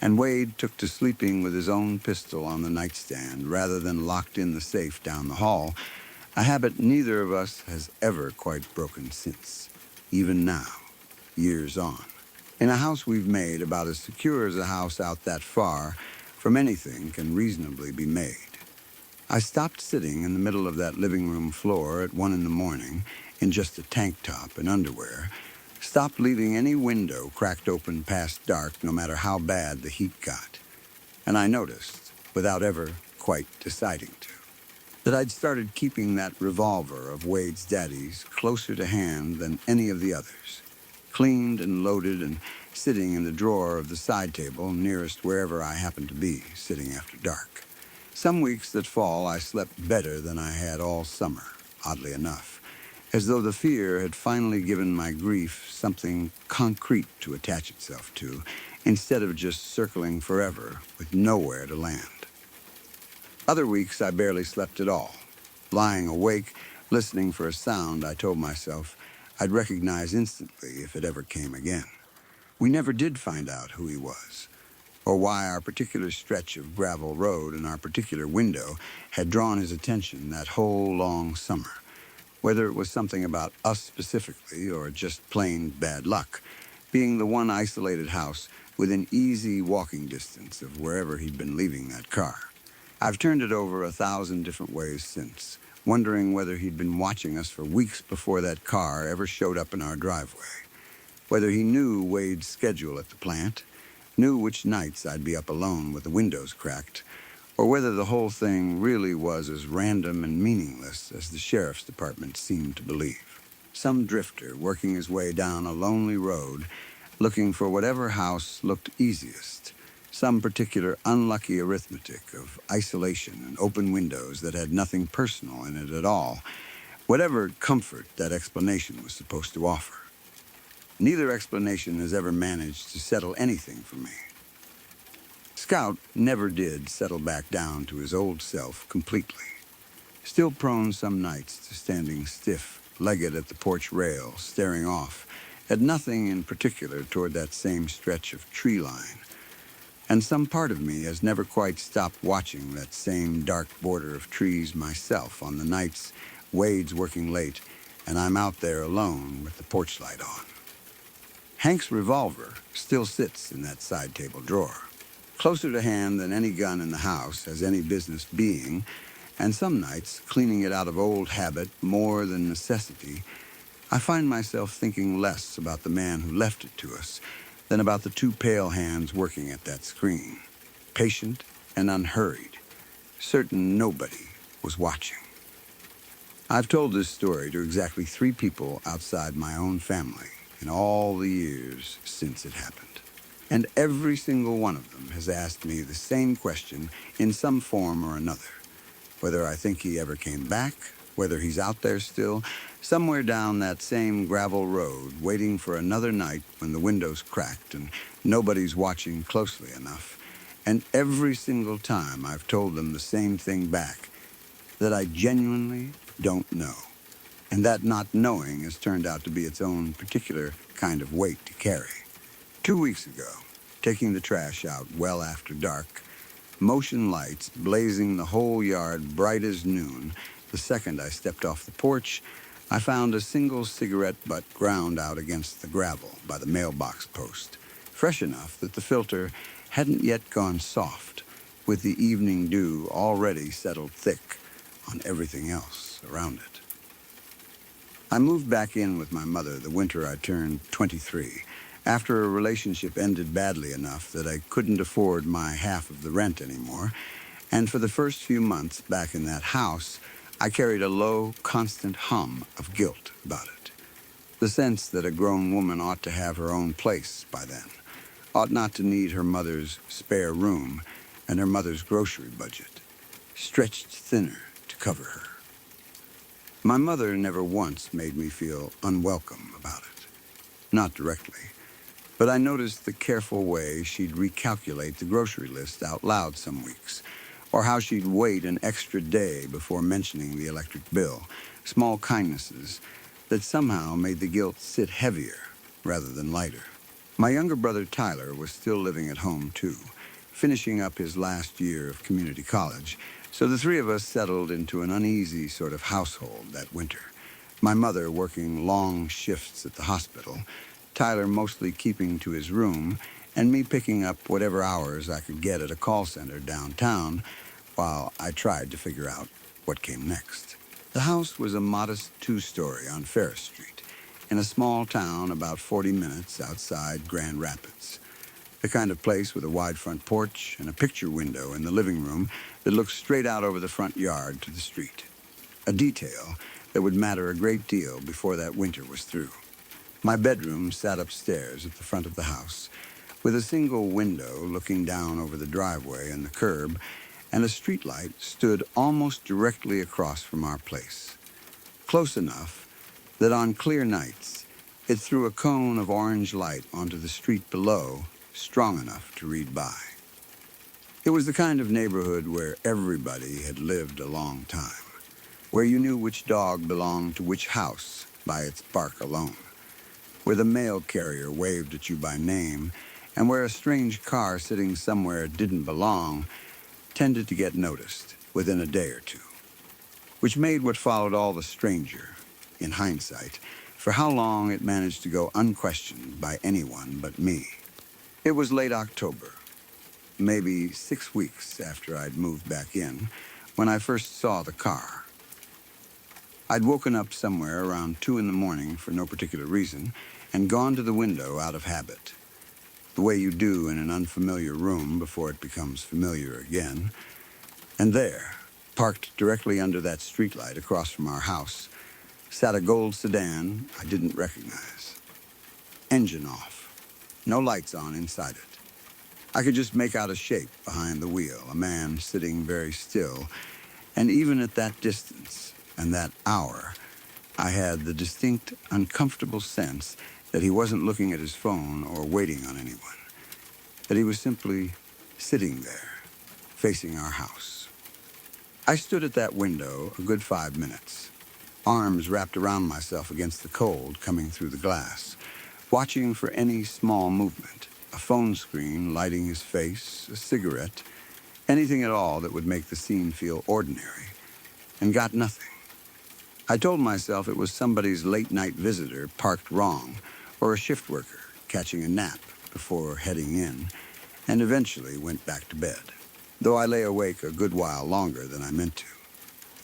And Wade took to sleeping with his own pistol on the nightstand rather than locked in the safe down the hall, a habit neither of us has ever quite broken since, even now, years on. In a house we've made about as secure as a house out that far from anything can reasonably be made. I stopped sitting in the middle of that living room floor at 1 a.m. in just a tank top and underwear, stopped leaving any window cracked open past dark no matter how bad the heat got. And I noticed, without ever quite deciding to, that I'd started keeping that revolver of Wade's daddy's closer to hand than any of the others, cleaned and loaded and sitting in the drawer of the side table nearest wherever I happened to be sitting after dark. Some weeks that fall, I slept better than I had all summer, oddly enough, as though the fear had finally given my grief something concrete to attach itself to, instead of just circling forever with nowhere to land. Other weeks, I barely slept at all, lying awake, listening for a sound I told myself I'd recognize instantly if it ever came again. We never did find out who he was, or why our particular stretch of gravel road and our particular window had drawn his attention that whole long summer, whether it was something about us specifically or just plain bad luck, being the one isolated house within easy walking distance of wherever he'd been leaving that car. I've turned it over 1,000 different ways since, wondering whether he'd been watching us for weeks before that car ever showed up in our driveway, whether he knew Wade's schedule at the plant, knew which nights I'd be up alone with the windows cracked, or whether the whole thing really was as random and meaningless as the sheriff's department seemed to believe. Some drifter working his way down a lonely road, looking for whatever house looked easiest, some particular unlucky arithmetic of isolation and open windows that had nothing personal in it at all, whatever comfort that explanation was supposed to offer. Neither explanation has ever managed to settle anything for me. Scout never did settle back down to his old self completely, still prone some nights to standing stiff-legged at the porch rail, staring off at nothing in particular toward that same stretch of tree line. And some part of me has never quite stopped watching that same dark border of trees myself on the nights Wade's working late and I'm out there alone with the porch light on. Hank's revolver still sits in that side table drawer, closer to hand than any gun in the house has any business being, and some nights, cleaning it out of old habit more than necessity, I find myself thinking less about the man who left it to us than about the two pale hands working at that screen, patient and unhurried, certain nobody was watching. I've told this story to exactly 3 people outside my own family in all the years since it happened. And every single one of them has asked me the same question in some form or another. Whether I think he ever came back, whether he's out there still, somewhere down that same gravel road, waiting for another night when the window's cracked and nobody's watching closely enough. And every single time I've told them the same thing back, that I genuinely don't know. And that not knowing has turned out to be its own particular kind of weight to carry. 2 weeks ago, taking the trash out well after dark, motion lights blazing the whole yard bright as noon, the second I stepped off the porch, I found a single cigarette butt ground out against the gravel by the mailbox post, fresh enough that the filter hadn't yet gone soft, with the evening dew already settled thick on everything else around it. I moved back in with my mother the winter I turned 23, after a relationship ended badly enough that I couldn't afford my half of the rent anymore, and for the first few months back in that house, I carried a low, constant hum of guilt about it. The sense that a grown woman ought to have her own place by then, ought not to need her mother's spare room and her mother's grocery budget, stretched thinner to cover her. My mother never once made me feel unwelcome about it. Not directly. But I noticed the careful way she'd recalculate the grocery list out loud some weeks, or how she'd wait an extra day before mentioning the electric bill, small kindnesses that somehow made the guilt sit heavier rather than lighter. My younger brother Tyler was still living at home too, finishing up his last year of community college, so the 3 of us settled into an uneasy sort of household that winter. My mother working long shifts at the hospital, Tyler mostly keeping to his room, and me picking up whatever hours I could get at a call center downtown while I tried to figure out what came next. The house was a modest 2-story on Ferris Street, in a small town about 40 minutes outside Grand Rapids. The kind of place with a wide front porch and a picture window in the living room that looks straight out over the front yard to the street. A detail that would matter a great deal before that winter was through. My bedroom sat upstairs at the front of the house, with a single window looking down over the driveway and the curb, and a streetlight stood almost directly across from our place. Close enough that on clear nights, it threw a cone of orange light onto the street below, strong enough to read by. It was the kind of neighborhood where everybody had lived a long time, where you knew which dog belonged to which house by its bark alone, where the mail carrier waved at you by name, and where a strange car sitting somewhere it didn't belong tended to get noticed within a day or two, which made what followed all the stranger, in hindsight, for how long it managed to go unquestioned by anyone but me. It was late October, maybe 6 weeks after I'd moved back in, when I first saw the car. I'd woken up somewhere around 2 in the morning for no particular reason and gone to the window out of habit, the way you do in an unfamiliar room before it becomes familiar again. And there, parked directly under that streetlight across from our house, sat a gold sedan I didn't recognize. Engine off. No lights on inside it. I could just make out a shape behind the wheel, a man sitting very still, and even at that distance and that hour, I had the distinct, uncomfortable sense that he wasn't looking at his phone or waiting on anyone, that he was simply sitting there, facing our house. I stood at that window a good 5 minutes, arms wrapped around myself against the cold coming through the glass, watching for any small movement, a phone screen lighting his face, a cigarette, anything at all that would make the scene feel ordinary, and got nothing. I told myself it was somebody's late-night visitor parked wrong, or a shift worker catching a nap before heading in, and eventually went back to bed, though I lay awake a good while longer than I meant to.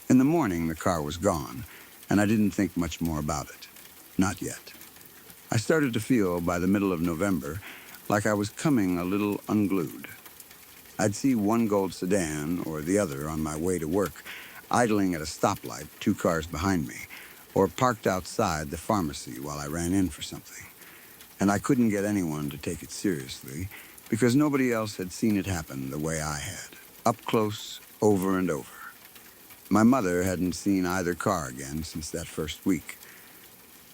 In the morning, the car was gone, and I didn't think much more about it. Not yet. I started to feel, by the middle of November, like I was coming a little unglued. I'd see one gold sedan or the other on my way to work, idling at a stoplight 2 cars behind me, or parked outside the pharmacy while I ran in for something. And I couldn't get anyone to take it seriously because nobody else had seen it happen the way I had, up close, over and over. My mother hadn't seen either car again since that first week.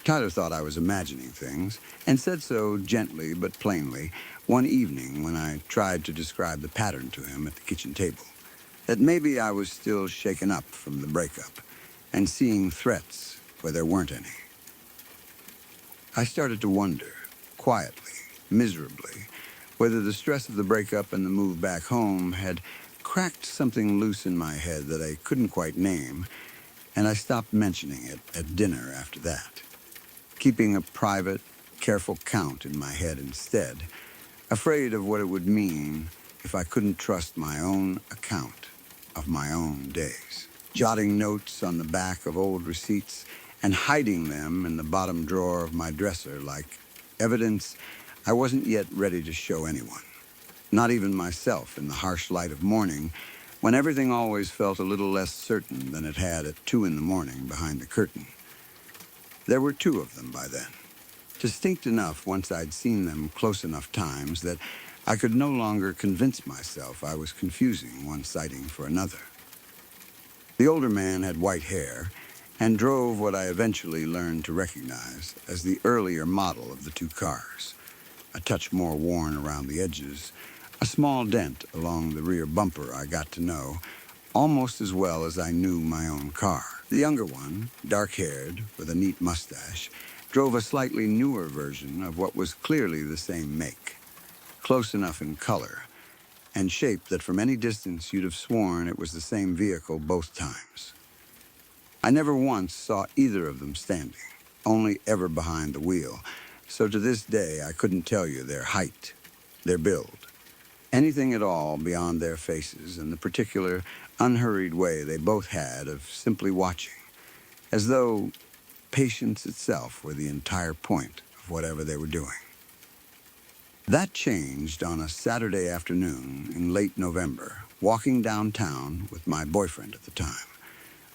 Tyler thought I was imagining things, and said so gently but plainly one evening when I tried to describe the pattern to him at the kitchen table. That maybe I was still shaken up from the breakup, and seeing threats where there weren't any. I started to wonder, quietly, miserably, whether the stress of the breakup and the move back home had cracked something loose in my head that I couldn't quite name, and I stopped mentioning it at dinner after that, keeping a private, careful count in my head instead, afraid of what it would mean if I couldn't trust my own account of my own days. Jotting notes on the back of old receipts and hiding them in the bottom drawer of my dresser like evidence I wasn't yet ready to show anyone, not even myself in the harsh light of morning, when everything always felt a little less certain than it had at 2 in the morning behind the curtain. There were 2 of them by then, distinct enough once I'd seen them close enough times that I could no longer convince myself I was confusing one sighting for another. The older man had white hair and drove what I eventually learned to recognize as the earlier model of the 2 cars, a touch more worn around the edges, a small dent along the rear bumper I got to know almost as well as I knew my own car. The younger one, dark-haired with a neat mustache, drove a slightly newer version of what was clearly the same make, close enough in color and shape that from any distance you'd have sworn it was the same vehicle both times. I never once saw either of them standing, only ever behind the wheel, so to this day I couldn't tell you their height, their build, anything at all beyond their faces and the particular, unhurried way they both had of simply watching, as though patience itself were the entire point of whatever they were doing. That changed on a Saturday afternoon in late November, walking downtown with my boyfriend at the time,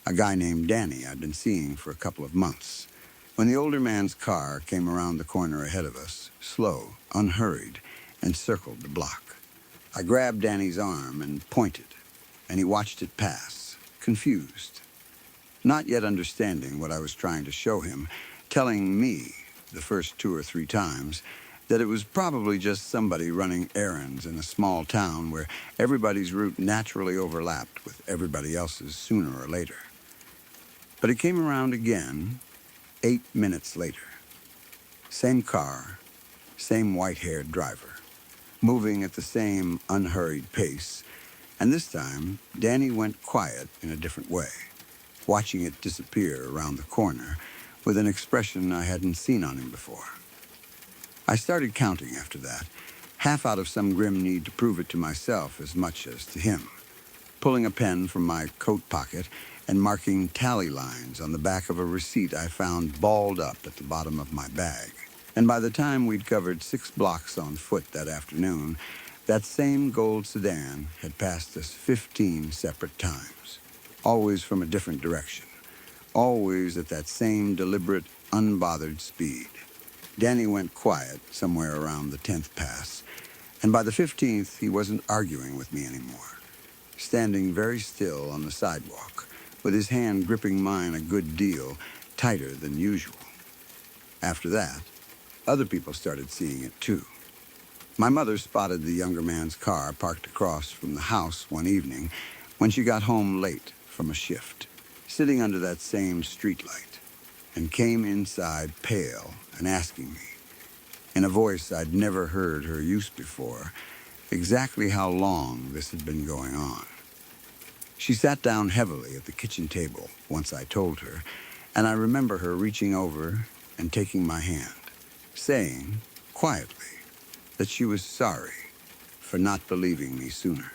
a guy named Danny I'd been seeing for a couple of months, when the older man's car came around the corner ahead of us, slow, unhurried, and circled the block. I grabbed Danny's arm and pointed, and he watched it pass, confused, not yet understanding what I was trying to show him, telling me, the first 2 or 3 times, that it was probably just somebody running errands in a small town where everybody's route naturally overlapped with everybody else's sooner or later. But it came around again, 8 minutes later. Same car, same white-haired driver, moving at the same unhurried pace, and this time Danny went quiet in a different way, watching it disappear around the corner with an expression I hadn't seen on him before. I started counting after that, half out of some grim need to prove it to myself as much as to him, pulling a pen from my coat pocket and marking tally lines on the back of a receipt I found balled up at the bottom of my bag. And by the time we'd covered 6 blocks on foot that afternoon, that same gold sedan had passed us 15 separate times, always from a different direction, always at that same deliberate, unbothered speed. Danny went quiet somewhere around the 10th pass, and by the 15th, he wasn't arguing with me anymore, standing very still on the sidewalk, with his hand gripping mine a good deal tighter than usual. After that, other people started seeing it too. My mother spotted the younger man's car parked across from the house one evening when she got home late from a shift, sitting under that same streetlight, and came inside pale and asking me, in a voice I'd never heard her use before, exactly how long this had been going on. She sat down heavily at the kitchen table once I told her, and I remember her reaching over and taking my hand, saying, quietly, that she was sorry for not believing me sooner.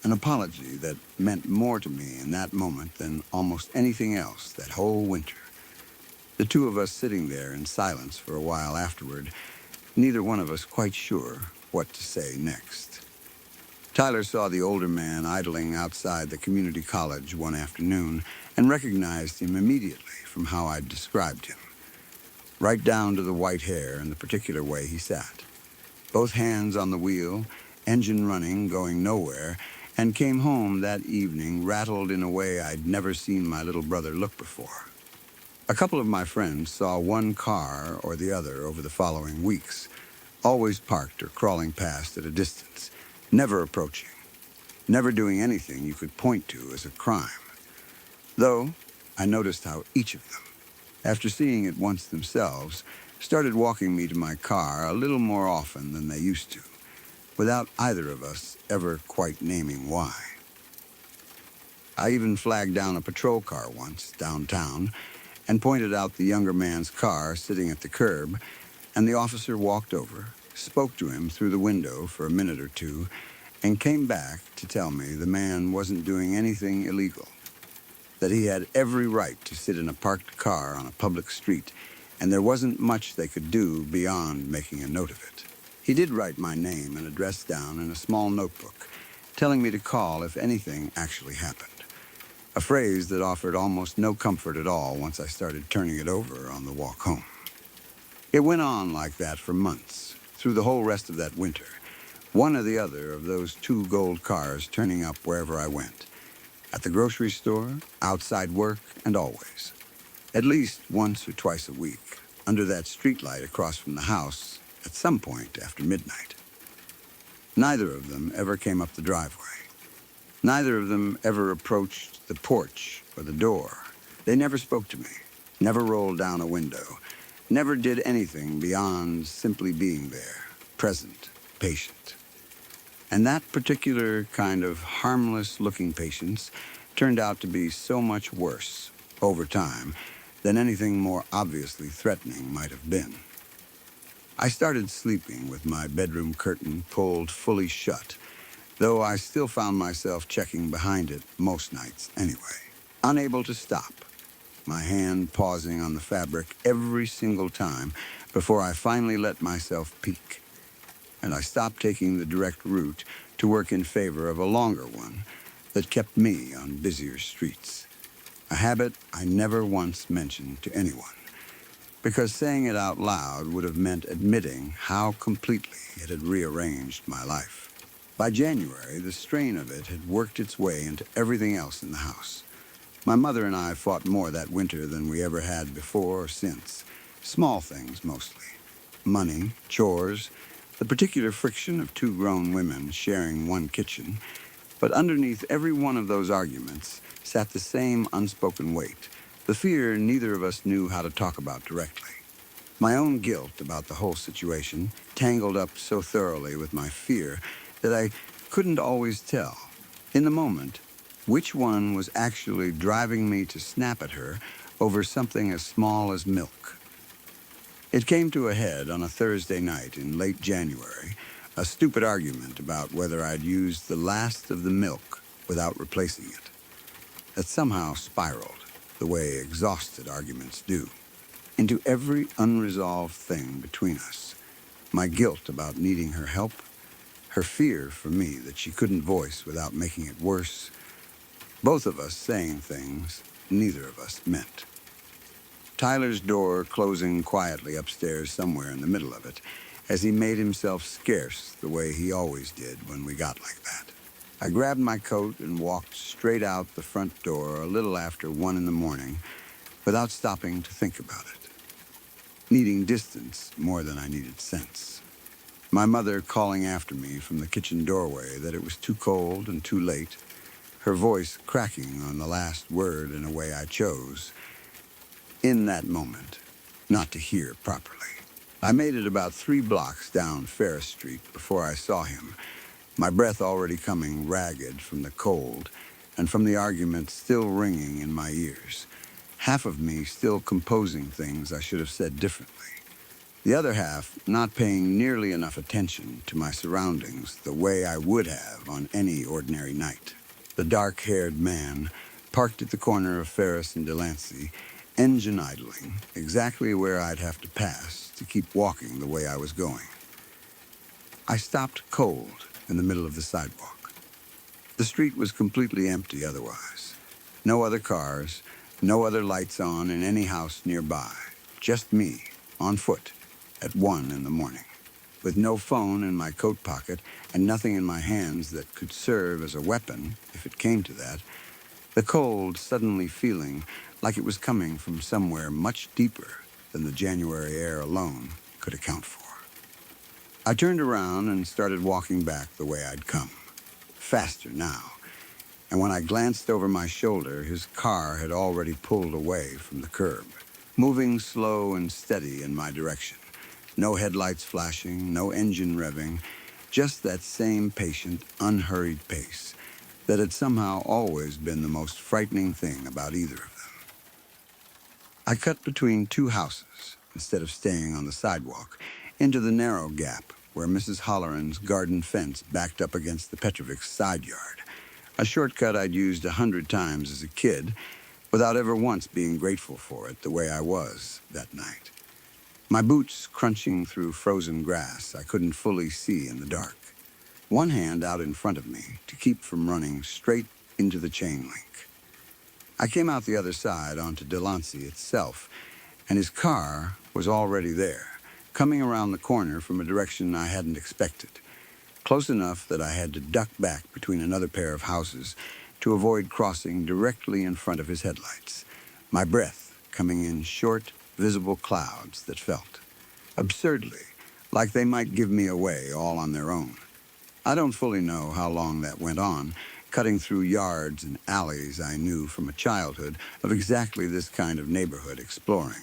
An apology that meant more to me in that moment than almost anything else that whole winter. The 2 of us sitting there in silence for a while afterward, neither one of us quite sure what to say next. Tyler saw the older man idling outside the community college one afternoon and recognized him immediately from how I'd described him, right down to the white hair and the particular way he sat. Both hands on the wheel, engine running, going nowhere, and came home that evening rattled in a way I'd never seen my little brother look before. A couple of my friends saw one car or the other over the following weeks, always parked or crawling past at a distance, never approaching, never doing anything you could point to as a crime. Though, I noticed how each of them, after seeing it once themselves, started walking me to my car a little more often than they used to, without either of us ever quite naming why. I even flagged down a patrol car once downtown and pointed out the younger man's car sitting at the curb, and the officer walked over, spoke to him through the window for a minute or two, and came back to tell me the man wasn't doing anything illegal, that he had every right to sit in a parked car on a public street, and there wasn't much they could do beyond making a note of it. He did write my name and address down in a small notebook, telling me to call if anything actually happened, a phrase that offered almost no comfort at all once I started turning it over on the walk home. It went on like that for months, through the whole rest of that winter, one or the other of those two gold cars turning up wherever I went, at the grocery store, outside work, and always. At least once or twice a week, under that streetlight across from the house, at some point after midnight. Neither of them ever came up the driveway. Neither of them ever approached the porch or the door. They never spoke to me, never rolled down a window, never did anything beyond simply being there, present, patient. And that particular kind of harmless-looking patience turned out to be so much worse, over time, than anything more obviously threatening might have been. I started sleeping with my bedroom curtain pulled fully shut, though I still found myself checking behind it most nights anyway, unable to stop, my hand pausing on the fabric every single time before I finally let myself peek. And I stopped taking the direct route to work in favor of a longer one that kept me on busier streets, a habit I never once mentioned to anyone, because saying it out loud would have meant admitting how completely it had rearranged my life. By January, the strain of it had worked its way into everything else in the house. My mother and I fought more that winter than we ever had before or since. Small things, mostly. Money, chores, the particular friction of two grown women sharing one kitchen. But underneath every one of those arguments sat the same unspoken weight, the fear neither of us knew how to talk about directly. My own guilt about the whole situation, tangled up so thoroughly with my fear that I couldn't always tell, in the moment, which one was actually driving me to snap at her over something as small as milk. It came to a head on a Thursday night in late January, a stupid argument about whether I'd used the last of the milk without replacing it, that somehow spiraled, the way exhausted arguments do, into every unresolved thing between us. My guilt about needing her help, her fear for me that she couldn't voice without making it worse, both of us saying things neither of us meant. Tyler's door closing quietly upstairs somewhere in the middle of it, as he made himself scarce the way he always did when we got like that. I grabbed my coat and walked straight out the front door a little after 1 in the morning without stopping to think about it, needing distance more than I needed sense. My mother calling after me from the kitchen doorway that it was too cold and too late, her voice cracking on the last word in a way I chose, in that moment, not to hear properly. I made it about 3 blocks down Ferris Street before I saw him, my breath already coming ragged from the cold and from the argument still ringing in my ears, half of me still composing things I should have said differently, the other half not paying nearly enough attention to my surroundings the way I would have on any ordinary night. The dark-haired man, parked at the corner of Ferris and Delancey, engine idling, exactly where I'd have to pass to keep walking the way I was going. I stopped cold in the middle of the sidewalk, The street was completely empty otherwise. No other cars, no other lights on in any house nearby. Just me, on foot, at 1 in the morning, with no phone in my coat pocket and nothing in my hands that could serve as a weapon, if it came to that, the cold suddenly feeling like it was coming from somewhere much deeper than the January air alone could account for. I turned around and started walking back the way I'd come, faster now, and when I glanced over my shoulder, his car had already pulled away from the curb, moving slow and steady in my direction. No headlights flashing, no engine revving, just that same patient, unhurried pace that had somehow always been the most frightening thing about either of them. I cut between two houses, instead of staying on the sidewalk, into the narrow gap where Mrs. Holleran's garden fence backed up against the Petrovic's side yard, a shortcut I'd used 100 times as a kid, without ever once being grateful for it the way I was that night. My boots crunching through frozen grass I couldn't fully see in the dark, one hand out in front of me to keep from running straight into the chain link. I came out the other side onto Delancey itself, and his car was already there, coming around the corner from a direction I hadn't expected, close enough that I had to duck back between another pair of houses to avoid crossing directly in front of his headlights, my breath coming in short, visible clouds that felt, absurdly, like they might give me away all on their own. I don't fully know how long that went on, cutting through yards and alleys I knew from a childhood of exactly this kind of neighborhood exploring,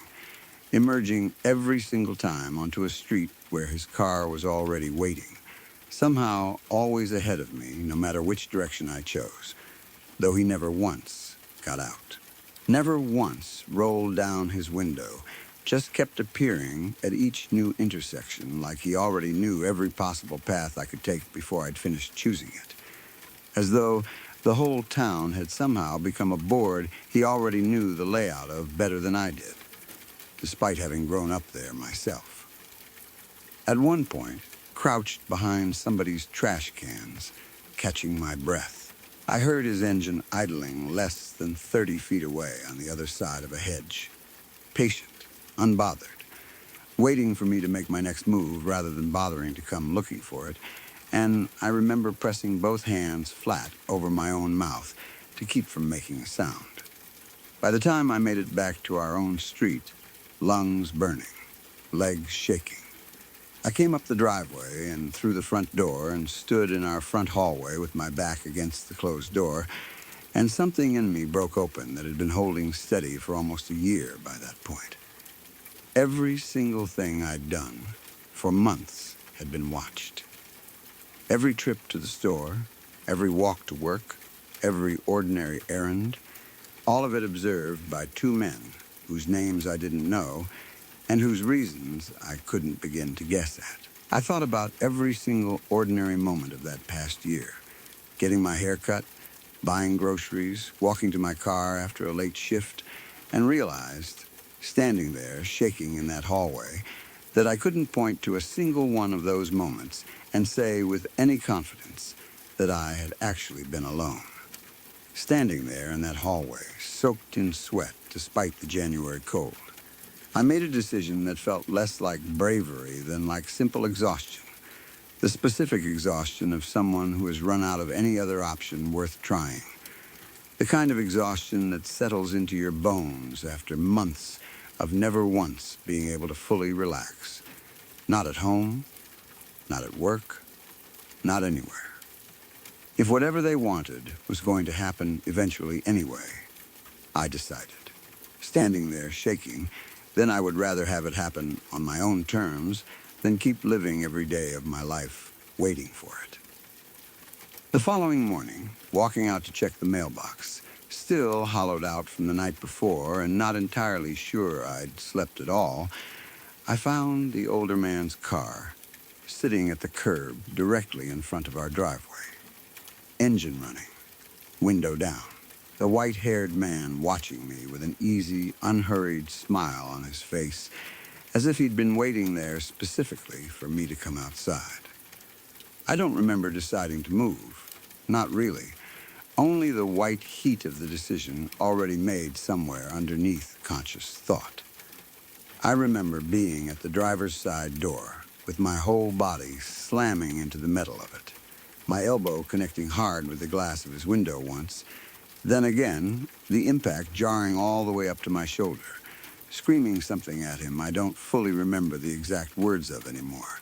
emerging every single time onto a street where his car was already waiting, somehow always ahead of me no matter which direction I chose, though he never once got out. Never once rolled down his window, just kept appearing at each new intersection like he already knew every possible path I could take before I'd finished choosing it. As though the whole town had somehow become a board he already knew the layout of better than I did, despite having grown up there myself. At one point, crouched behind somebody's trash cans, catching my breath, I heard his engine idling less than 30 feet away on the other side of a hedge, patient, unbothered, waiting for me to make my next move rather than bothering to come looking for it, and I remember pressing both hands flat over my own mouth to keep from making a sound. By the time I made it back to our own street, lungs burning, legs shaking, I came up the driveway and through the front door and stood in our front hallway with my back against the closed door, and something in me broke open that had been holding steady for almost a year by that point. Every single thing I'd done for months had been watched. Every trip to the store, every walk to work, every ordinary errand, all of it observed by two men whose names I didn't know and whose reasons I couldn't begin to guess at. I thought about every single ordinary moment of that past year, getting my hair cut, buying groceries, walking to my car after a late shift, and realized, standing there shaking in that hallway, that I couldn't point to a single one of those moments and say with any confidence that I had actually been alone. Standing there in that hallway, soaked in sweat despite the January cold, I made a decision that felt less like bravery than like simple exhaustion, the specific exhaustion of someone who has run out of any other option worth trying, the kind of exhaustion that settles into your bones after months of never once being able to fully relax, not at home, not at work, not anywhere. If whatever they wanted was going to happen eventually anyway, I decided, standing there shaking, then I would rather have it happen on my own terms than keep living every day of my life waiting for it. The following morning, walking out to check the mailbox, still hollowed out from the night before and not entirely sure I'd slept at all, I found the older man's car sitting at the curb directly in front of our driveway. Engine running, window down. The white-haired man watching me with an easy, unhurried smile on his face, as if he'd been waiting there specifically for me to come outside. I don't remember deciding to move. Not really. only the white heat of the decision already made somewhere underneath conscious thought. I remember being at the driver's side door, with my whole body slamming into the metal of it, my elbow connecting hard with the glass of his window once, then again, the impact jarring all the way up to my shoulder, screaming something at him I don't fully remember the exact words of anymore.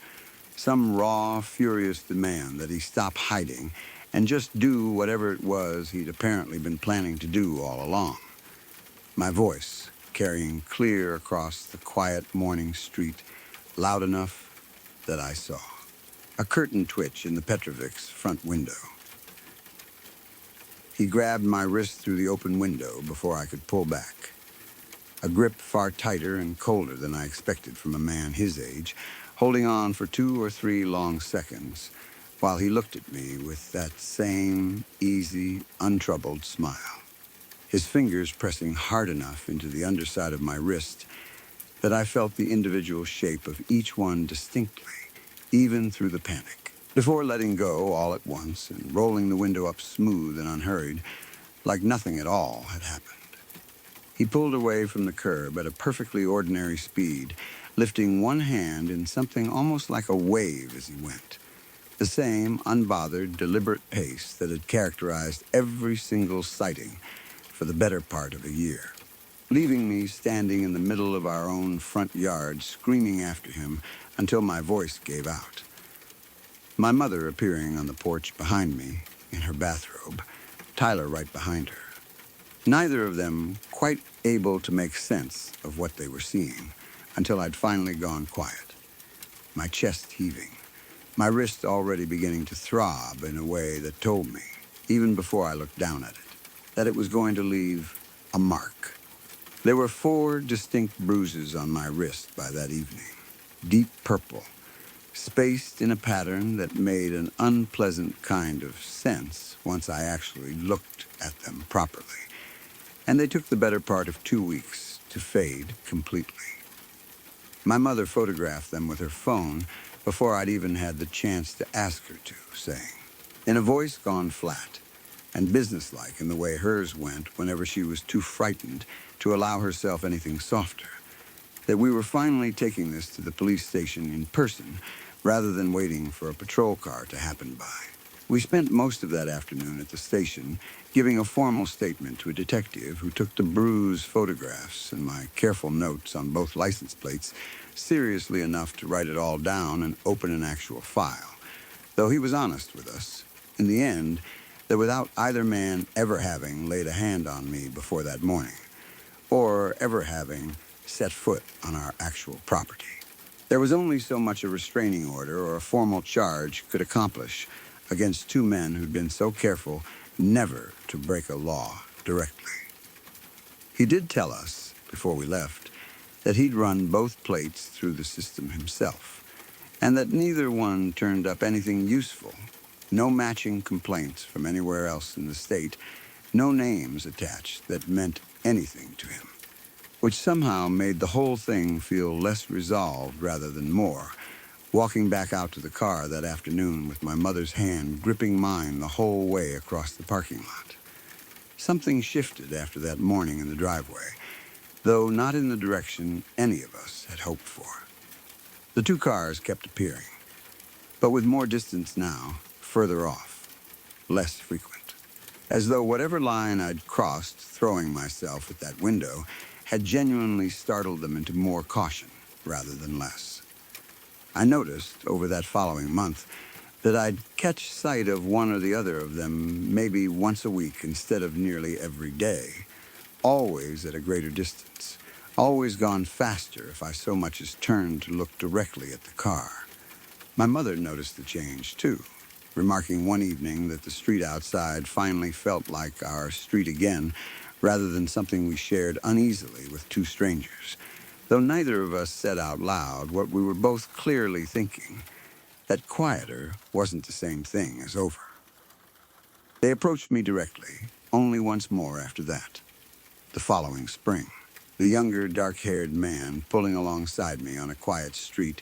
Some raw, furious demand that he stop hiding and just do whatever it was he'd apparently been planning to do all along. My voice carrying clear across the quiet morning street, loud enough that I saw. A curtain twitch in the Petrovic's front window. He grabbed my wrist through the open window before I could pull back. A grip far tighter and colder than I expected from a man his age, holding on for 2 or 3 long seconds, while he looked at me with that same easy, untroubled smile. His fingers pressing hard enough into the underside of my wrist that I felt the individual shape of each one distinctly, even through the panic, before letting go all at once and rolling the window up smooth and unhurried, like nothing at all had happened. He pulled away from the curb at a perfectly ordinary speed, lifting one hand in something almost like a wave as he went. The same unbothered, deliberate pace that had characterized every single sighting for the better part of a year, leaving me standing in the middle of our own front yard screaming after him until my voice gave out. My mother appearing on the porch behind me, in her bathrobe, Tyler right behind her. Neither of them quite able to make sense of what they were seeing until I'd finally gone quiet, my chest heaving, my wrist already beginning to throb in a way that told me, even before I looked down at it, that it was going to leave a mark. There were 4 distinct bruises on my wrist by that evening, deep purple, spaced in a pattern that made an unpleasant kind of sense once I actually looked at them properly. And they took the better part of 2 weeks to fade completely. My mother photographed them with her phone before I'd even had the chance to ask her to, saying, in a voice gone flat, and businesslike in the way hers went whenever she was too frightened to allow herself anything softer, that we were finally taking this to the police station in person rather than waiting for a patrol car to happen by. We spent most of that afternoon at the station giving a formal statement to a detective who took the bruise photographs and my careful notes on both license plates seriously enough to write it all down and open an actual file, though he was honest with us, in the end, that without either man ever having laid a hand on me before that morning, or ever having set foot on our actual property, there was only so much a restraining order or a formal charge could accomplish against 2 men who'd been so careful never to break a law directly. He did tell us, before we left, that he'd run both plates through the system himself, and that neither one turned up anything useful, no matching complaints from anywhere else in the state, no names attached that meant anything to him, which somehow made the whole thing feel less resolved rather than more, walking back out to the car that afternoon with my mother's hand gripping mine the whole way across the parking lot. Something shifted after that morning in the driveway, though not in the direction any of us had hoped for. The 2 cars kept appearing, but with more distance now, further off, less frequent, as though whatever line I'd crossed throwing myself at that window had genuinely startled them into more caution rather than less. I noticed, over that following month, that I'd catch sight of one or the other of them maybe once a week instead of nearly every day, always at a greater distance, always gone faster if I so much as turned to look directly at the car. My mother noticed the change, too, remarking one evening that the street outside finally felt like our street again, rather than something we shared uneasily with 2 strangers, though neither of us said out loud what we were both clearly thinking, that quieter wasn't the same thing as over. They approached me directly, only once more after that, the following spring, the younger, dark-haired man pulling alongside me on a quiet street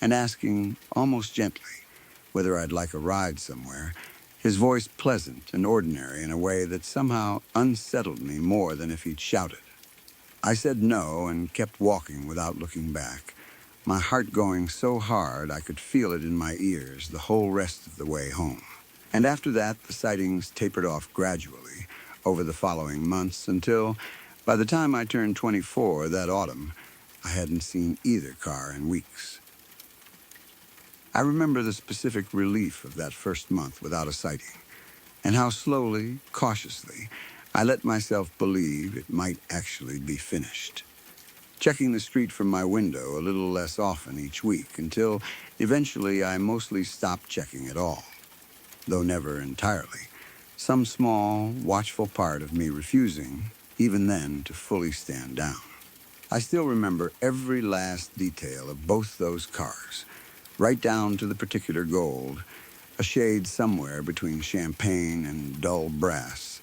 and asking, almost gently, whether I'd like a ride somewhere, his voice pleasant and ordinary in a way that somehow unsettled me more than if he'd shouted. I said no and kept walking without looking back, my heart going so hard I could feel it in my ears the whole rest of the way home. And after that, the sightings tapered off gradually over the following months until, by the time I turned 24 that autumn, I hadn't seen either car in weeks. I remember the specific relief of that first month without a sighting, and how slowly, cautiously, I let myself believe it might actually be finished. Checking the street from my window a little less often each week until eventually I mostly stopped checking at all, though never entirely. Some small, watchful part of me refusing, even then, to fully stand down. I still remember every last detail of both those cars, right down to the particular gold, a shade somewhere between champagne and dull brass,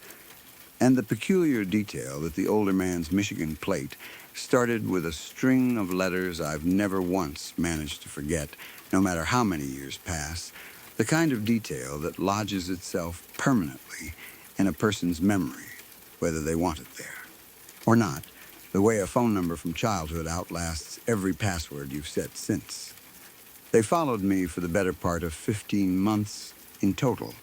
and the peculiar detail that the older man's Michigan plate started with a string of letters I've never once managed to forget, no matter how many years pass, the kind of detail that lodges itself permanently in a person's memory, whether they want it there or not, the way a phone number from childhood outlasts every password you've set since. They followed me for the better part of 15 months in total,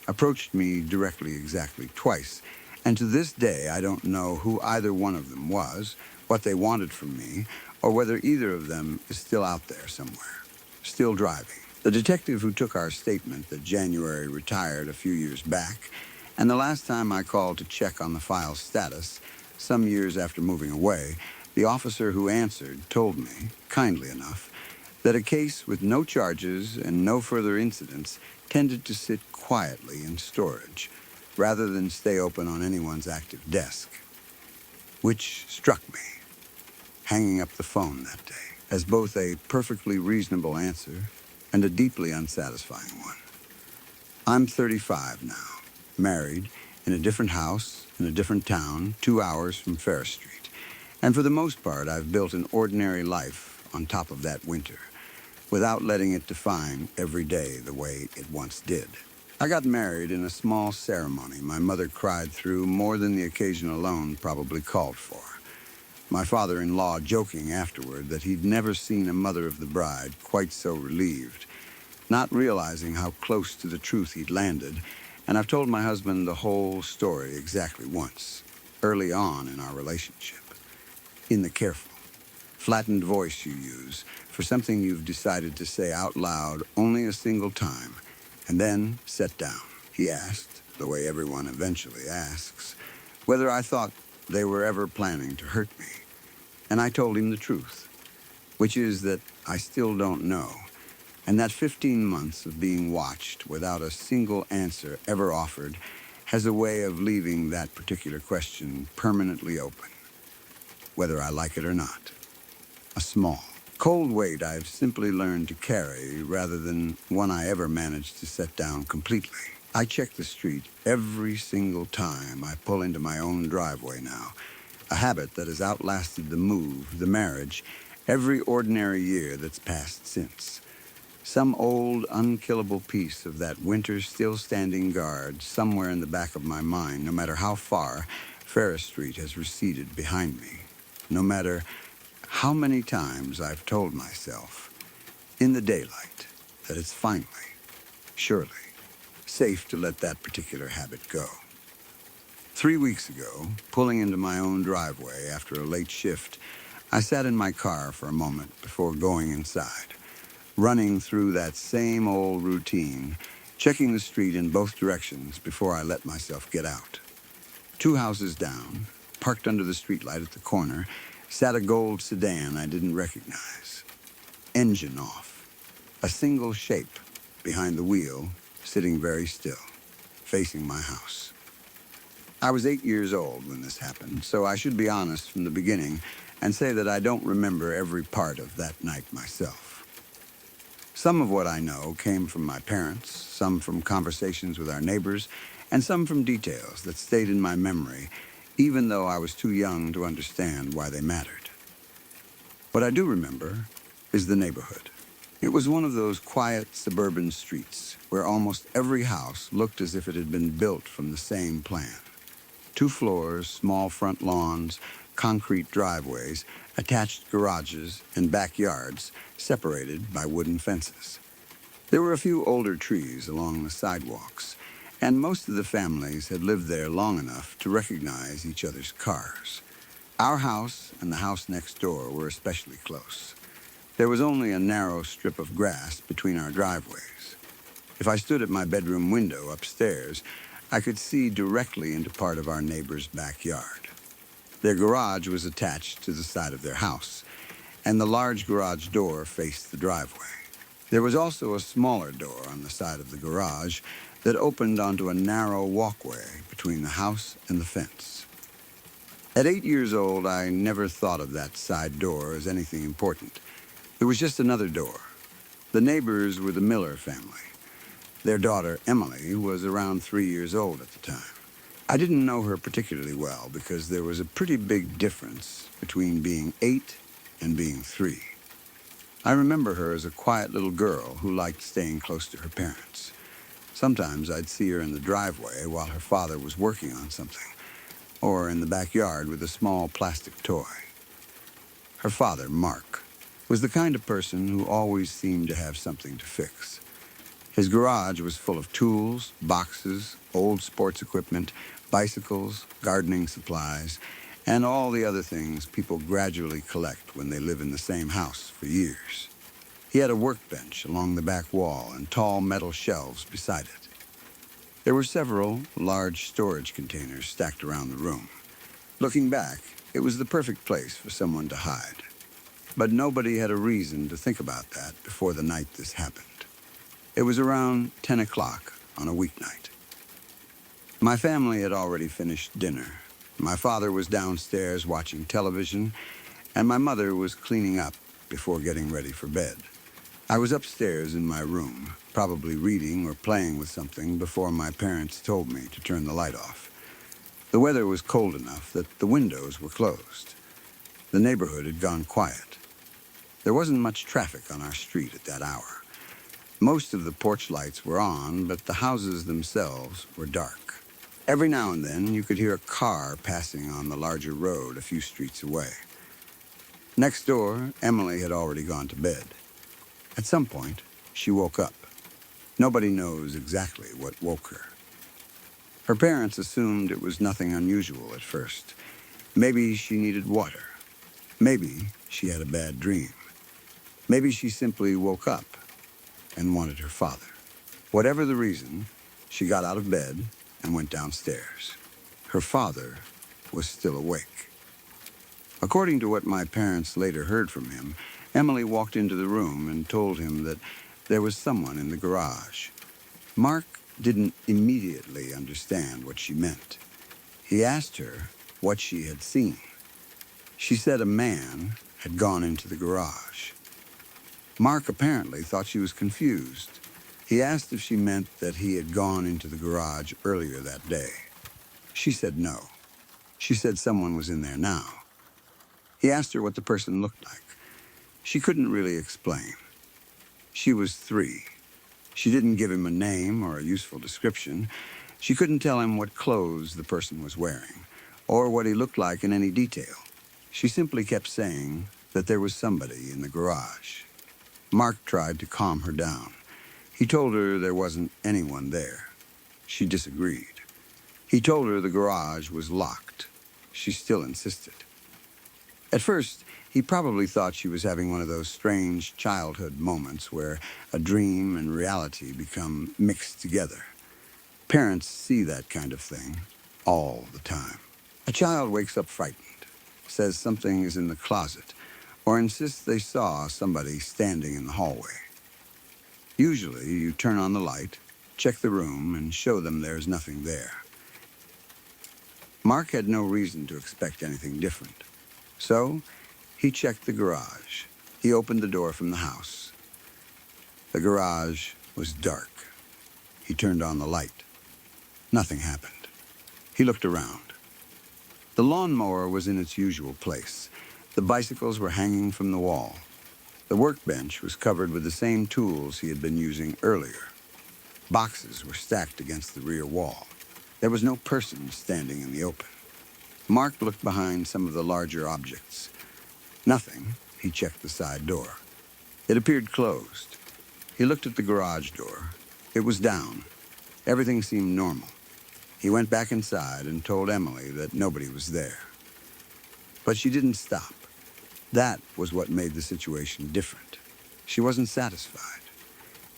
approached me directly exactly twice, and to this day I don't know who either one of them was, what they wanted from me, or whether either of them is still out there somewhere, still driving. The detective who took our statement that January retired a few years back, and the last time I called to check on the file's status, some years after moving away, the officer who answered told me, kindly enough, that a case with no charges and no further incidents tended to sit quietly in storage, rather than stay open on anyone's active desk. Which struck me, hanging up the phone that day, as both a perfectly reasonable answer and a deeply unsatisfying one. I'm 35 now, married, in a different house, in a different town, 2 hours from Ferris Street. And for the most part, I've built an ordinary life on top of that winter, without letting it define every day the way it once did. I got married in a small ceremony my mother cried through more than the occasion alone probably called for. My father-in-law joking afterward that he'd never seen a mother of the bride quite so relieved, not realizing how close to the truth he'd landed, and I've told my husband the whole story exactly once, early on in our relationship. In the careful, flattened voice you use for something you've decided to say out loud only a single time, and then set down. He asked, the way everyone eventually asks, whether I thought they were ever planning to hurt me. And I told him the truth, which is that I still don't know, and that 15 months of being watched without a single answer ever offered has a way of leaving that particular question permanently open, whether I like it or not. A small, cold weight I've simply learned to carry rather than one I ever managed to set down completely. I check the street every single time I pull into my own driveway now, a habit that has outlasted the move, the marriage, every ordinary year that's passed since. Some old, unkillable piece of that winter still standing guard somewhere in the back of my mind, no matter how far Ferris Street has receded behind me, no matter how many times I've told myself, in the daylight, that it's finally, surely, safe to let that particular habit go. 3 weeks ago, pulling into my own driveway after a late shift, I sat in my car for a moment before going inside, running through that same old routine, checking the street in both directions before I let myself get out. 2 houses down, parked under the streetlight at the corner, sat a gold sedan I didn't recognize. Engine off. A single shape behind the wheel, sitting very still, facing my house. I was 8 years old when this happened, so I should be honest from the beginning and say that I don't remember every part of that night myself. Some of what I know came from my parents, some from conversations with our neighbors, and some from details that stayed in my memory, even though I was too young to understand why they mattered. What I do remember is the neighborhood. It was one of those quiet suburban streets where almost every house looked as if it had been built from the same plan. 2 floors, small front lawns, concrete driveways, attached garages, and backyards separated by wooden fences. There were a few older trees along the sidewalks, and most of the families had lived there long enough to recognize each other's cars. Our house and the house next door were especially close. There was only a narrow strip of grass between our driveways. If I stood at my bedroom window upstairs, I could see directly into part of our neighbor's backyard. Their garage was attached to the side of their house, and the large garage door faced the driveway. There was also a smaller door on the side of the garage that opened onto a narrow walkway between the house and the fence. At 8 years old, I never thought of that side door as anything important. It was just another door. The neighbors were the Miller family. Their daughter, Emily, was around 3 years old at the time. I didn't know her particularly well because there was a pretty big difference between being 8 and being 3. I remember her as a quiet little girl who liked staying close to her parents. Sometimes I'd see her in the driveway while her father was working on something, or in the backyard with a small plastic toy. Her father, Mark, was the kind of person who always seemed to have something to fix. His garage was full of tools, boxes, old sports equipment, bicycles, gardening supplies, and all the other things people gradually collect when they live in the same house for years. He had a workbench along the back wall and tall metal shelves beside it. There were several large storage containers stacked around the room. Looking back, it was the perfect place for someone to hide. But nobody had a reason to think about that before the night this happened. It was around 10 o'clock on a weeknight. My family had already finished dinner. My father was downstairs watching television, and my mother was cleaning up before getting ready for bed. I was upstairs in my room, probably reading or playing with something before my parents told me to turn the light off. The weather was cold enough that the windows were closed. The neighborhood had gone quiet. There wasn't much traffic on our street at that hour. Most of the porch lights were on, but the houses themselves were dark. Every now and then, you could hear a car passing on the larger road a few streets away. Next door, Emily had already gone to bed. At some point, she woke up. Nobody knows exactly what woke her. Her parents assumed it was nothing unusual at first. Maybe she needed water. Maybe she had a bad dream. Maybe she simply woke up and wanted her father. Whatever the reason, she got out of bed and went downstairs. Her father was still awake. According to what my parents later heard from him, Emily walked into the room and told him that there was someone in the garage. Mark didn't immediately understand what she meant. He asked her what she had seen. She said a man had gone into the garage. Mark apparently thought she was confused. He asked if she meant that he had gone into the garage earlier that day. She said no. She said someone was in there now. He asked her what the person looked like. She couldn't really explain. She was 3. She didn't give him a name or a useful description. She couldn't tell him what clothes the person was wearing, or what he looked like in any detail. She simply kept saying that there was somebody in the garage. Mark tried to calm her down. He told her there wasn't anyone there. She disagreed. He told her the garage was locked. She still insisted. At first, he probably thought she was having one of those strange childhood moments where a dream and reality become mixed together. Parents see that kind of thing all the time. A child wakes up frightened, says something is in the closet, or insists they saw somebody standing in the hallway. Usually, you turn on the light, check the room, and show them there's nothing there. Mark had no reason to expect anything different. So, he checked the garage. He opened the door from the house. The garage was dark. He turned on the light. Nothing happened. He looked around. The lawnmower was in its usual place. The bicycles were hanging from the wall. The workbench was covered with the same tools he had been using earlier. Boxes were stacked against the rear wall. There was no person standing in the open. Mark looked behind some of the larger objects. Nothing. He checked the side door. It appeared closed. He looked at the garage door. It was down. Everything seemed normal. He went back inside and told Emily that nobody was there. But she didn't stop. That was what made the situation different. She wasn't satisfied.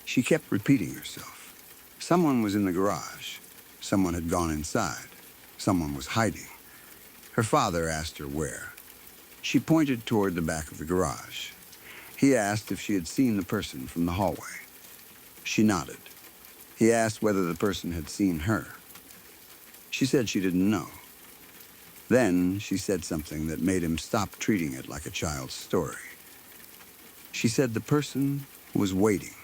She kept repeating herself. Someone was in the garage. Someone had gone inside. Someone was hiding. Her father asked her where. She pointed toward the back of the garage. He asked if she had seen the person from the hallway. She nodded. He asked whether the person had seen her. She said she didn't know. Then she said something that made him stop treating it like a child's story. She said the person was waiting.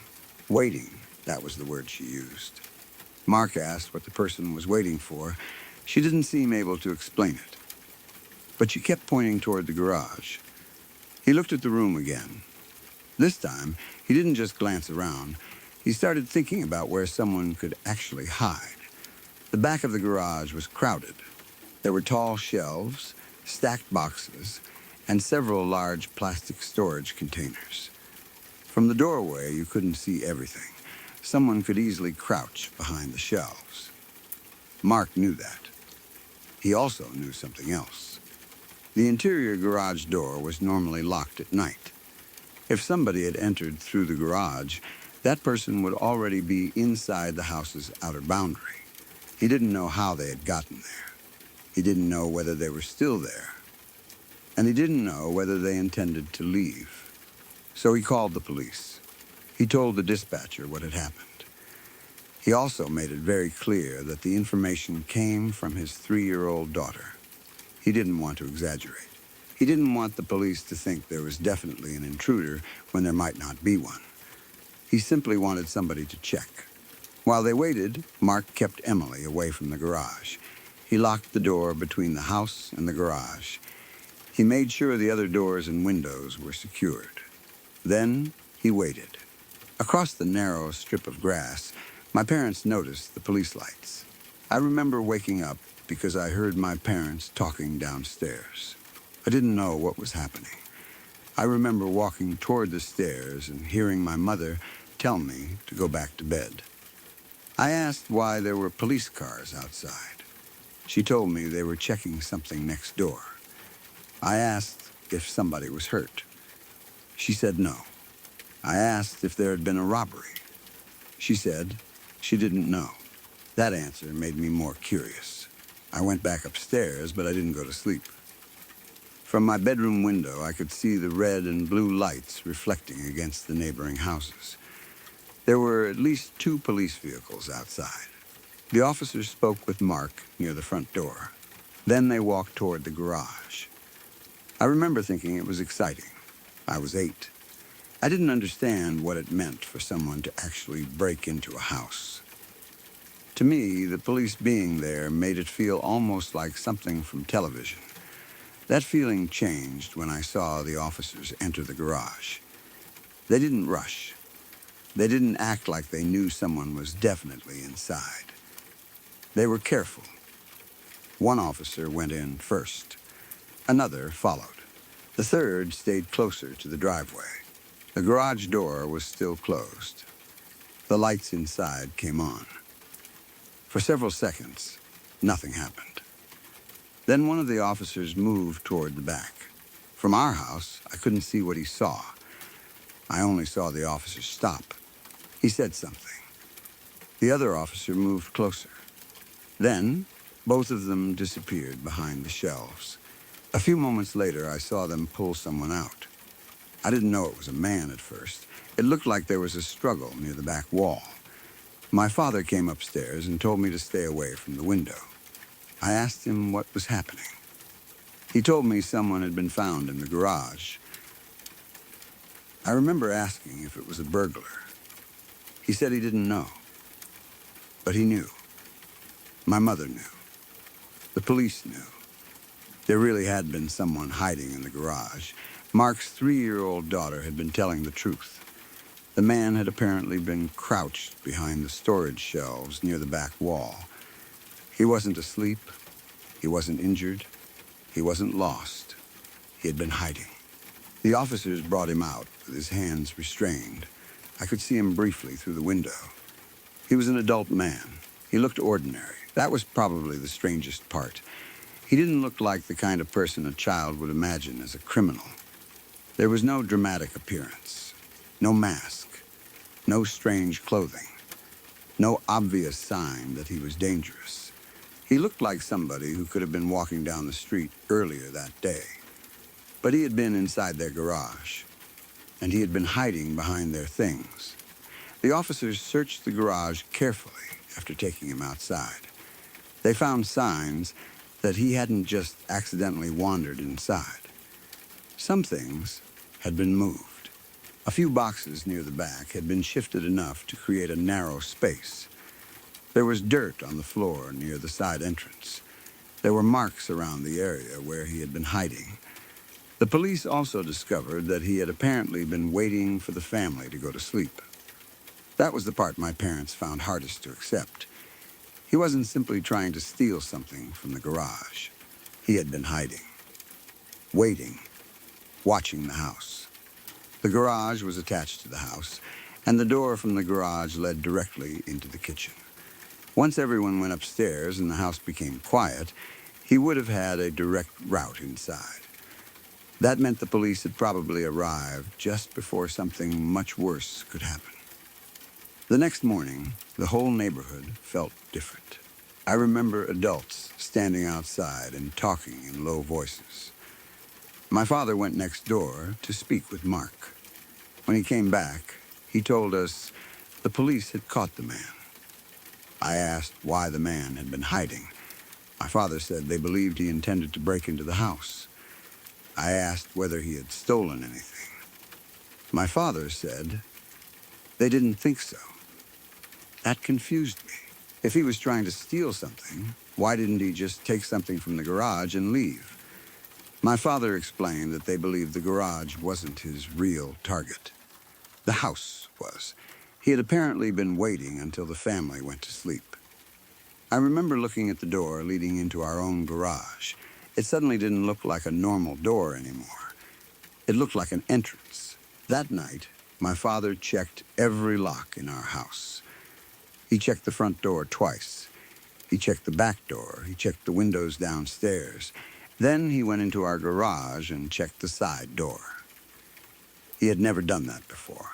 Waiting, that was the word she used. Mark asked what the person was waiting for. She didn't seem able to explain it. But she kept pointing toward the garage. He looked at the room again. This time, he didn't just glance around. He started thinking about where someone could actually hide. The back of the garage was crowded. There were tall shelves, stacked boxes, and several large plastic storage containers. From the doorway, you couldn't see everything. Someone could easily crouch behind the shelves. Mark knew that. He also knew something else. The interior garage door was normally locked at night. If somebody had entered through the garage, that person would already be inside the house's outer boundary. He didn't know how they had gotten there. He didn't know whether they were still there. And he didn't know whether they intended to leave. So he called the police. He told the dispatcher what had happened. He also made it very clear that the information came from his 3-year-old daughter. He didn't want to exaggerate. He didn't want the police to think there was definitely an intruder when there might not be one. He simply wanted somebody to check. While they waited, Mark kept Emily away from the garage. He locked the door between the house and the garage. He made sure the other doors and windows were secured. Then he waited. Across the narrow strip of grass, my parents noticed the police lights. I remember waking up because I heard my parents talking downstairs. I didn't know what was happening. I remember walking toward the stairs and hearing my mother tell me to go back to bed. I asked why there were police cars outside. She told me they were checking something next door. I asked if somebody was hurt. She said no. I asked if there had been a robbery. She said she didn't know. That answer made me more curious. I went back upstairs, but I didn't go to sleep. From my bedroom window, I could see the red and blue lights reflecting against the neighboring houses. There were at least 2 police vehicles outside. The officers spoke with Mark near the front door. Then they walked toward the garage. I remember thinking it was exciting. I was 8. I didn't understand what it meant for someone to actually break into a house. To me, the police being there made it feel almost like something from television. That feeling changed when I saw the officers enter the garage. They didn't rush. They didn't act like they knew someone was definitely inside. They were careful. One officer went in first. Another followed. The third stayed closer to the driveway. The garage door was still closed. The lights inside came on. For several seconds, nothing happened. Then one of the officers moved toward the back. From our house, I couldn't see what he saw. I only saw the officer stop. He said something. The other officer moved closer. Then, both of them disappeared behind the shelves. A few moments later, I saw them pull someone out. I didn't know it was a man at first. It looked like there was a struggle near the back wall. My father came upstairs and told me to stay away from the window. I asked him what was happening. He told me someone had been found in the garage. I remember asking if it was a burglar. He said he didn't know. But he knew. My mother knew. The police knew. There really had been someone hiding in the garage. Mark's 3-year-old daughter had been telling the truth. The man had apparently been crouched behind the storage shelves near the back wall. He wasn't asleep. He wasn't injured. He wasn't lost. He had been hiding. The officers brought him out with his hands restrained. I could see him briefly through the window. He was an adult man. He looked ordinary. That was probably the strangest part. He didn't look like the kind of person a child would imagine as a criminal. There was no dramatic appearance, no mask, no strange clothing, no obvious sign that he was dangerous. He looked like somebody who could have been walking down the street earlier that day. But he had been inside their garage, and he had been hiding behind their things. The officers searched the garage carefully after taking him outside. They found signs that he hadn't just accidentally wandered inside. Some things had been moved. A few boxes near the back had been shifted enough to create a narrow space. There was dirt on the floor near the side entrance. There were marks around the area where he had been hiding. The police also discovered that he had apparently been waiting for the family to go to sleep. That was the part my parents found hardest to accept. He wasn't simply trying to steal something from the garage. He had been hiding, waiting, watching the house. The garage was attached to the house, and the door from the garage led directly into the kitchen. Once everyone went upstairs and the house became quiet, he would have had a direct route inside. That meant the police had probably arrived just before something much worse could happen. The next morning, the whole neighborhood felt different. I remember adults standing outside and talking in low voices. My father went next door to speak with Mark. When he came back, he told us the police had caught the man. I asked why the man had been hiding. My father said they believed he intended to break into the house. I asked whether he had stolen anything. My father said they didn't think so. That confused me. If he was trying to steal something, why didn't he just take something from the garage and leave? My father explained that they believed the garage wasn't his real target. The house was. He had apparently been waiting until the family went to sleep. I remember looking at the door leading into our own garage. It suddenly didn't look like a normal door anymore. It looked like an entrance. That night, my father checked every lock in our house. He checked the front door twice. He checked the back door. He checked the windows downstairs. Then he went into our garage and checked the side door. He had never done that before.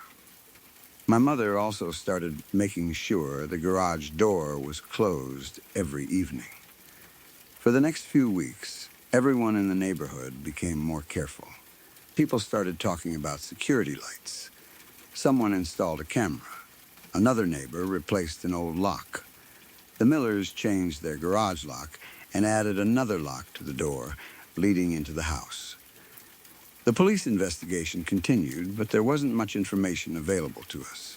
My mother also started making sure the garage door was closed every evening. For the next few weeks, everyone in the neighborhood became more careful. People started talking about security lights. Someone installed a camera. Another neighbor replaced an old lock. The Millers changed their garage lock and added another lock to the door leading into the house. The police investigation continued, but there wasn't much information available to us.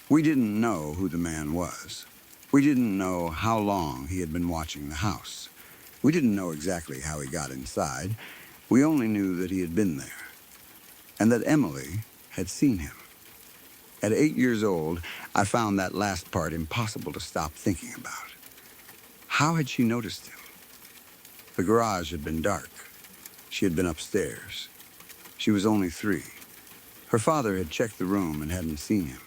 We didn't know who the man was. We didn't know how long he had been watching the house. We didn't know exactly how he got inside. We only knew that he had been there, and that Emily had seen him. At 8 years old, I found that last part impossible to stop thinking about. How had she noticed him? The garage had been dark. She had been upstairs. She was only 3. Her father had checked the room and hadn't seen him.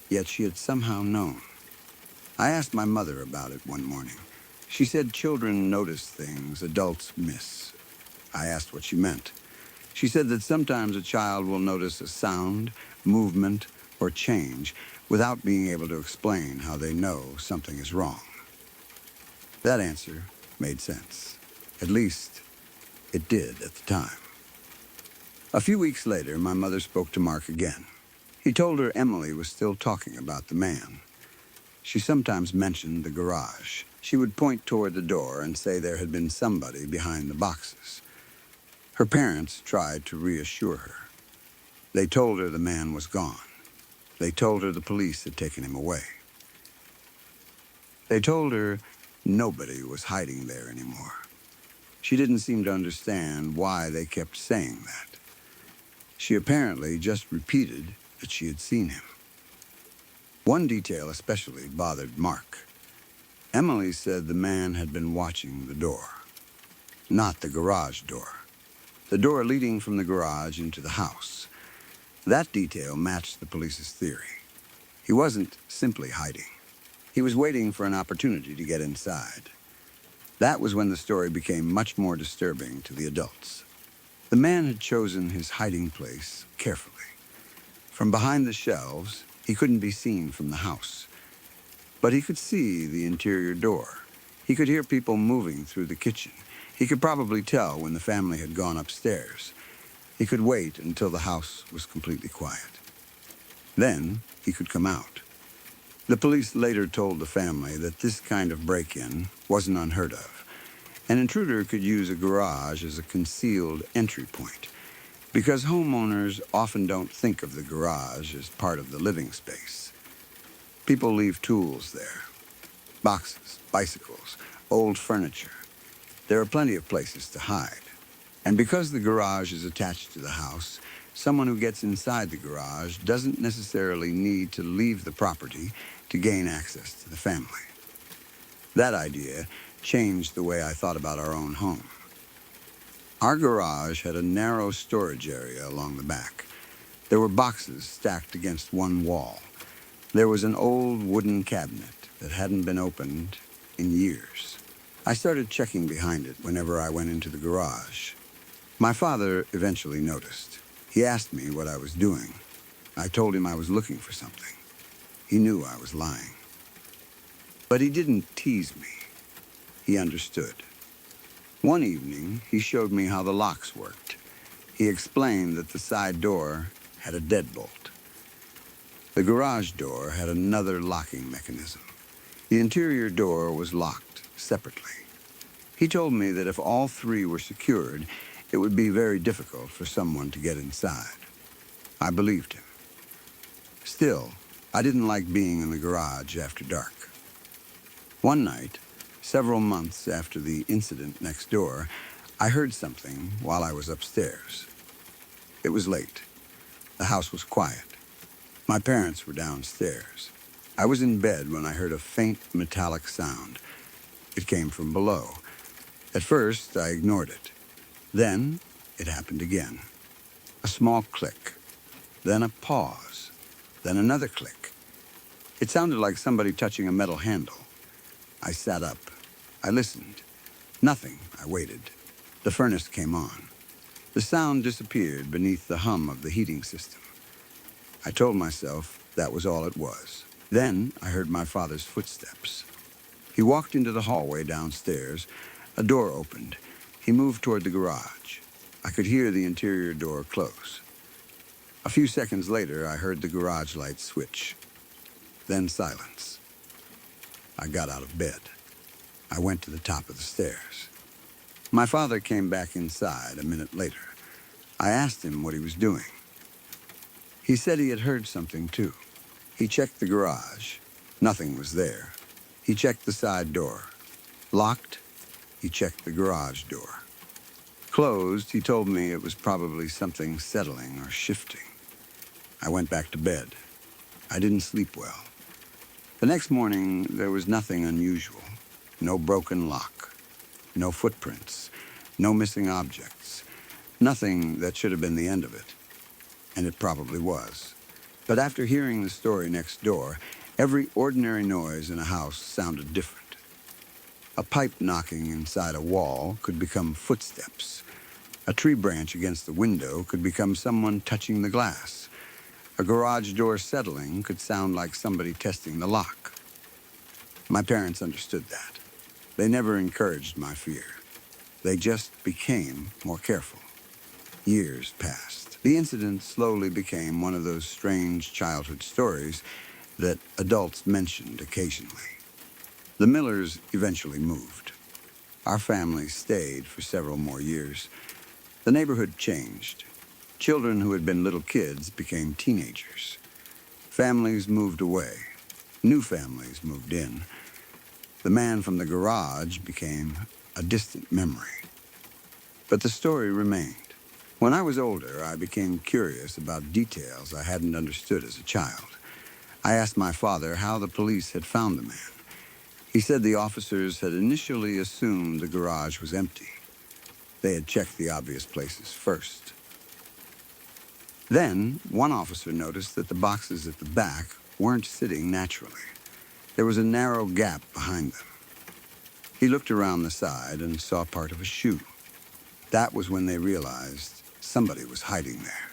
Yet she had somehow known. I asked my mother about it one morning. She said children notice things adults miss. I asked what she meant. She said that sometimes a child will notice a sound, movement, or change without being able to explain how they know something is wrong. That answer made sense. At least, it did at the time. A few weeks later, my mother spoke to Mark again. He told her Emily was still talking about the man. She sometimes mentioned the garage. She would point toward the door and say there had been somebody behind the boxes. Her parents tried to reassure her. They told her the man was gone. They told her the police had taken him away. They told her nobody was hiding there anymore. She didn't seem to understand why they kept saying that. She apparently just repeated that she had seen him. One detail especially bothered Mark. Emily said the man had been watching the door. Not the garage door. The door leading from the garage into the house. That detail matched the police's theory. He wasn't simply hiding. He was waiting for an opportunity to get inside. That was when the story became much more disturbing to the adults. The man had chosen his hiding place carefully. From behind the shelves, he couldn't be seen from the house. But he could see the interior door. He could hear people moving through the kitchen. He could probably tell when the family had gone upstairs. He could wait until the house was completely quiet. Then he could come out. The police later told the family that this kind of break-in wasn't unheard of. An intruder could use a garage as a concealed entry point, because homeowners often don't think of the garage as part of the living space. People leave tools there. Boxes, bicycles, old furniture. There are plenty of places to hide. And because the garage is attached to the house, someone who gets inside the garage doesn't necessarily need to leave the property to gain access to the family. That idea changed the way I thought about our own home. Our garage had a narrow storage area along the back. There were boxes stacked against one wall. There was an old wooden cabinet that hadn't been opened in years. I started checking behind it whenever I went into the garage. My father eventually noticed. He asked me what I was doing. I told him I was looking for something. He knew I was lying. But he didn't tease me. He understood. One evening, he showed me how the locks worked. He explained that the side door had a deadbolt. The garage door had another locking mechanism. The interior door was locked separately. He told me that if all three were secured, it would be very difficult for someone to get inside. I believed him. Still, I didn't like being in the garage after dark. One night, several months after the incident next door, I heard something while I was upstairs. It was late. The house was quiet. My parents were downstairs. I was in bed when I heard a faint metallic sound. It came from below. At first, I ignored it. Then, it happened again. A small click. Then a pause. Then another click. It sounded like somebody touching a metal handle. I sat up. I listened. Nothing. I waited. The furnace came on. The sound disappeared beneath the hum of the heating system. I told myself that was all it was. Then I heard my father's footsteps. He walked into the hallway downstairs. A door opened. He moved toward the garage. I could hear the interior door close. A few seconds later, I heard the garage light switch. Then silence. I got out of bed. I went to the top of the stairs. My father came back inside a minute later. I asked him what he was doing. He said he had heard something too. He checked the garage. Nothing was there. He checked the side door. Locked. He checked the garage door. Closed, he told me it was probably something settling or shifting. I went back to bed. I didn't sleep well. The next morning, there was nothing unusual. No broken lock. No footprints. No missing objects. Nothing that should have been the end of it. And it probably was. But after hearing the story next door, every ordinary noise in a house sounded different. A pipe knocking inside a wall could become footsteps. A tree branch against the window could become someone touching the glass. A garage door settling could sound like somebody testing the lock. My parents understood that. They never encouraged my fear. They just became more careful. Years passed. The incident slowly became one of those strange childhood stories that adults mentioned occasionally. The Millers eventually moved. Our family stayed for several more years. The neighborhood changed. Children who had been little kids became teenagers. Families moved away. New families moved in. The man from the garage became a distant memory. But the story remained. When I was older, I became curious about details I hadn't understood as a child. I asked my father how the police had found the man. He said the officers had initially assumed the garage was empty. They had checked the obvious places first. Then, one officer noticed that the boxes at the back weren't sitting naturally. There was a narrow gap behind them. He looked around the side and saw part of a shoe. That was when they realized somebody was hiding there.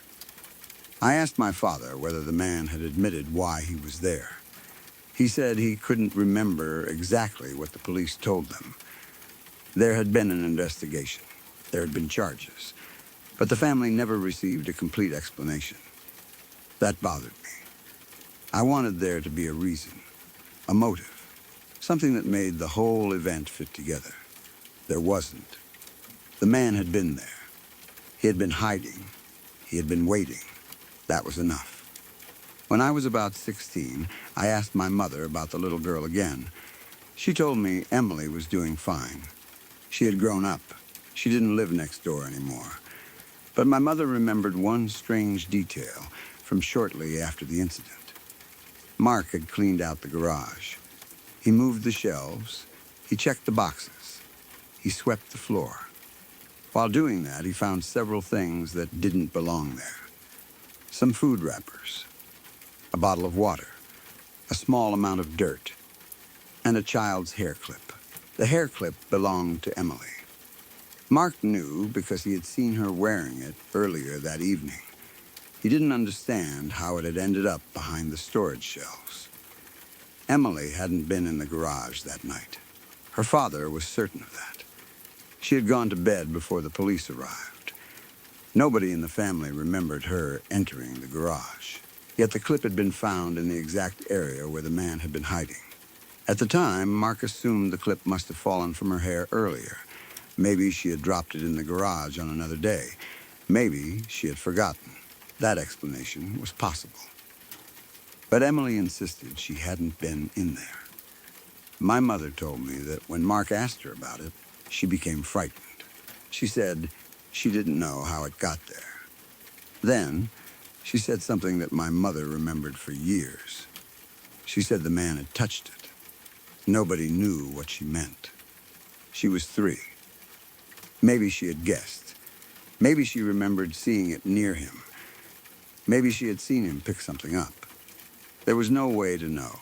I asked my father whether the man had admitted why he was there. He said he couldn't remember exactly what the police told them. There had been an investigation. There had been charges. But the family never received a complete explanation. That bothered me. I wanted there to be a reason, a motive, something that made the whole event fit together. There wasn't. The man had been there. He had been hiding. He had been waiting. That was enough. When I was about 16, I asked my mother about the little girl again. She told me Emily was doing fine. She had grown up. She didn't live next door anymore. But my mother remembered one strange detail from shortly after the incident. Mark had cleaned out the garage. He moved the shelves. He checked the boxes. He swept the floor. While doing that, he found several things that didn't belong there. Some food wrappers, a bottle of water, a small amount of dirt, and a child's hair clip. The hair clip belonged to Emily. Mark knew because he had seen her wearing it earlier that evening. He didn't understand how it had ended up behind the storage shelves. Emily hadn't been in the garage that night. Her father was certain of that. She had gone to bed before the police arrived. Nobody in the family remembered her entering the garage. Yet the clip had been found in the exact area where the man had been hiding. At the time, Mark assumed the clip must have fallen from her hair earlier. Maybe she had dropped it in the garage on another day. Maybe she had forgotten. That explanation was possible. But Emily insisted she hadn't been in there. My mother told me that when Mark asked her about it, she became frightened. She said she didn't know how it got there. Then, she said something that my mother remembered for years. She said the man had touched it. Nobody knew what she meant. She was 3. Maybe she had guessed. Maybe she remembered seeing it near him. Maybe she had seen him pick something up. There was no way to know.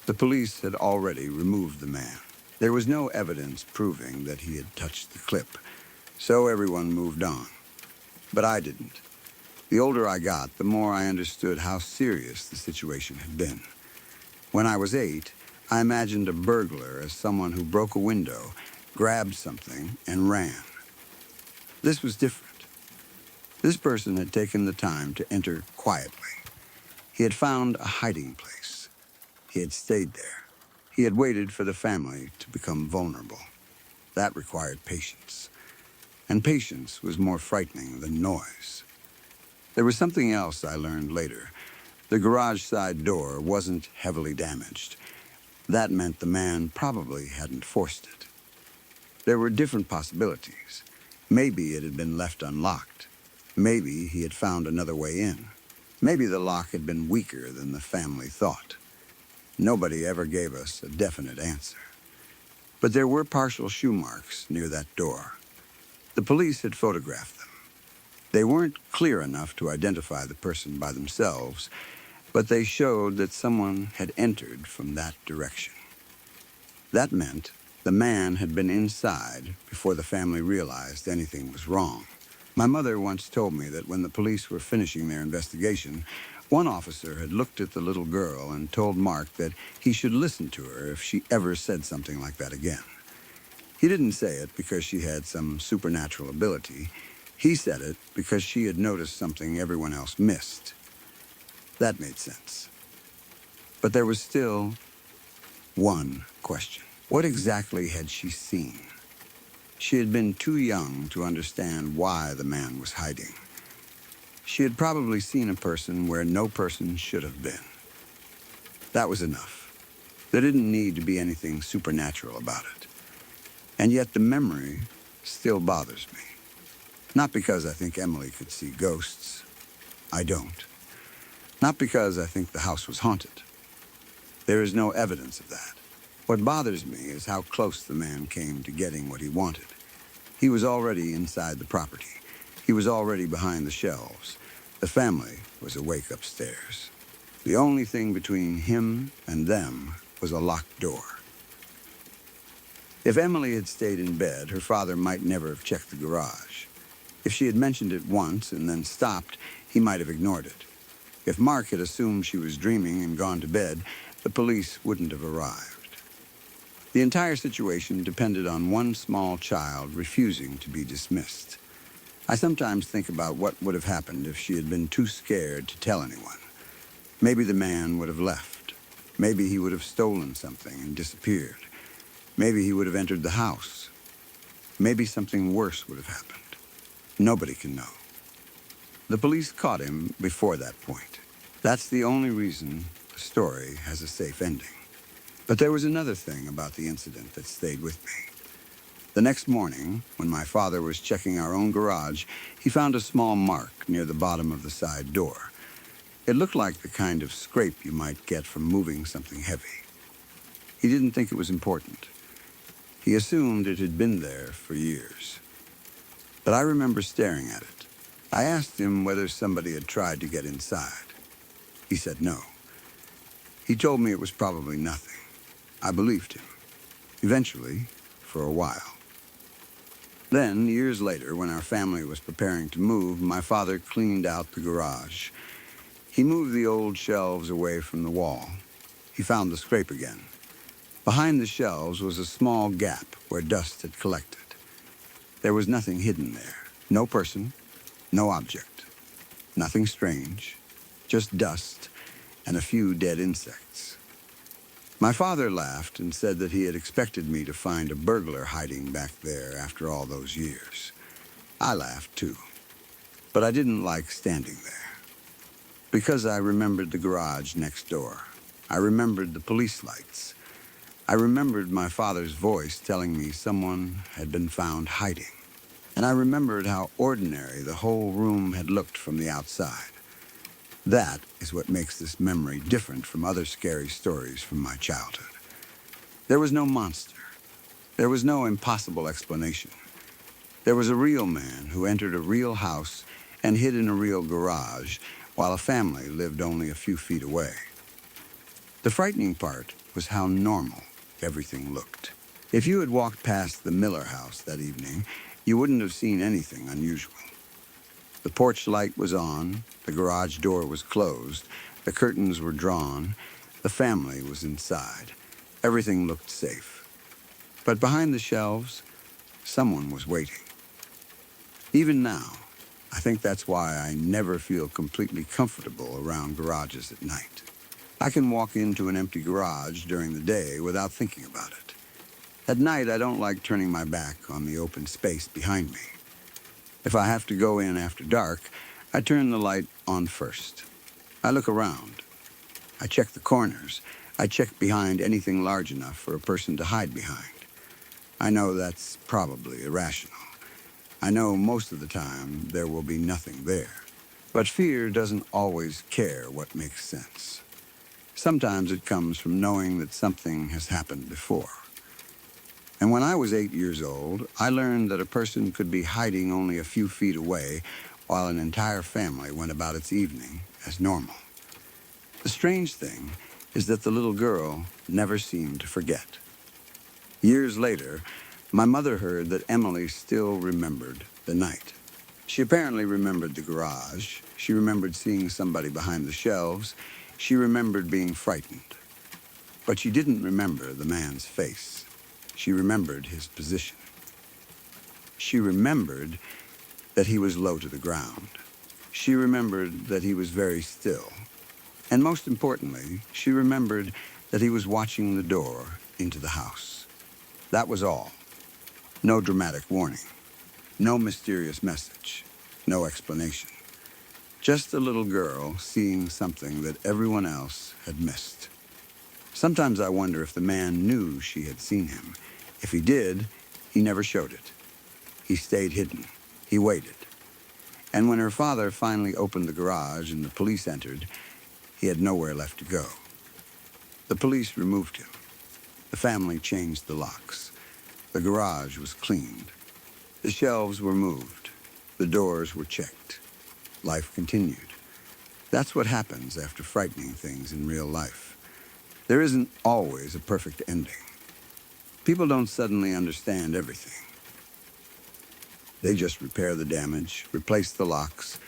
The police had already removed the man. There was no evidence proving that he had touched the clip, so everyone moved on. But I didn't. The older I got, the more I understood how serious the situation had been. When I was 8, I imagined a burglar as someone who broke a window, grabbed something, and ran. This was different. This person had taken the time to enter quietly. He had found a hiding place. He had stayed there. He had waited for the family to become vulnerable. That required patience. And patience was more frightening than noise. There was something else I learned later. The garage side door wasn't heavily damaged. That meant the man probably hadn't forced it. There were different possibilities. Maybe it had been left unlocked. Maybe he had found another way in. Maybe the lock had been weaker than the family thought. Nobody ever gave us a definite answer. But there were partial shoe marks near that door. The police had photographed them. They weren't clear enough to identify the person by themselves, but they showed that someone had entered from that direction. That meant the man had been inside before the family realized anything was wrong. My mother once told me that when the police were finishing their investigation, one officer had looked at the little girl and told Mark that he should listen to her if she ever said something like that again. He didn't say it because she had some supernatural ability. He said it because she had noticed something everyone else missed. That made sense. But there was still one question. What exactly had she seen? She had been too young to understand why the man was hiding. She had probably seen a person where no person should have been. That was enough. There didn't need to be anything supernatural about it. And yet the memory still bothers me. Not because I think Emily could see ghosts. I don't. Not because I think the house was haunted. There is no evidence of that. What bothers me is how close the man came to getting what he wanted. He was already inside the property. He was already behind the shelves. The family was awake upstairs. The only thing between him and them was a locked door. If Emily had stayed in bed, her father might never have checked the garage. If she had mentioned it once and then stopped, he might have ignored it. If Mark had assumed she was dreaming and gone to bed, the police wouldn't have arrived. The entire situation depended on one small child refusing to be dismissed. I sometimes think about what would have happened if she had been too scared to tell anyone. Maybe the man would have left. Maybe he would have stolen something and disappeared. Maybe he would have entered the house. Maybe something worse would have happened. Nobody can know. The police caught him before that point. That's the only reason the story has a safe ending. But there was another thing about the incident that stayed with me. The next morning, when my father was checking our own garage, he found a small mark near the bottom of the side door. It looked like the kind of scrape you might get from moving something heavy. He didn't think it was important. He assumed it had been there for years. But I remember staring at it. I asked him whether somebody had tried to get inside. He said no. He told me it was probably nothing. I believed him. Eventually, for a while. Then, years later, when our family was preparing to move, my father cleaned out the garage. He moved the old shelves away from the wall. He found the scrape again. Behind the shelves was a small gap where dust had collected. There was nothing hidden there. No person, no object. Nothing strange. Just dust and a few dead insects. My father laughed and said that he had expected me to find a burglar hiding back there after all those years. I laughed too, but I didn't like standing there. Because I remembered the garage next door. I remembered the police lights. I remembered my father's voice telling me someone had been found hiding. And I remembered how ordinary the whole room had looked from the outside. That is what makes this memory different from other scary stories from my childhood. There was no monster. There was no impossible explanation. There was a real man who entered a real house and hid in a real garage while a family lived only a few feet away. The frightening part was how normal everything looked. If you had walked past the Miller house that evening, you wouldn't have seen anything unusual. The porch light was on, the garage door was closed, the curtains were drawn, the family was inside. Everything looked safe. But behind the shelves, someone was waiting. Even now, I think that's why I never feel completely comfortable around garages at night. I can walk into an empty garage during the day without thinking about it. At night, I don't like turning my back on the open space behind me. If I have to go in after dark, I turn the light on first. I look around. I check the corners. I check behind anything large enough for a person to hide behind. I know that's probably irrational. I know most of the time there will be nothing there. But fear doesn't always care what makes sense. Sometimes it comes from knowing that something has happened before. And when I was 8 years old, I learned that a person could be hiding only a few feet away while an entire family went about its evening as normal. The strange thing is that the little girl never seemed to forget. Years later, my mother heard that Emily still remembered the night. She apparently remembered the garage. She remembered seeing somebody behind the shelves. She remembered being frightened. But she didn't remember the man's face. She remembered his position. She remembered that he was low to the ground. She remembered that he was very still. And most importantly, she remembered that he was watching the door into the house. That was all. No dramatic warning. No mysterious message. No explanation. Just a little girl seeing something that everyone else had missed. Sometimes I wonder if the man knew she had seen him. If he did, he never showed it. He stayed hidden. He waited. And when her father finally opened the garage and the police entered, he had nowhere left to go. The police removed him. The family changed the locks. The garage was cleaned. The shelves were moved. The doors were checked. Life continued. That's what happens after frightening things in real life. There isn't always a perfect ending. People don't suddenly understand everything. They just repair the damage, replace the locks,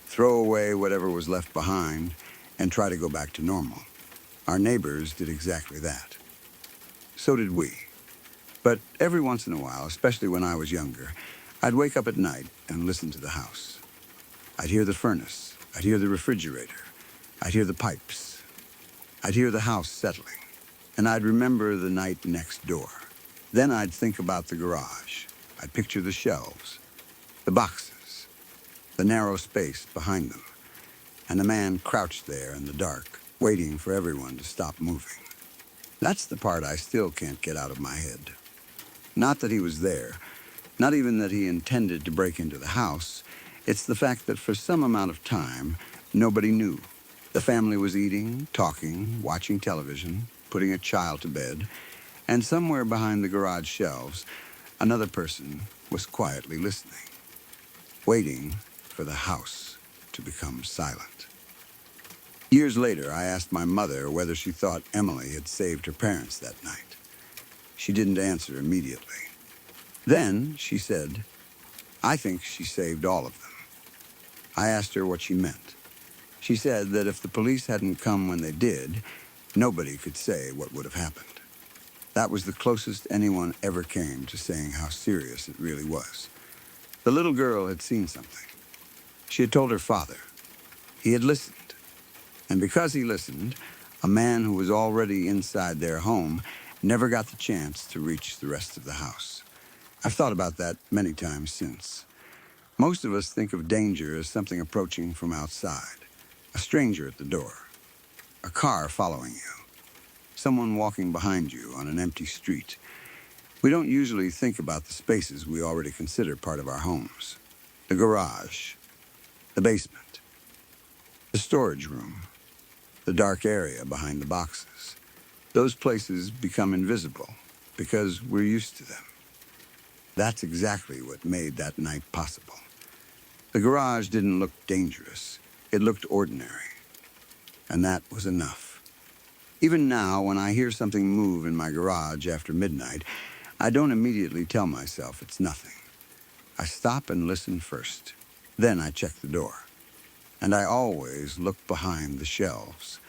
throw away whatever was left behind, and try to go back to normal. Our neighbors did exactly that. So did we. But every once in a while, especially when I was younger, I'd wake up at night and listen to the house. I'd hear the furnace. I'd hear the refrigerator. I'd hear the pipes. I'd hear the house settling. And I'd remember the night next door. Then I'd think about the garage. I'd picture the shelves, the boxes, the narrow space behind them, and the man crouched there in the dark, waiting for everyone to stop moving. That's the part I still can't get out of my head. Not that he was there, not even that he intended to break into the house. It's the fact that for some amount of time, nobody knew. The family was eating, talking, watching television, putting a child to bed, and somewhere behind the garage shelves, another person was quietly listening, waiting for the house to become silent. Years later, I asked my mother whether she thought Emily had saved her parents that night. She didn't answer immediately. Then she said, "I think she saved all of them." I asked her what she meant. She said that if the police hadn't come when they did, nobody could say what would have happened. That was the closest anyone ever came to saying how serious it really was. The little girl had seen something. She had told her father. He had listened. And because he listened, a man who was already inside their home never got the chance to reach the rest of the house. I've thought about that many times since. Most of us think of danger as something approaching from outside. A stranger at the door. A car following you. Someone walking behind you on an empty street. We don't usually think about the spaces we already consider part of our homes. The garage. The basement. The storage room. The dark area behind the boxes. Those places become invisible because we're used to them. That's exactly what made that night possible. The garage didn't look dangerous. It looked ordinary. And that was enough. Even now, when I hear something move in my garage after midnight, I don't immediately tell myself it's nothing. I stop and listen first. Then I check the door. And I always look behind the shelves,